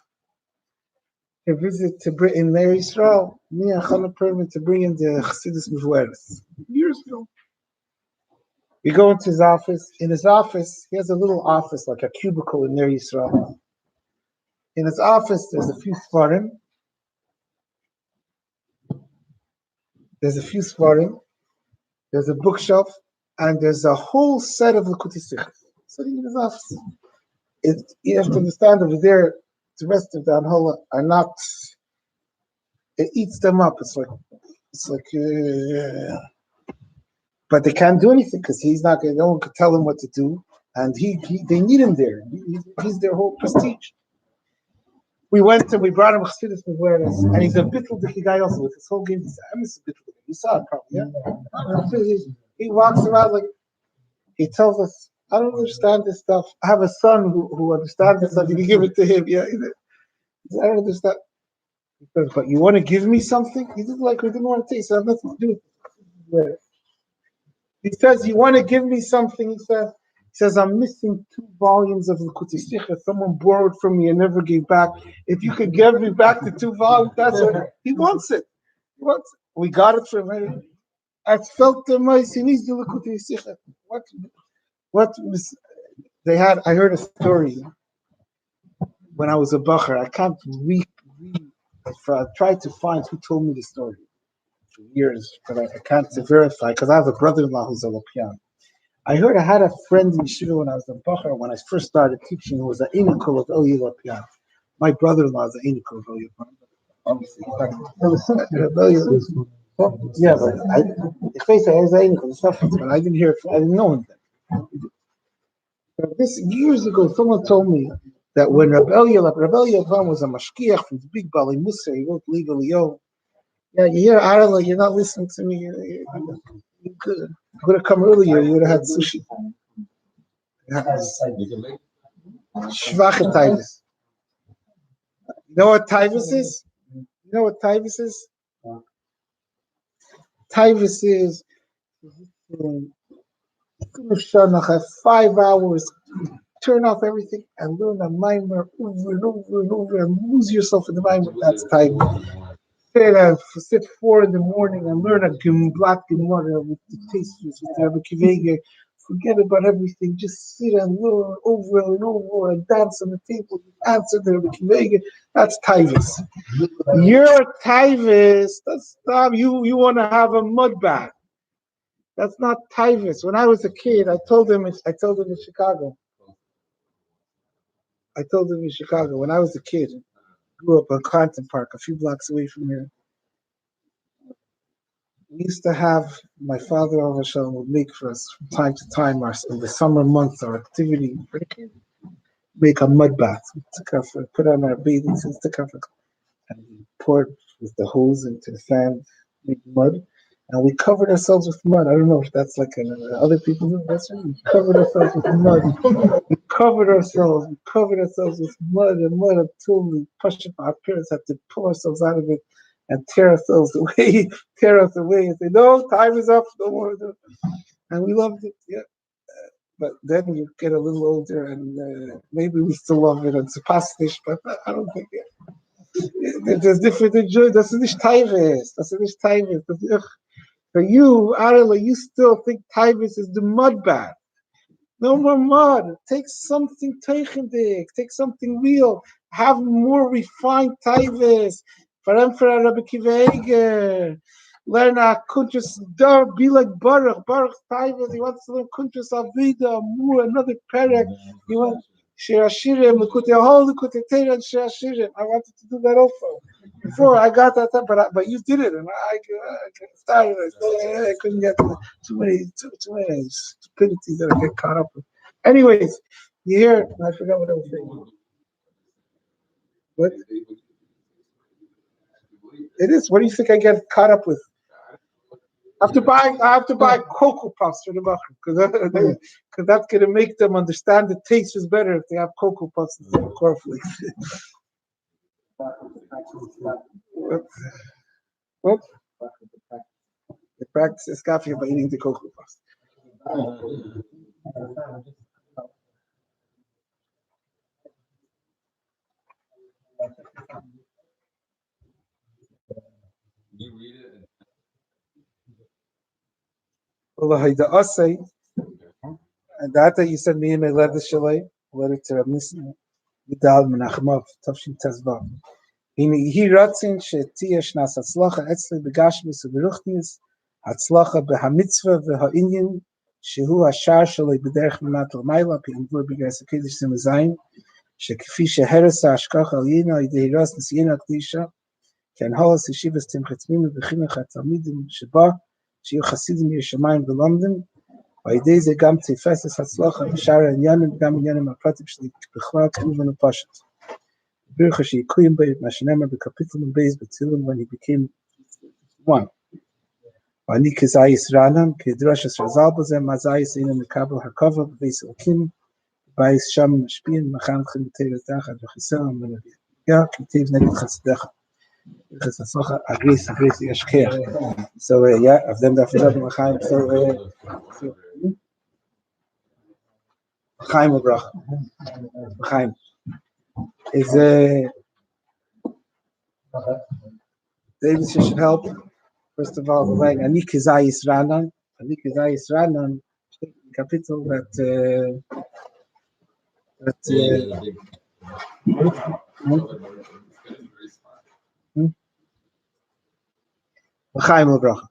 A visit to in Mary Yisrael, me and Chana Perman to bring in the Chassidus Mevueres. Years ago. We go into his office. In his office, he has a little office, like a cubicle in Mary Yisrael. In his office, there's a few Svarim. There's a bookshelf, and there's a whole set of Likutei Sichos sitting in his office. You have to understand over there, the rest of the Anhola are not. It eats them up. It's like, but they can't do anything because he's not. No one could tell him what to do, and they need him there. He's their whole prestige. We went and we brought him Chassidus Mevueres, and he's a bittul guy also with his whole game. I'm a bittul. You saw it probably, yeah. He walks around like he tells us, "I don't understand this stuff. I have a son who understands this stuff. You can give it to him." Yeah, I don't understand. He says, "But you want to give me something?" He didn't like. We didn't want to take. So I have nothing to do with it. He says, "You want to give me something?" He says, "I'm missing 2 volumes of Likutei Sichos. Someone borrowed from me and never gave back. If you could give me back the 2 volumes, that's what he wants it. We got it from him. I felt the mice. He needs the Likutei Sichos. What they had? I heard a story when I was a bacher. I can't read. I tried to find who told me the story for years, but I can't verify because I have a brother-in-law who's a Lopian. I heard I had a friend in Yeshiva when I was a bacher. When I first started teaching, it was an Einikol of Iyar Lopian. My brother-in-law is an Einikol of Iyar Lopian. Obviously, yeah, but I was Einikol, but I didn't hear it. I didn't know him then. So this years ago, someone told me that when Rabbi Iyar was a mashkiach from the big Bali Musa, he wrote legally, yeah, you hear Arla, you're not listening to me. You could have come earlier, you would have had sushi. Schwache Taivas. You know what Taivas is? You know what Taivas is? Taivas is have 5 hours, turn off everything and learn a mimer over and over and over and lose yourself in the mimer. That's Taivas. Sit 4 in the morning and learn a black Gemara with the tasters, with the Rebbe Kivege. Forget about everything. Just sit and learn over and over and dance on the table. Answer the Rebbe Kivege. That's Taivas. Your Taivas. That's not you want to have a mud bath. That's not Taivas. When I was a kid, I told him in Chicago. When I was a kid, grew up in Clanton Park, a few blocks away from here. We used to have, my father would make for us from time to time, in the summer months, our activity, make a mud bath. We took off, put on our bathing suits, and we poured with the hose into the sand, made mud, and we covered ourselves with mud. I don't know if that's like other people do. That's right. We covered ourselves with mud. We covered ourselves with mud until we pushed it. Our parents had to pull ourselves out of it and tear us away, and say, no, time is up, no more. And we loved it, yeah. But then you get a little older, and maybe we still love it, and it's a pastiche, but I don't think it. There's different enjoy. That's nicht Taivas. For you, Arela, you still think Taivas is the mud bath. No more mud. Take something teichendik. Take something real. Have more refined Taivas. For Rabbi Kiva Eger. Learn a kuntres dar. Be like Baruch. Baruch Taivas. He wants to learn kuntres avida. More another parak. He wants Shir Hashirim. Likutei Ahol. Likutei Teira. And Shir Hashirim. I wanted to do that also. Before I got that, but you did it, and I started. I couldn't get too many stupidities that I get caught up with. Anyways, you hear? I forgot what I was saying. What? It is. What do you think I get caught up with? I have to buy Cocoa Puffs for the Machar because that's going to make them understand the taste is better if they have Cocoa Puffs instead of cornflakes. What? The practice is coffee by eating the Cocoa Puffs. You read it. And that you said me and I led the Shalay, led it to Rabnisna, Vidal Menachemov, Tavshin Tezvav. He ratzin shetiyesh nas hatzlacha etzli begashmis uberuchnis hatzlacha behamitzvah v'ha'inyan shehu hashar shalei b'derech minat l'mayla pi amvur b'geres ha'kedesh sim Zayin shekefi sheheres ha'ashkach al yina yidei ras nisiyena k'lisha ken holas yeshivas timchet mimi v'chinuch ha'talmidim sheba shehu chasidim yeshamayim v'lomdim v'yidei ze gam tifeses hatzlacha b'shar ha'inyanim gam inyanim ha'pratim shli b'chlal k'uvan u'pashat. When he became one. When he Kizayis Ranam, Kedrashas Razalbazem, Mazayis in the Kabul Hakova, Basil Kim, Bais Sham Shpin, Machan Khimtev Dacha, Hisam, Ya, Kitiv Neged Chasdecha. Chasasocha, Agris, Yashker. So, yeah, of them that Filab Machaim, so, Chaim Obrach. Chaim. Is David should help. First of all, like Ani Kizayis Ranan, capital that Chaim Obrach.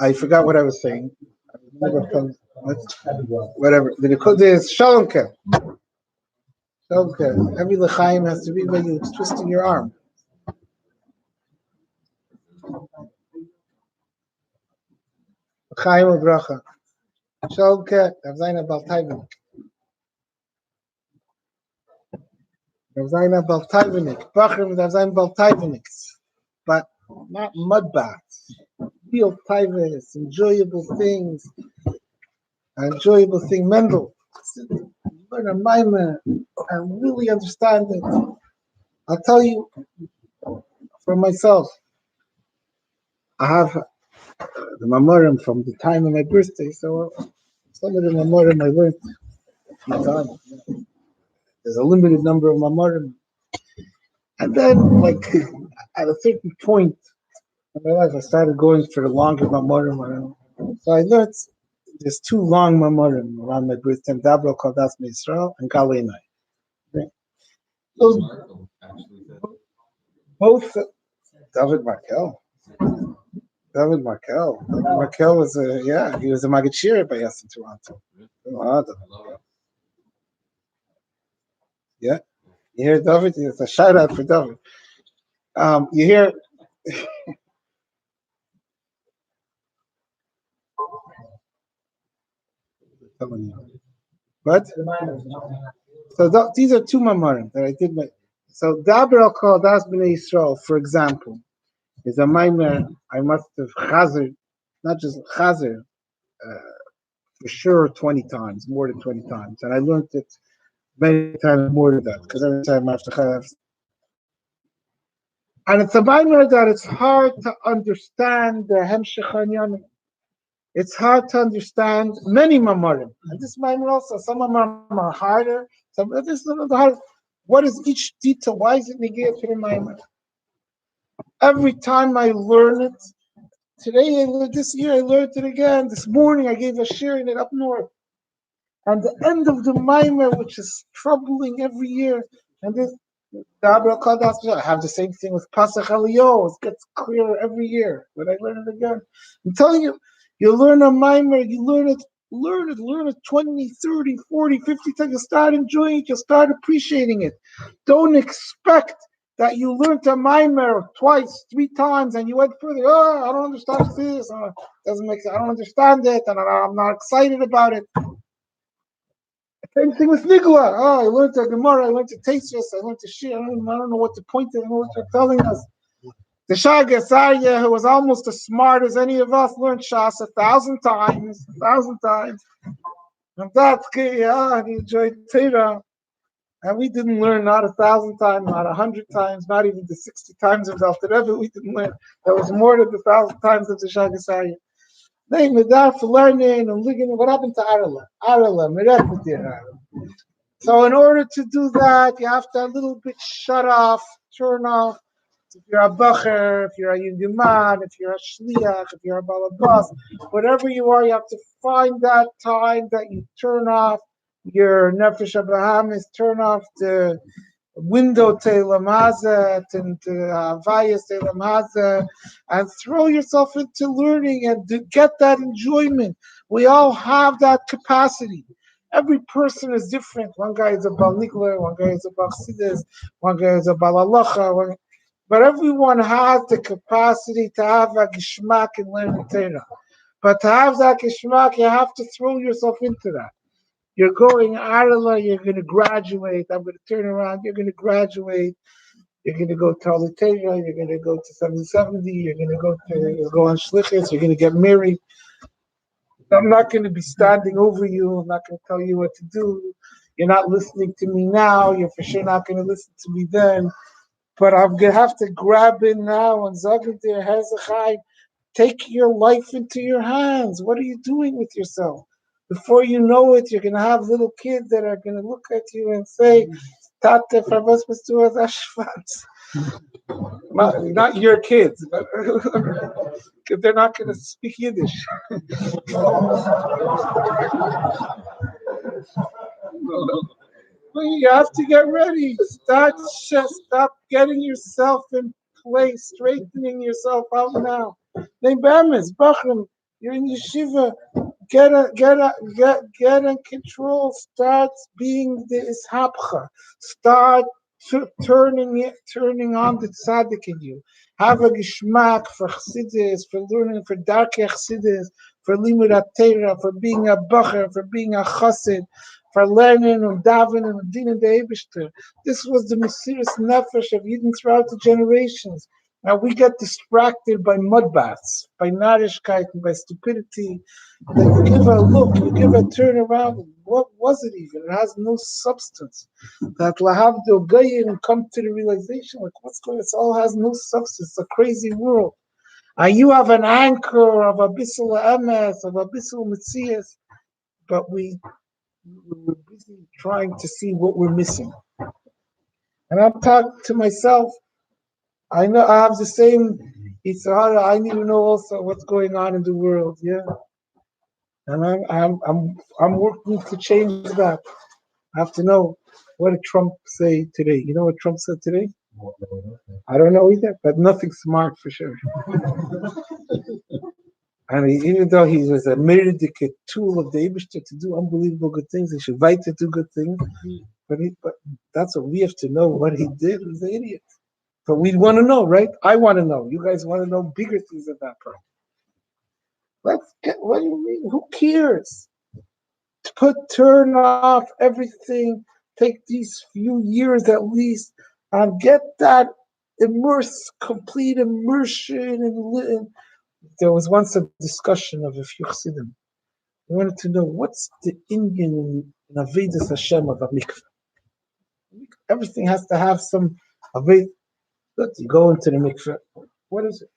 I forgot what I was saying. Whatever. There's Shalom Ker. Every L'chaim has to be when you're twisting your arm. L'chaim Obracha. Shalom Ker. Avzaina Baltaimen. Rav Zayin Baltaivanik, Bachrim Rav Zayin Baltaivaniks, but not mud baths. Real taivanis, enjoyable thing. Mendel, learn a mimer and really understand it. I'll tell you for myself, I have the mamorim from the time of my birthday, so some of the mamorim I learned from the time. There's a limited number of mamorim. And then, like, at a certain point in my life, I started going for the longer mamorim. So I learned there's two long mamorim around my birthday, Dabro Kaldas Israel and Galenai. Okay? Those both David Markel. David Markel was he was a Magachir by us in Toronto. Yeah. You hear David? It's a shout out for David. You hear what? So these are two mamarim that I did. So Daber al Kol Das B'nai Yisrael, for example, is a maimer I must have chazer, not just chazer, for sure 20 times, more than 20 times, and I learned it many times more than that because every time I have to chazer. And it's a maimer that it's hard to understand the hemshech hanyanim. It's hard to understand many mamarim. And this maimer also, some mamarim are harder. Some this is the hard. What is each detail? Why is it negated to the maimer? Every time I learn it, this year I learned it again. This morning I gave a share in it up north. And the end of the Maimer, which is troubling every year, and this I have the same thing with Pasach Eliyos. It gets clearer every year, but I learn it again. I'm telling you, you learn a Maimer, you learn it 20, 30, 40, 50 times. You start enjoying it, you start appreciating it. Don't expect that you learned a mimer twice, 3 times, and you went further. Oh, I don't understand this. Doesn't make sense. I don't understand it, and I'm not excited about it. Same thing with Nigla. Oh, I learned a Gemara. I learned to Tasius. I learned to Shir. I don't know what the point is. I don't know what you're telling us. The Shagasaya, who was almost as smart as any of us, learned Shas 1,000 times. 1,000 times. And that's good. Yeah, he enjoyed Torah. And we didn't learn not 1,000 times, not 100 times, not even the 60 times of the Rebbe. We didn't learn. That was more than the 1,000 times of the Shagasaya. Then we're there for learning and looking at what happened to Arala. So in order to do that, you have to a little bit shut off, turn off. If you're a bacher, if you're a yunguman, if you're a shliach, if you're a balabas, whatever you are, you have to find that time that you turn off your nefesh abrahamis, turn off the window to Lamaza and to Havayas to Lamaza, and throw yourself into learning and to get that enjoyment. We all have that capacity. Every person is different. One guy is a Bal Nikla, one guy is a Bal Chassidus, one guy is a Bal Halacha, but everyone has the capacity to have a gishmak and learn the Torah. But to have that gishmak, you have to throw yourself into that. You're going Arala, you're going to graduate. I'm going to turn around, you're going to graduate. You're going to go to Aliteja, you're going to go to 770, you're going to go on Shlichus, you're going to get married. I'm not going to be standing over you. I'm not going to tell you what to do. You're not listening to me now. You're for sure not going to listen to me then. But I'm going to have to grab in now and Zagandir Hezachai. Take your life into your hands. What are you doing with yourself? Before you know it, you're going to have little kids that are going to look at you and say, Tate, Farbrengen was to us Ashfans. Not your kids, but they're not going to speak Yiddish. You have to get ready. Stop getting yourself in place, straightening yourself out now. You're in yeshiva. Get in control. Start being the ishapcha. Start turning on the tzaddik in you. Have a gishmak for chassidus, for learning, for darkei chassidus, for limud Torah, for being a bacher, for being a chassid, for learning and davening and dining the Eibishter. This was the Mesiris Nefesh of Yidden throughout the generations. Now we get distracted by mud baths, by narishkeit, and by stupidity. That you give a look, you give a turn around. What was it even? It has no substance. That lahavdil gayin and come to the realization, like what's going on? It all has no substance. It's a crazy world. You have an anchor of abyssal emes, of abyssal metzias, but we're busy trying to see what we're missing. And I'm talking to myself. I know I have the same Yitzhara. I need to know also what's going on in the world. Yeah, and I'm working to change that. I have to know what did Trump say today. You know what Trump said today? I don't know either, but nothing smart for sure. And even though he was a meridic tool of the Eibishter to do unbelievable good things, he should fight to do good things. But that's what we have to know. What he did was an idiot. But we want to know, right? I want to know. You guys want to know bigger things than that part. Let's get. What do you mean? Who cares? Turn off everything. Take these few years at least and get that complete immersion. And there was once a discussion of a few chassidim. They wanted to know what's the Indian in Avedis Hashem of a mikveh. Everything has to have some Aved. Good, you go into the mikveh. What is it?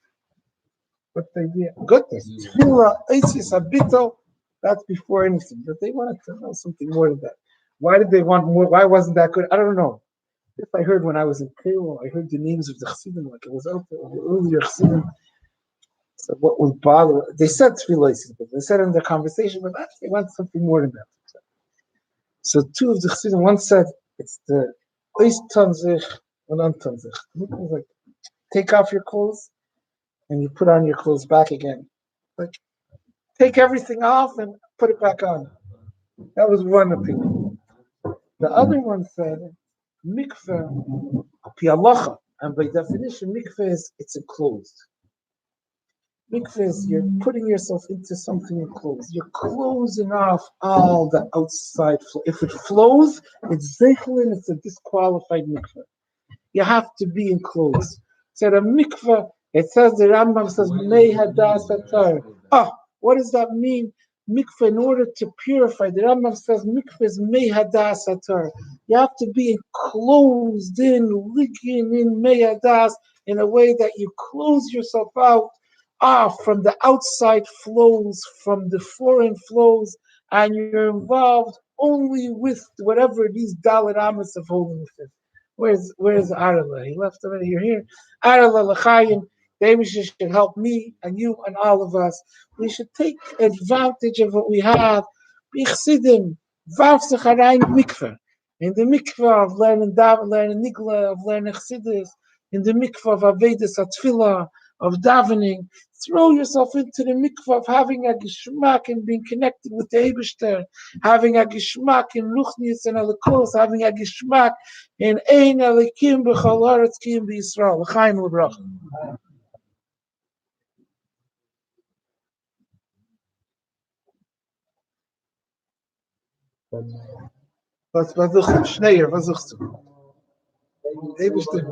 What's the idea? Goodness. Tefillah, Eitzis, Habito. That's before anything. But they wanted to know something more than that. Why did they want more? Why wasn't that good? I don't know. If I heard when I was in Cairo, I heard the names of the chassidim, like it was out there, the earlier chassidim. So what was bother? They said tefillah, but they said in their conversation, but actually they want something more than that. So two of the chassidim, one said it's the ois tanzich and antanzich. Like take off your clothes and you put on your clothes back again. Like take everything off and put it back on. That was one opinion. The other one said mikveh pi halacha, and by definition, mikveh is it's enclosed. Mikveh is you're putting yourself into something enclosed. You're closing off all the outside flow. If it flows, it's zeichlin, it's a disqualified mikveh. You have to be enclosed. So the mikveh, it says the Rambam says Mei Hadas Atar. What does that mean? Mikveh, in order to purify, the Rambam says mikveh is Mei Hadas Atar. You have to be enclosed in, ligin in Mei Hadas, in a way that you close yourself out from the outside flows, from the foreign flows, and you're involved only with whatever these Dalit Amas of holiness is. Where's Arala? He left already. You're here. Arala L'chaim. David should help me and you and all of us. We should take advantage of what we have. Bichsidim, vavsech harayin mikveh. In the mikveh of learning daven, learning nigla, of learning chassidus, in the mikveh of avedis atfilah, of davening, throw yourself into the mikveh of having a geshmak and being connected with the Eibishter, having a geshmak in ruchnius and alekos, having a geshmak in ein alekim b'chol haaretz kiyum b'Yisrael. L'chaim l'bracha. Was Schneier, was suchst du? Eibishter.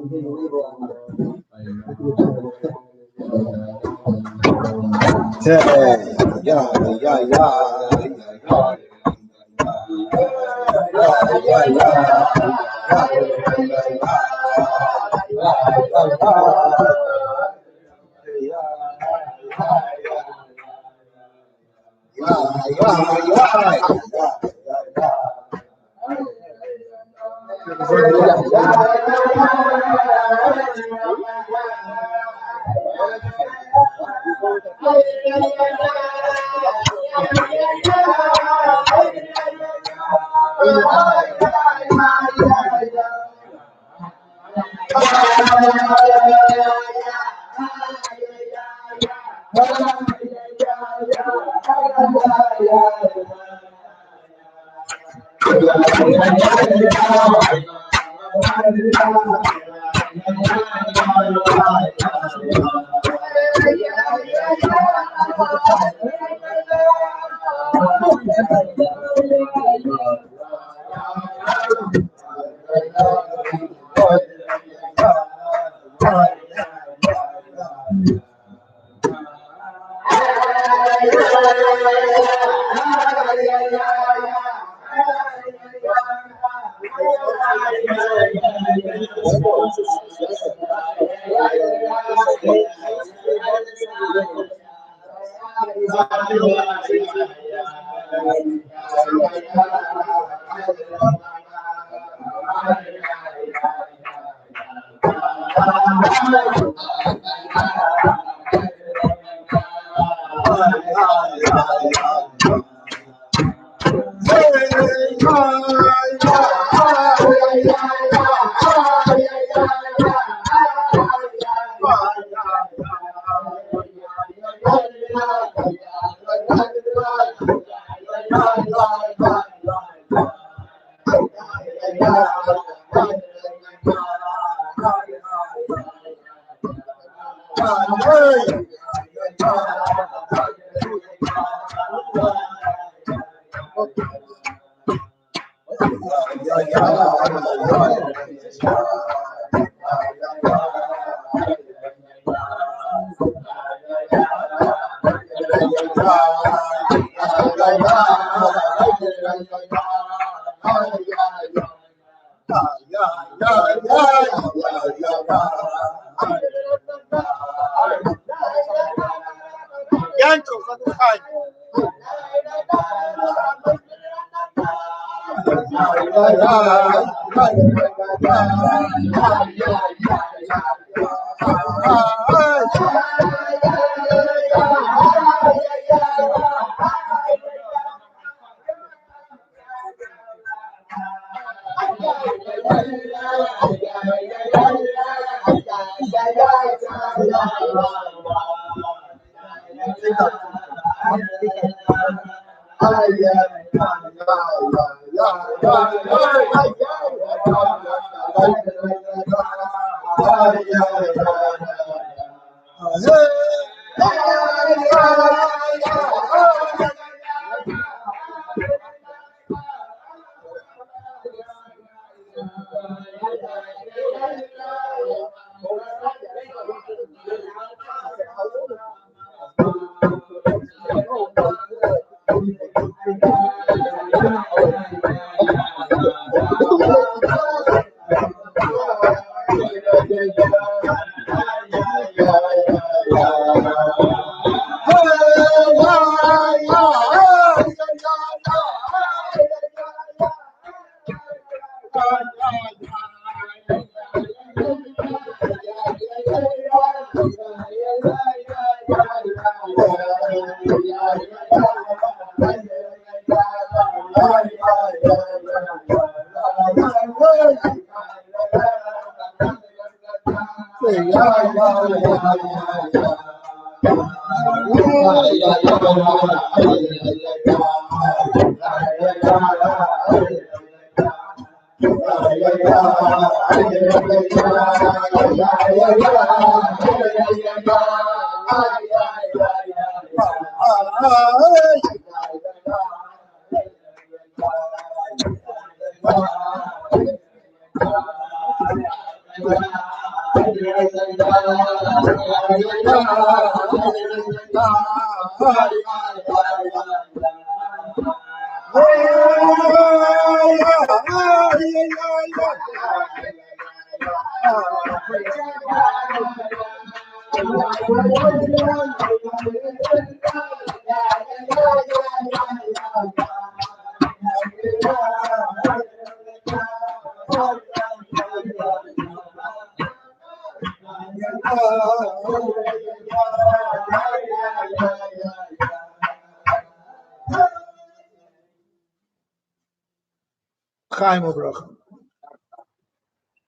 Chaim Obrach.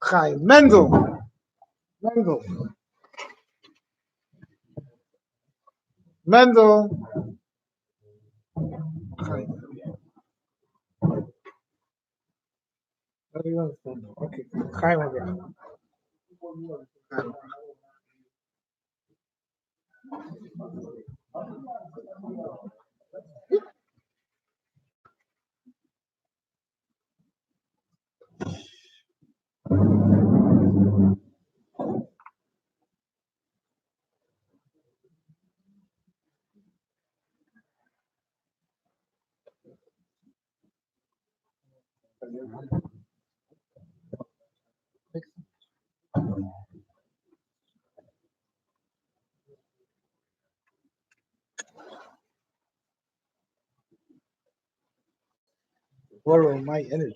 Chaim. Mendel. Mendel. Mendel. Chaim. Okay. Chaim Obrach. Borrow my energy.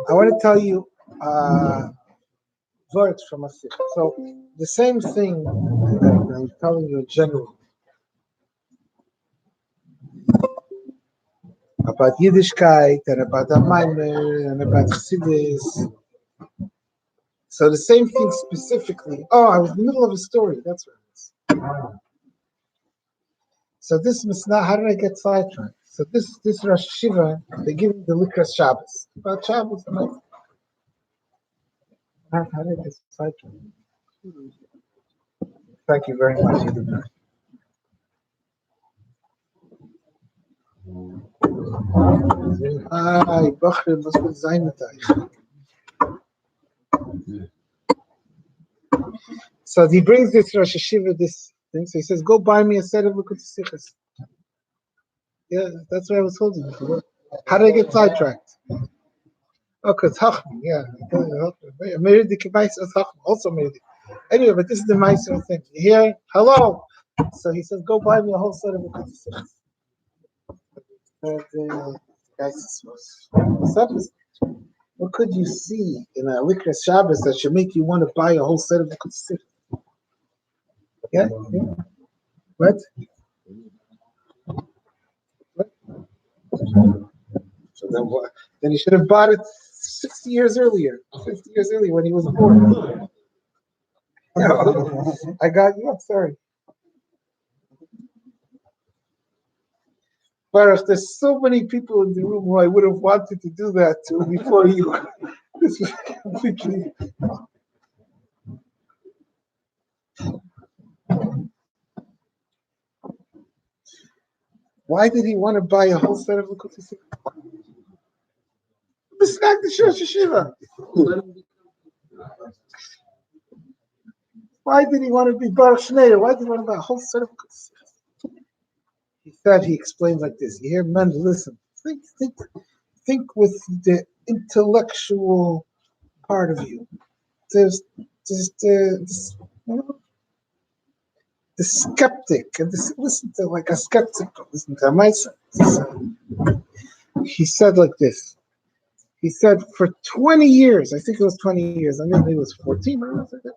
I want to tell you words from a sikh. So the same thing that I'm telling you in general about Yiddishkeit and about Amaimer and about Chassidus. So the same thing specifically. Oh, I was in the middle of a story. That's what it is. So this Mishnah, how did I get sidetracked? So this Rosh Shiva, they give me the Likras Shabbos. About Shabbos, how did I get sidetracked? Thank you very much. Hi, Bachrim, was mit Zayin mit euch? So he brings this Rosh Hashiva, this thing. So he says, "Go buy me a set of Likutei Sichos." Yeah, that's what I was told you before. How did I get sidetracked? Oh, because Chacham, yeah. Meridi Kibais as Chacham, also Meridi. Anyway, but this is the Meiser thing. You hear? Hello. So he says, "Go buy me a whole set of Likutei Sichos." Guys, what's up? What could you see in a Likras Shabbos that should make you want to buy a whole set of Likutei Sichos? Yeah? What? So then he should have bought it 60 years earlier, 50 years earlier when he was born. Yeah, I got you. I'm sorry. Baruch, there's so many people in the room who I would have wanted to do that to before you. This was completely. Why did he want to buy a whole set of Likutei Sichos? Misnag the Rosh Hashiva. Why did he want to be Baruch Shneir? Why did he want to buy a whole set of Likutei Sichos? He said, he explained like this. You hear men, listen, think with the intellectual part of you. There's the skeptic, and listen to like a skeptic. Listen to myself. He said like this. He said for 20 years, I think it was 20 years. I mean, it was 14 or something.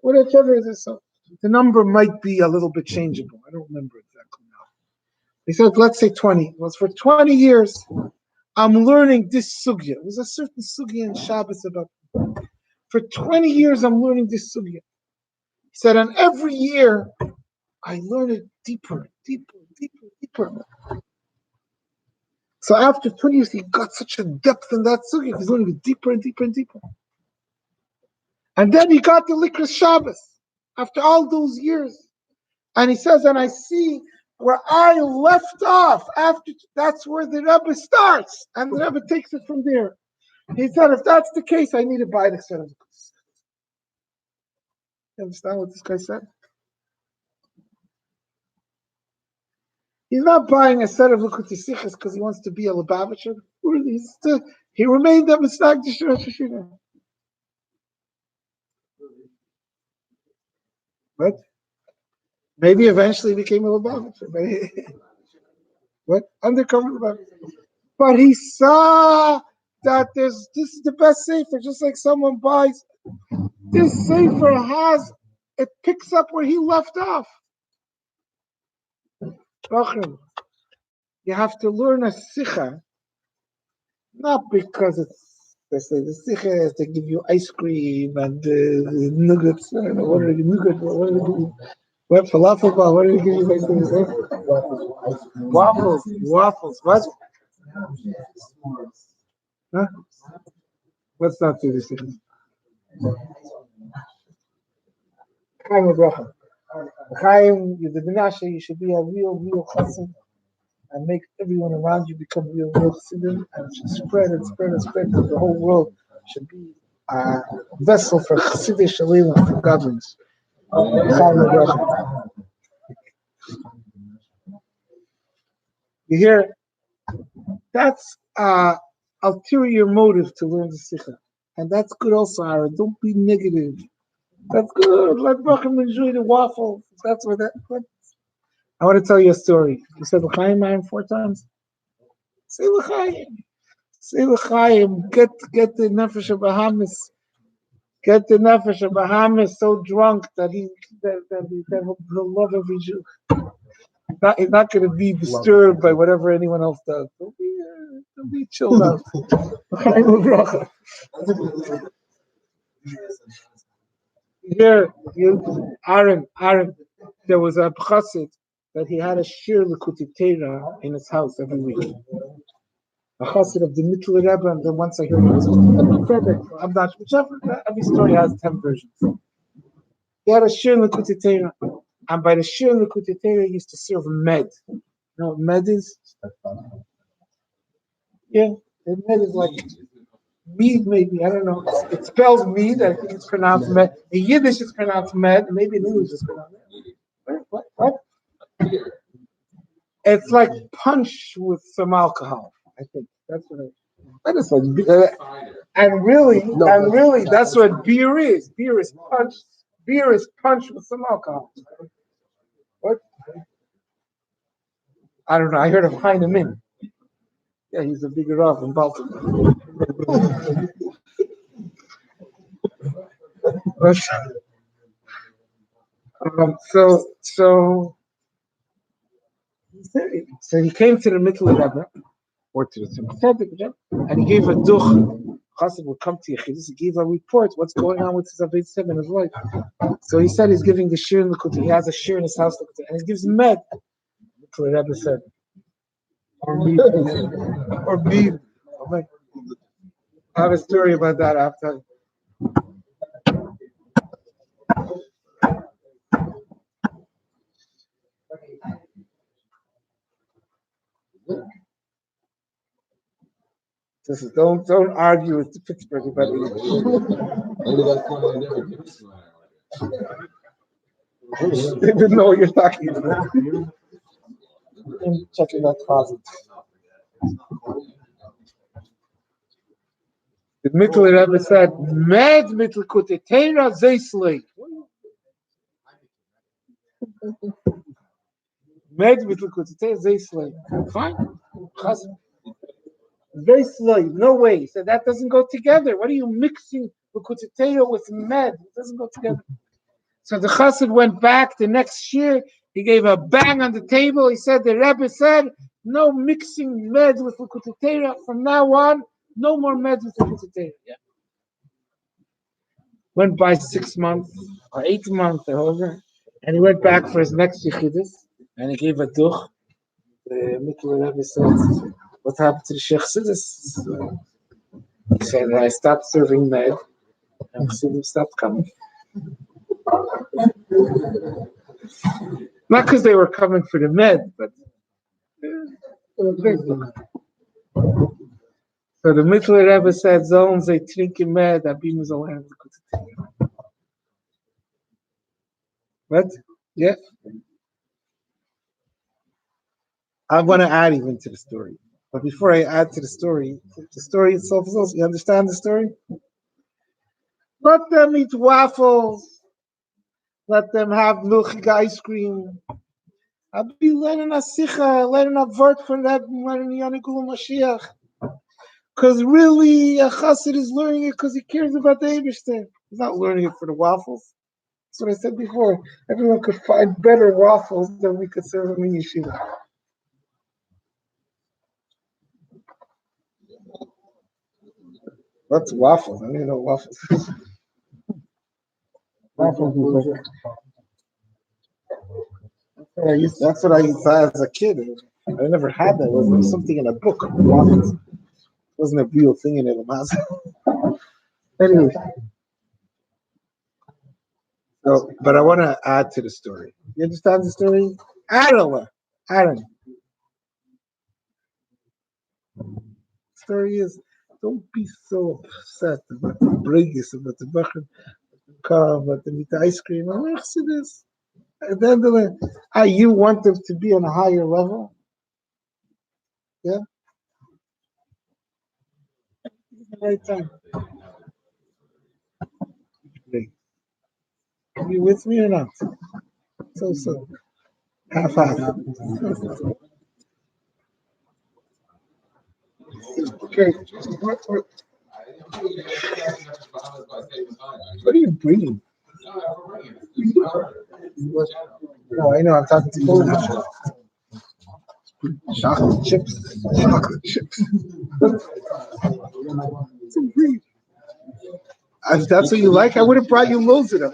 Whatever it is. So the number might be a little bit changeable. I don't remember exactly now. He said, let's say 20. It was for 20 years. I'm learning this sugya. It was a certain sugya in Shabbos about. For 20 years, I'm learning this sugya. He said, and every year, I learn it deeper. So after 20 years, he got such a depth in that sugya. He's learning it deeper and deeper and deeper. And then he got the Likras Shabbos after all those years. And he says, and I see where I left off. After that's where the Rebbe starts. And the Rebbe takes it from there. He said, if that's the case, I need to buy the set of Likutei. You understand what this guy said? He's not buying a set of Likutei Sichos because he wants to be a Lubavitcher. He remained a Misnag the Rosh Hashiva. What? Maybe eventually became a Lubavitcher. What? Undercover Lubavitcher. But he saw that this is the best sefer, just like someone buys. This sefer it picks up where he left off. You have to learn a sikha, not because they say the sikha is to give you ice cream and nuggets. I don't know, what are the nuggets? What are they give you? What falafel bar? What are they give you? Waffles. What? Huh? Let's not do this. Chaim Abraham. Chaim, you're the Benashe, you should be a real chassid and make everyone around you become real chassidim, and it should spread to the whole world. It should be a vessel for chassidish shalila, for godliness. You hear? That's ulterior motive to learn the sikha. And that's good also, Aaron. Don't be negative. That's good. Let Bacham enjoy the waffles. That's what that. I want to tell you a story. You said L'chaim, Aaron, 4 times? Say L'chaim. Say L'chaim. Get the Nefesh of Bahamas. Get the Nefesh of Bahamas so drunk that he'll love every Jew. He's not going to be disturbed by whatever anyone else does. Don't be chilled out. Here, Aaron, there was a chassid that he had a shir l'kuti Torah in his house every week. A chassid of the Mittel Rebbe, and then once I heard it was perfect. I'm not whichever. Every story has 10 versions. He had a shir l'kuti Torah, and by the shir l'kuti Torah, he used to serve med. You know what med is? Yeah, med is like mead, maybe. I don't know. It spells mead. I think it's pronounced med. In Yiddish, it's pronounced med. Maybe in English, it's pronounced med. What? It's like punch with some alcohol. I think that's what it. That is like, and really, that's what beer is. Beer is punch. Beer is punch with some alcohol. What? I don't know. I heard of Heinemann. Yeah, he's a bigger Rav in Baltimore. So he came to the Mittel Rebbe, or to the sympathetic Rebbe, and he gave a duch. Chassid would come to Yechidus, he gave a report what's going on with his Aved Seb and his wife. So he said he's giving the shir in the Kuti. He has a shir in his house, and he gives med. Mittel Rebbe said, or mead. I have a story about that after. Just don't argue with the Pittsburgh about English. They didn't know what you're talking about. I'm checking that closet. The Mittel Rebbe said, "Med Mittel Kutetera Zeisley." Med Mittel Kutetera Zeisley. Fine. Zeisley. No way. He said that doesn't go together. What are you mixing Kutetera with med? It doesn't go together. So the Chassid went back the next year. He gave a bang on the table. He said, the Rebbe said, no mixing med with Likutei Torah. From now on, no more med with Likutei Torah. Yeah. Went by 6 months or 8 months or over, and he went back for his next Yechidus, and he gave a duch. The Mittel Rebbe said, what happened to the Sheikh Chassidus? He said, I stopped serving med, and Chassidim stopped coming. Not because they were coming for the med, but so the Mittel Rebbe said, "Zoln ze trinken med, abim zolen." What? Yeah. I want to add even to the story, but before I add to the story itself is also. You understand the story? Let them eat waffles. Let them have milchig ice cream. I'll be learning a sikha, learning a word from that, learning Yanikul Mashiach. Because really, a chassid is learning it because he cares about the Eibishter. He's not learning it for the waffles. That's what I said before. Everyone could find better waffles than we could serve them in yeshiva. What's waffles? I don't even know what waffles is. Waffles is like, that's what I used to have as a kid. I never had that. It was something in a book. Waffles. It wasn't a real thing in it. Anyway. So, but I want to add to the story. You understand the story? Aaron. The story is, don't be so upset about the breakers, about the bacher. come, let them eat the ice cream. I'm like, see this. At the end of the you want them to be on a higher level? Yeah? Right time. Are you with me or not? So. Half. Okay. What are you bringing? No, I know. I'm talking to you. Chocolate chips. Chocolate chips. If that's what you like, I would have brought you loads of them.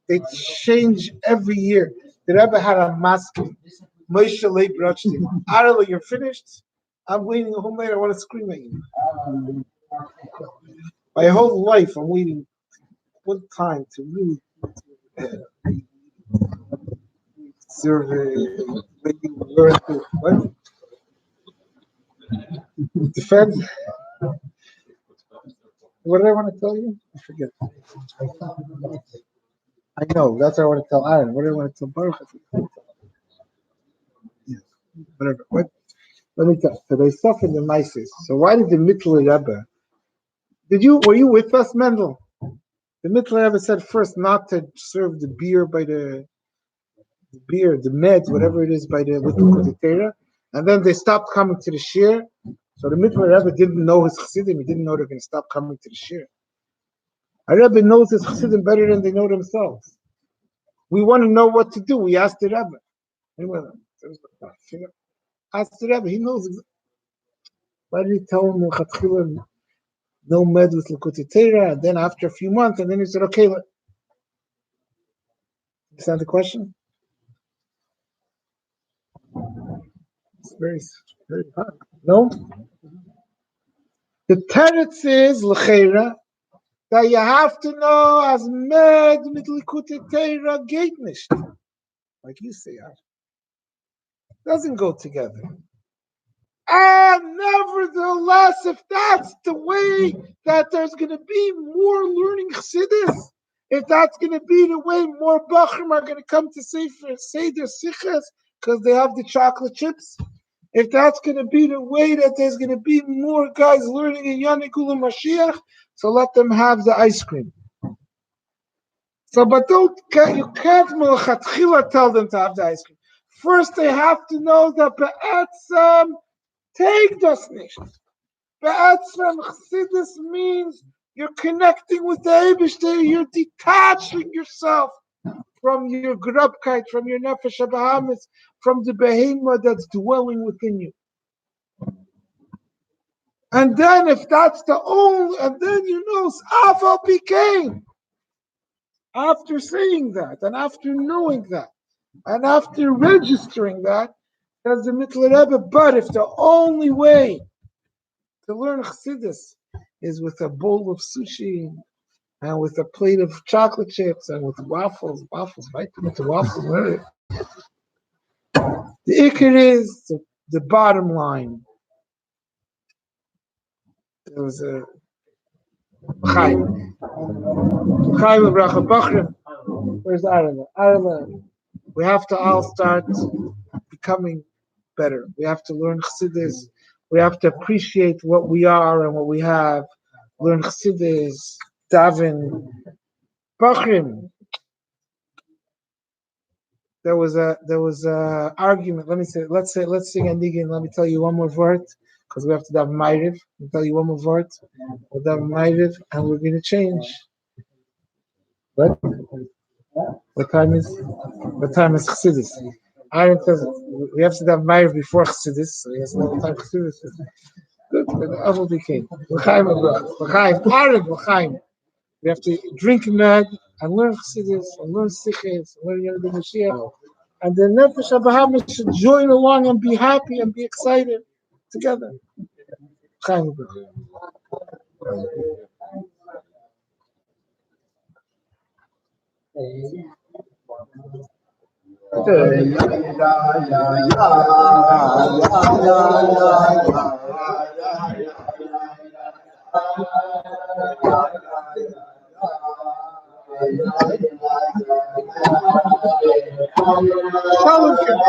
They change every year. The Rebbe had a mask. Moshe Leib Rothstein. Arla, you're finished. I'm waiting a whole night. I want to scream at you. My whole life, I'm waiting one time to really survey. What? Defend. What did I want to tell you? I forget. I know. That's what I want to tell Aaron. What did I want to tell Baruch? Yeah. Whatever. What? Let me tell you. So they suffered the Mises. So why did the Mittler Rebbe? Were you with us, Mendel? The Mittler Rebbe said first not to serve the beer by the meds, whatever it is, by with the Torah, and then they stopped coming to the shir. So the Mittler Rebbe didn't know his chassidim. He didn't know they're going to stop coming to the shir. A Rebbe knows his chassidim better than they know themselves. We want to know what to do. We ask the Rebbe. Ask the Rebbe. He knows. Why did he tell him no med with Likutei Torah? And then after a few months, and then he said, okay, is that the question? It's very, very hard. No? The teretz is l'cheira that you have to know as med mit Likutei Torah geht nicht. Like you say, doesn't go together. And nevertheless, if that's the way that there's going to be more learning chassidus, if that's going to be the way more bachrim are going to come to say their sichas because they have the chocolate chips, if that's going to be the way that there's going to be more guys learning in Yanikul Mashiach, so let them have the ice cream. So, but you can't melchatchila tell them to have the ice cream. First, they have to know that be'etzem take das nicht. Be'etzem chassidus means you're connecting with the Eibishter, you're detaching yourself from your grubkeit, from your nefesh habahamis, from the behemoth that's dwelling within you. And then if that's the only, and then you know, Afal became, after saying that, and after knowing that, and after registering that, as the Mittler Rebbe, but if the only way to learn Chassidus is with a bowl of sushi, and with a plate of chocolate chips, and with waffles, right? With the waffles, right? The Iker is the bottom line. There was a Chaim. Chaim of Bracha Bachrim. Where's Arla? Arla. We have to all start becoming better. We have to learn Chassidus. We have to appreciate what we are and what we have. Learn Chassidus, daven, Bachrim. There was a argument. Let's sing a niggun. Let me tell you one more word, because we have to daven Ma'ariv. I'll tell you one more word. We'll daven Ma'ariv, and we're going to change. What time is Chassidus? Aaron says we have to have Ma'ariv before Chassidus, so he has no time Chassidus. Good, but the Avil became L'chaim. We have to drink mad and learn Chassidus and learn Sichos and learn Yonah Mashiach, and the Nefesh HaBahamis should join along and be happy and be excited together. L'chaim. Shalom can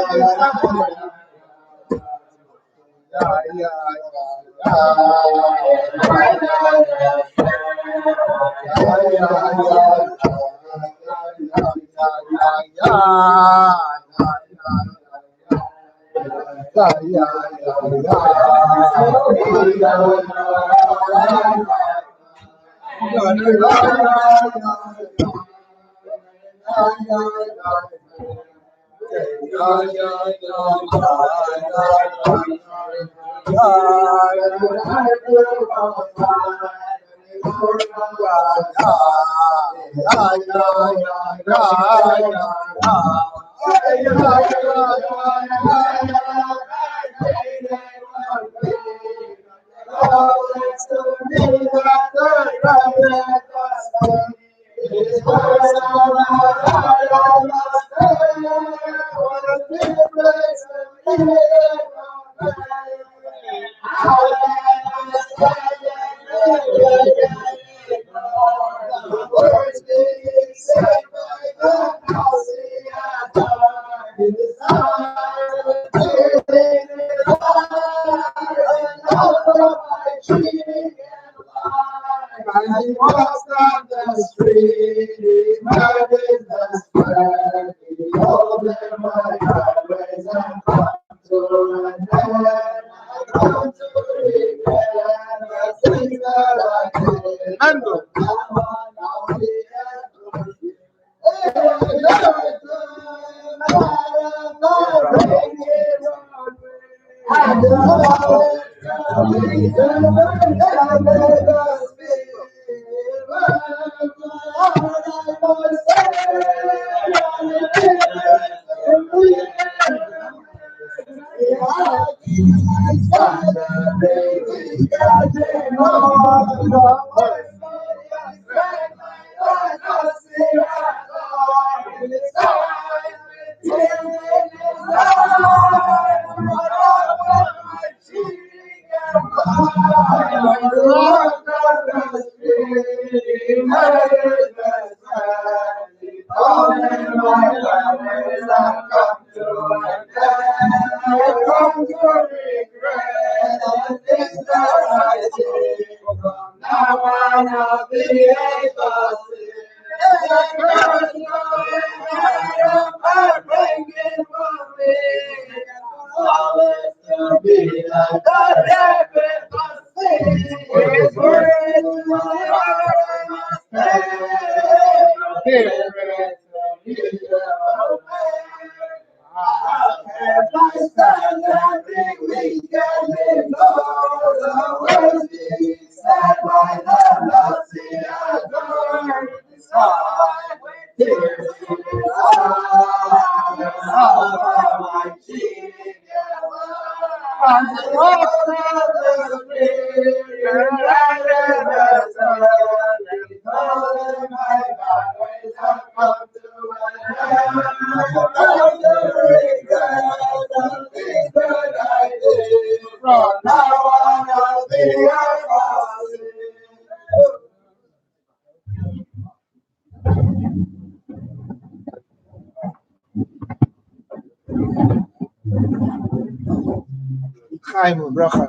bracha.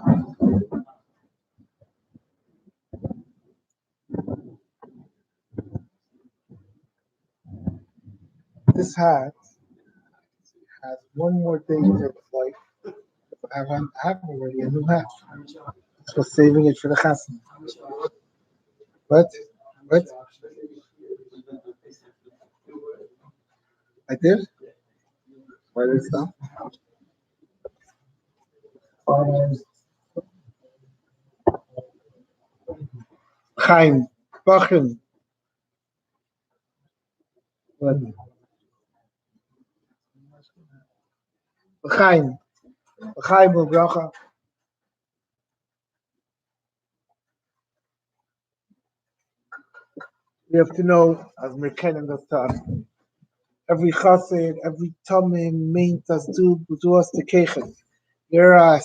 This hat has one more thing in its life. I have already a new hat. I was saving it for the chasna. What? What? I did? Why did it stop? Chaim, Bachim. What? Chaim. Chaim bracha. You have to know, as Merkenim does to us, every chassid, every tamim, main tas do us the kechet. You're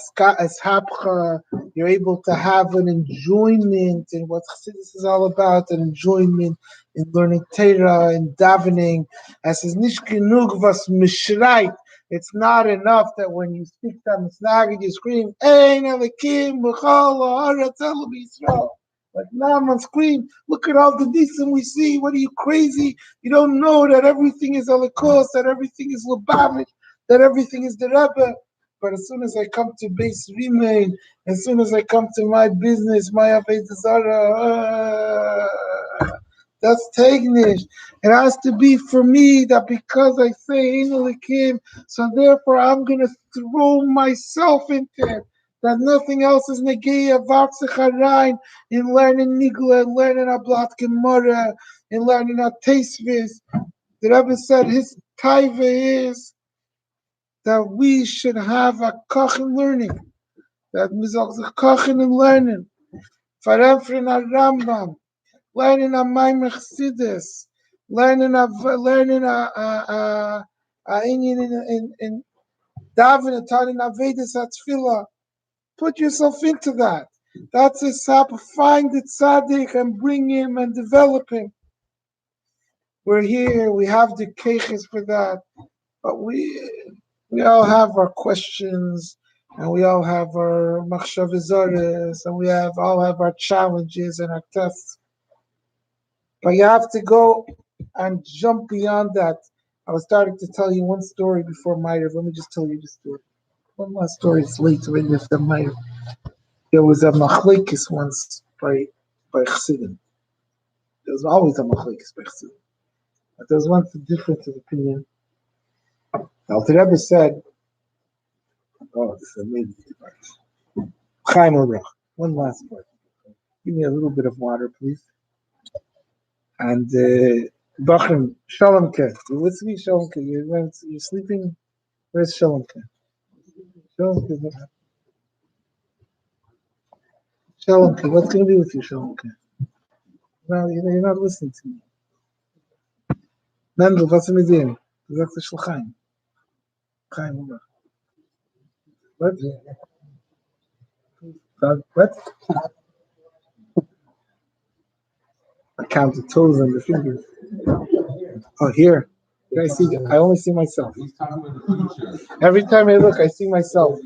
you're able to have an enjoyment in what Chassidus is all about, an enjoyment in learning Torah and davening. As is nicht genug was mishreit. It's not enough that when you speak to Misnagid, you scream, Ein Elikim b'chol ha'aretz elu b'Yisrael. Like Naaman scream, look at all the nisim we see. What are you, crazy? You don't know that everything is Elikos, that everything is Lubavitch, that everything is the Rebbe. But as soon as I come to base remain, as soon as I come to my business, my Avodah Zarah, that's Tegnish. It has to be for me that because I say Ein Elikim, so therefore I'm going to throw myself into it. That nothing else is Negeya Vatsacharain in learning Nigla, in learning Ablat Gemara, in learning Atesvis. The Rebbe said his taiva is that we should have a koch in learning, that we should have a koch in learning, Farefrin a Rambam, learning a Maimach Chassidus, learning a Inyan in Davin, Tanin Avedis Atfila. Put yourself into that. That's a sap. Find the tzaddik and bring him and develop him. We're here. We have the keches for that, but we all have our questions, and we all have our machshavizores, and we all have our challenges and our tests. But you have to go and jump beyond that. I was starting to tell you one story before Ma'ariv. Let me just tell you the story. One last story. It's late already after Ma'ariv. There was a machlekes once by Chassidim. There was always a machlekes by Chassidim. But there was once a difference of opinion. Alter Rebbe said, "Oh, this is amazing part." Chaim Orach. One last part. Give me a little bit of water, please. And Bachrim, Shalomke. You with me, Shalomke? You're sleeping? Where's Shalomke? Shalomke. Shalomke. What's going to be with you, Shalomke? No, you're not listening to me. Mendel, what's mit dir? Du sagst es Chaim. Chaim Orach. What? What? I count the toes and the fingers. Oh, here. I see. I only see myself. Every time I look, I see myself.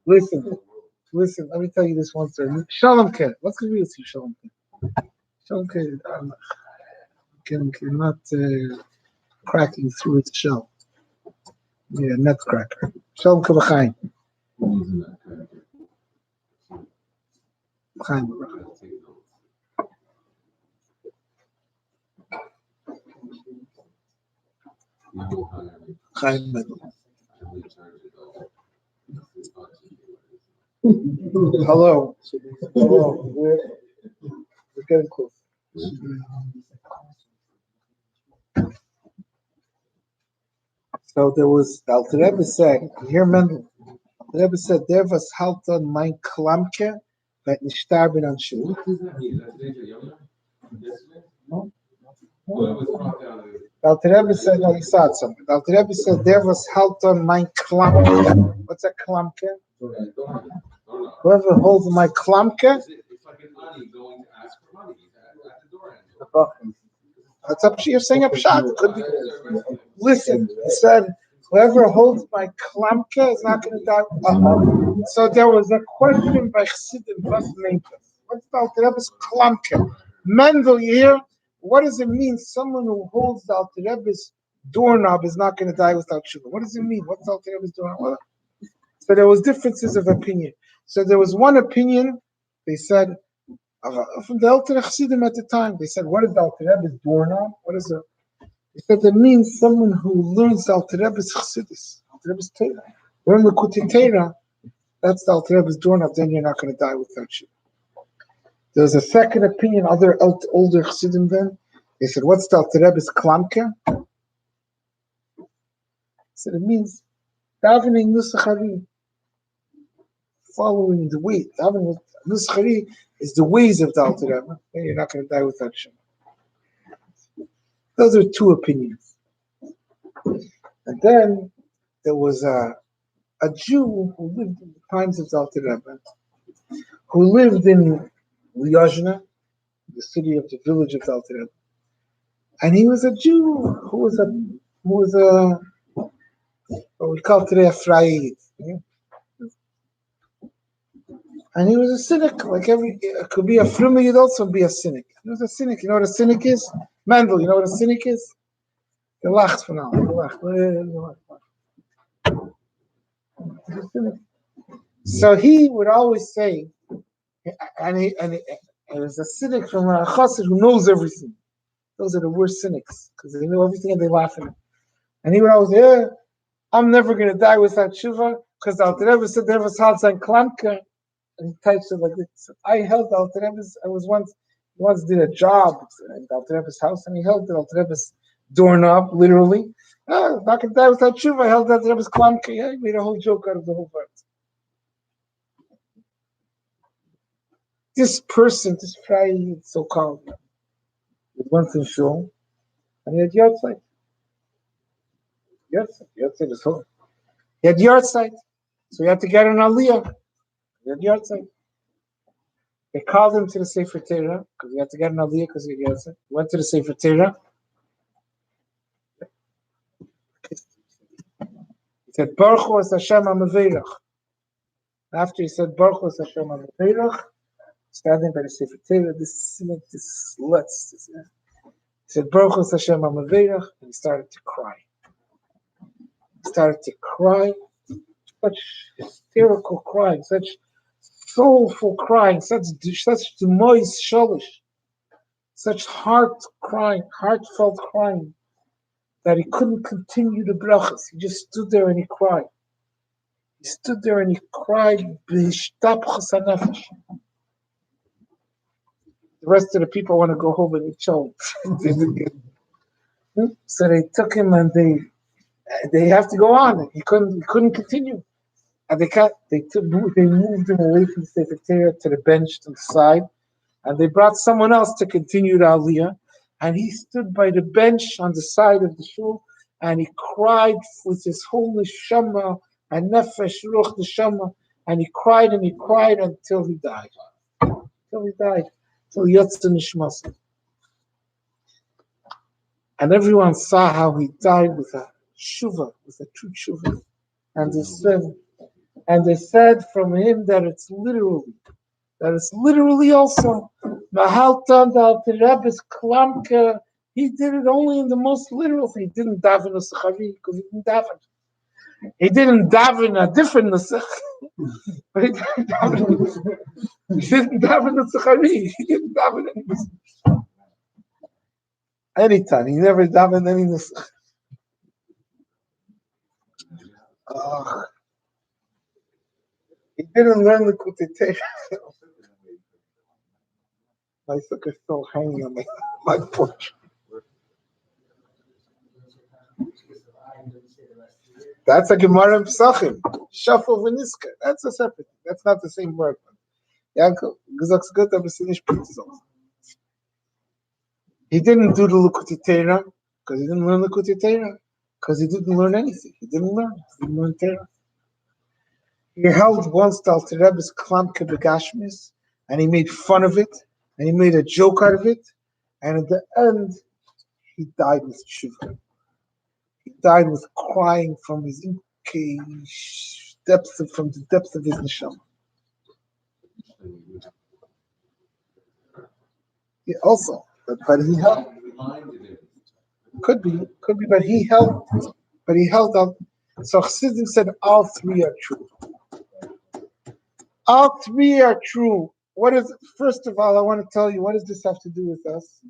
Listen. Let me tell you this one story. Shalom Ke. What's going to be with you, Shalom Ke? Shalom Ke not cracking through its shell. Yeah, nutcracker. Shalom Ke b'chaim. Chaim. Chaim Medal. Hello. We're getting close. So there was Alter Rebbe said, here Mendel. Alter Rebbe said, there was halton mein Klamke that nicht sterben an Schuh. Alter Rebbe said, no, he saw something. Alter Rebbe said, there was halton mein Klamke. What's a Klamke? Whoever holds my Klamke. It's like an ani going to ask for money at the door handle. That's up. You're saying up shot. Could be. Listen, he said, whoever holds my Klamke is not going to die. So there was a question by Chassidim. What's the Alter Rebbe's Klamke? Mendel, you hear? What does it mean? Someone who holds the Alter Rebbe's doorknob is not going to die without sugar. What does it mean? What's the Alter Rebbe's doorknob? So there was differences of opinion. So there was one opinion. They said from the Alter Chassidim at the time. They said, "What is the Alter Rebbe's doorknob? What is it?" They said that means someone who learns the Alter Rebbe's Chassidus, Alter Rebbe's Torah. Learn the Kuti Torah. That's the Alter Rebbe's doorknob. Then you're not going to die without sugar. There was a second opinion. Other older Chassidim then. They said, "What's the Alter Rebbe's Klamke?" They said it means davening nusachari, following the way. Davening nusachari is the ways of the Alter Rebbe. Then you're not going to die without Shem. Those are two opinions. And then there was a Jew who lived in the times of Alter Rebbe, who lived in Lyozhna, the city of the village of Alter Rebbe, and he was a Jew who was a what we call today a Frayid. And he was a cynic, like it could be a Fruma, you'd also be a cynic. He was a cynic. You know what a cynic is? Mendel, you know what a cynic is? He lacht van all. So he would always say, and he was a cynic from a chassid who knows everything. Those are the worst cynics, because they know everything and they laugh at him. And he would always say, I'm never going to die without tshuva, because the Alter Rebbe said there was Halzan Klamke. And he types it like this. I held the Alter Rebbe's, I was once did a job in the Alter Rebbe's house, and he held the Alter Rebbe's doorknob, literally. Back in the day without tshuva, I held the Alter Rebbe's klamke. Yeah, he made a whole joke out of the whole verse. This person, this Friday, so-called, was once in shul, and he had yard site. Yard site is home. He had yard site, so he had to get an aliyah. He had yard site. They called him to the Sefer Torah because he had to get an aliyah because he had yard site. He went to the Sefer Torah. He said, Baruch Hu es Hashem HaMaveirach. After he said, Baruch Hu es Hashem HaMaveirach, standing by the Sefer Torah, this sluts. He said, Baruch Hu es Hashem HaMaveirach, and he started to cry. Such hysterical crying, such soulful crying, such demois sholish, such heartfelt crying, that he couldn't continue the brachas. He just stood there and he cried. B'hishtapchas hanefesh. The rest of the people want to go home and eat choked. So they took him and they have to go on. He couldn't continue. And they moved him away from the Sefer Torah to the bench to the side, and they brought someone else to continue the aliyah. And he stood by the bench on the side of the shul, and he cried with his whole neshama and nefesh ruach neshama, and he cried until he died. Till yotze nishmas. And everyone saw how he died with a tshuva, with a true tshuva. And they said from him that it's literally also Mahaltan the Alter Rebbe's klamke. He did it only in the most literal thing. He didn't daven a sechavi because he didn't daven. He didn't daven a different nesach, but he didn't daven a sechavi. He didn't daven anytime. He never davened any nesach. He didn't learn the Kutei. My sucker is still hanging on my porch. That's a Gemara in Pesachim. Shuffle v'niska. That's a separate thing. That's not the same word. Yaakov, gesagt gut, aber es ist nicht so. He didn't do the Likutei Torah because he didn't learn the Likutei Torah because he didn't learn anything. He didn't learn Torah. He held once the Alter Rebbe's klamke begashmis, and he made fun of it, and he made a joke out of it, and at the end, he died with tshuva. He died with crying from his depths of his neshama. Yeah, also, but he held. Could be, but he held up. So Chassidim said all three are true. All three are true. First of all, I want to tell you, what does this have to do with us?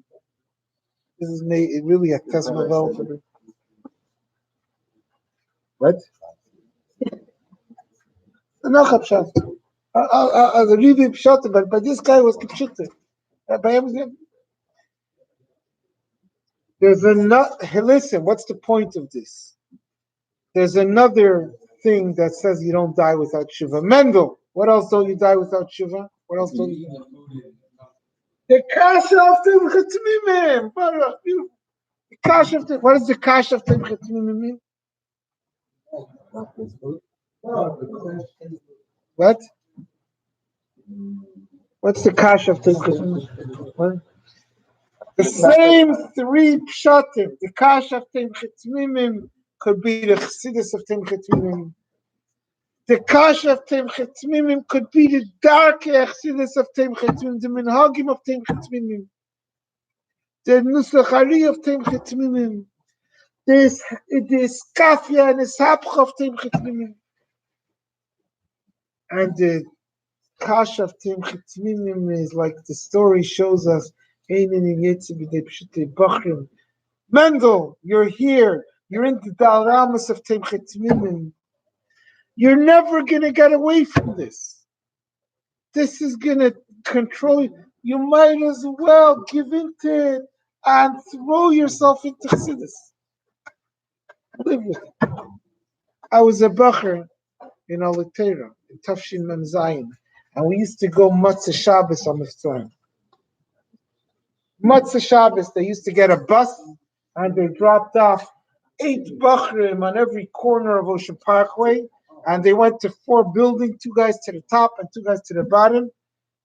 This is really a testimonial for me. What? No, Chapshat. The Rebbe Pshat, but this guy was Kipshut. Listen, what's the point of this? There's another thing that says you don't die without Shiva. Mendel, what else don't you die without Shiva? What else don't you die? The kasha of Timchat Mimim. The kasha of what does the kasha of Timchat Mimim mean? What? What's the kash of Timchit? The same three pshatim. The kash of Timchit Mimim could be the chassidus of Timchit Mimim. The kash of Timchit Mimim could be the dark chassidus of Timchit Mimim, the minhagim of Timchit Mimim, the nusachari of Timchit Mimim, the skafia and the sapch of Timchit Mimim. And the kash of Timchit Mimim is like the story shows us. Mendel, you're here. You're in the Dalramas of Timchit Mimim. You're never going to get away from this. This is going to control you. You might as well give into it and throw yourself into Chassidus. Live with it. I was a bacher in Alitera, in Tafshin Mem Zayin, and we used to go Matzah Shabbos on the time. Matzah Shabbos, they used to get a bus and they dropped off 8 bachrim on every corner of Ocean Parkway, and they went to 4 buildings, 2 guys to the top and 2 guys to the bottom,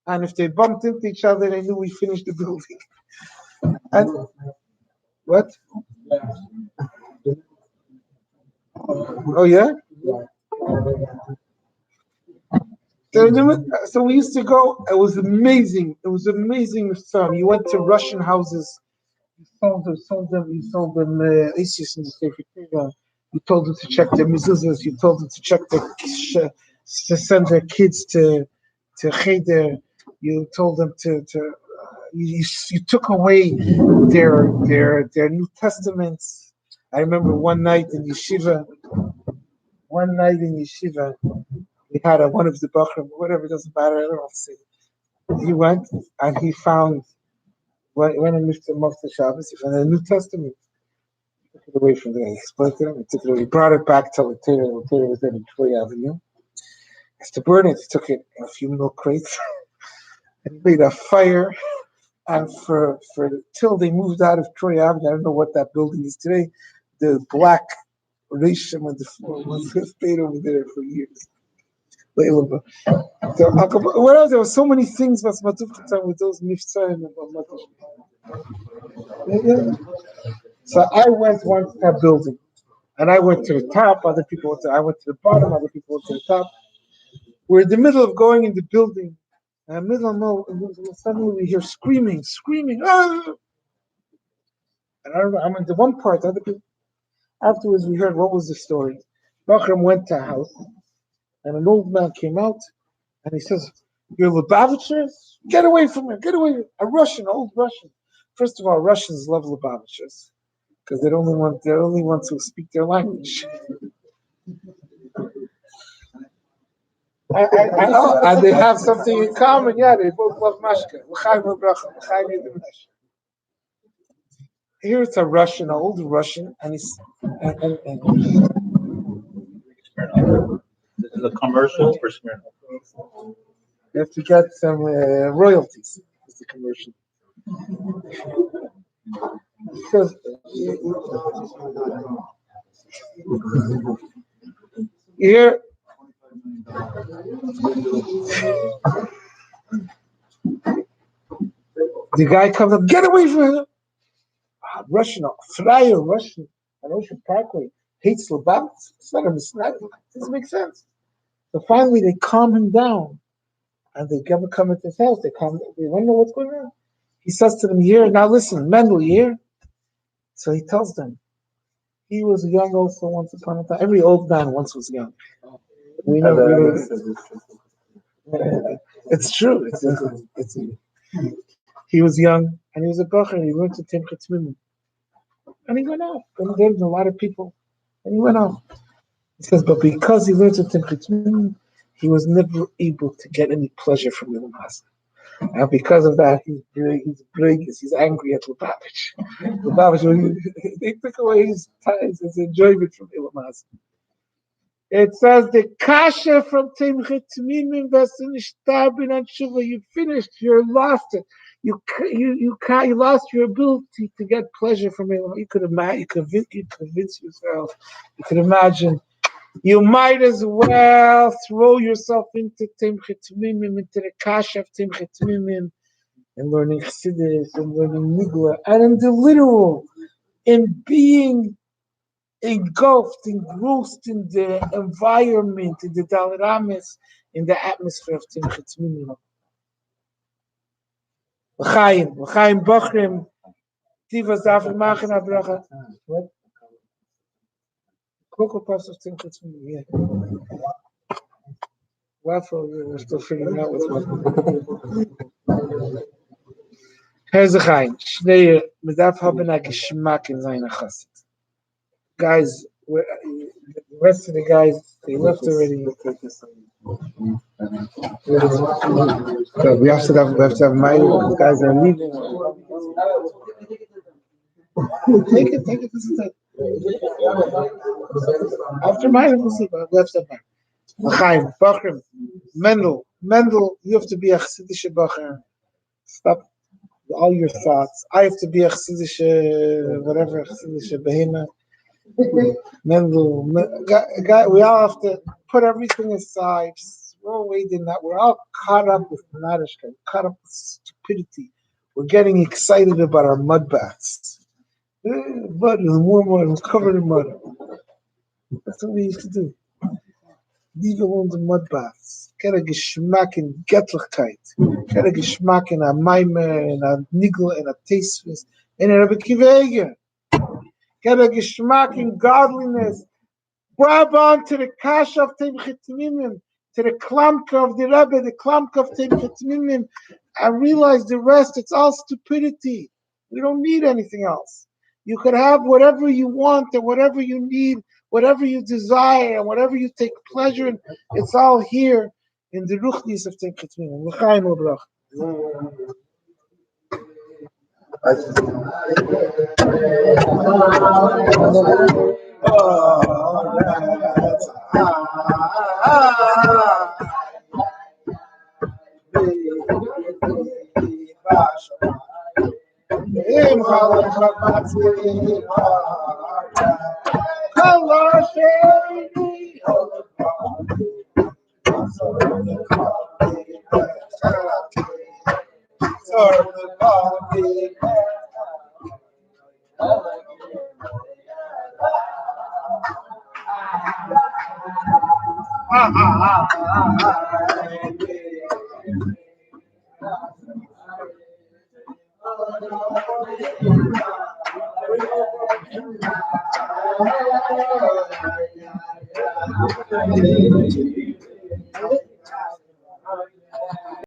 and if they bumped into each other, they knew we finished the building. And what? Oh yeah? So we used to go. It was amazing. It was amazing. You went to Russian houses. You sold them. Isis in the Sefer Torah. You told them to check their mezuzahs. You told them to check to send their kids to cheder. You told them you took away their New Testaments. I remember one night in yeshiva. We had one of the Bachram, whatever, it doesn't matter, I don't know what to say. He went and he found, when he moved to Moshe Shabbos, he found the New Testament. He took it away from there. He split it, he brought it back to Latera. Latera was there in Troy Avenue. As to burn it, he took it in a few milk crates and made a fire. And for till they moved out of Troy Avenue, I don't know what that building is today, the black Rishim on the floor was stayed over there for years. So, what else? There were so many things with those miftzayim and So I went once to that building, and I went to the top. Other people went I went to the bottom. Other people went to the top. We're in the middle of going in the building, and suddenly we hear screaming. Ah! And I remember, I'm in the one part. Other people. Afterwards, we heard what was the story. Bachram went to a house. And an old man came out, and he says, "You're Lubavitchers? Get away from him! Get away!" A Russian, old Russian. First of all, Russians love Lubavitchers because they're only ones who speak their language. And they have something in common. Yeah, they both love mashka. Here it's a Russian, an old Russian, and he's and This is a commercial for Smirnoff. you have to get some royalties. It's a commercial. Because here, the guy comes up, get away from him. Russian, Fryer Russian, on Ocean Parkway, hates Lubavitch. It's not a mistake. It doesn't make sense. So finally, they calm him down, and they come into his house. They want to know what's going on. He says to them, "Here, now listen, Mendel, here." So he tells them, he was young also once upon a time. Every old man once was young. We know. It's true. He was young, and he was a bacher. He went to Timchit Mimim, and he went off. And there's a lot of people, and he went off. He says, but because he learned to Timchit Mimim, he was never able to get any pleasure from Ilum Hasan. And because of that, he's angry at Lubavitch. They took away his enjoyment from Ilum Hasan. It says the kasha from Timchit Mimim v'asinish on Shuva. You finished. You lost it. You lost your ability to get pleasure from Ilum. You could convince yourself. You could imagine You might as well throw yourself into Timchet Mimim, into the Kasha of Timchet Mimim, and learning Chassidus, and learning Nigla, and in the literal, in being engulfed, engrossed in the environment, in the Dalaramis, in the atmosphere of Timchet Mimim. L'chaim Bachrim, Tivas Dafir Machen Abracha. What? Cocoa Puffs of Timchet Mimim, yeah. Waffle, we're still figuring out what's what. Here's the Chaim. Shnei Medaf haben a Geschmack in seiner Chassid. Guys, the rest of the guys, they left already. So we have to have my guys are leaving. Take it. This is it. After mine, we'll see. But we have to have mine. L'chaim, Bachrim, Mendel, you have to be a Chassidische Bacher. Stop all your thoughts. I have to be a Chassidische, whatever, Chassidische Behema. Mendel, we all have to put everything aside. We're all waiting that. We're all caught up with Narishka, caught up with stupidity. We're getting excited about our mud baths. Mud is more, it's covered in mud. That's what we used to do. Leave alone the mud baths. Get a Geschmack in Gettlichkeit. Get a Geschmack in a Maimer, in a Nigel, in a Tasteless, in a Rebbe Kiveger. Get a Geschmack in godliness. Grab on to the Kash of Timchet Mimim, to the Klamka of the Rebbe, the Klamka of Timchet Mimim, and realize the rest, it's all stupidity. We don't need anything else. You could have whatever you want and whatever you need, whatever you desire, and whatever you take pleasure in. It's all here in the Ruchnis of Timchet Mimim. L'chaim u'brach.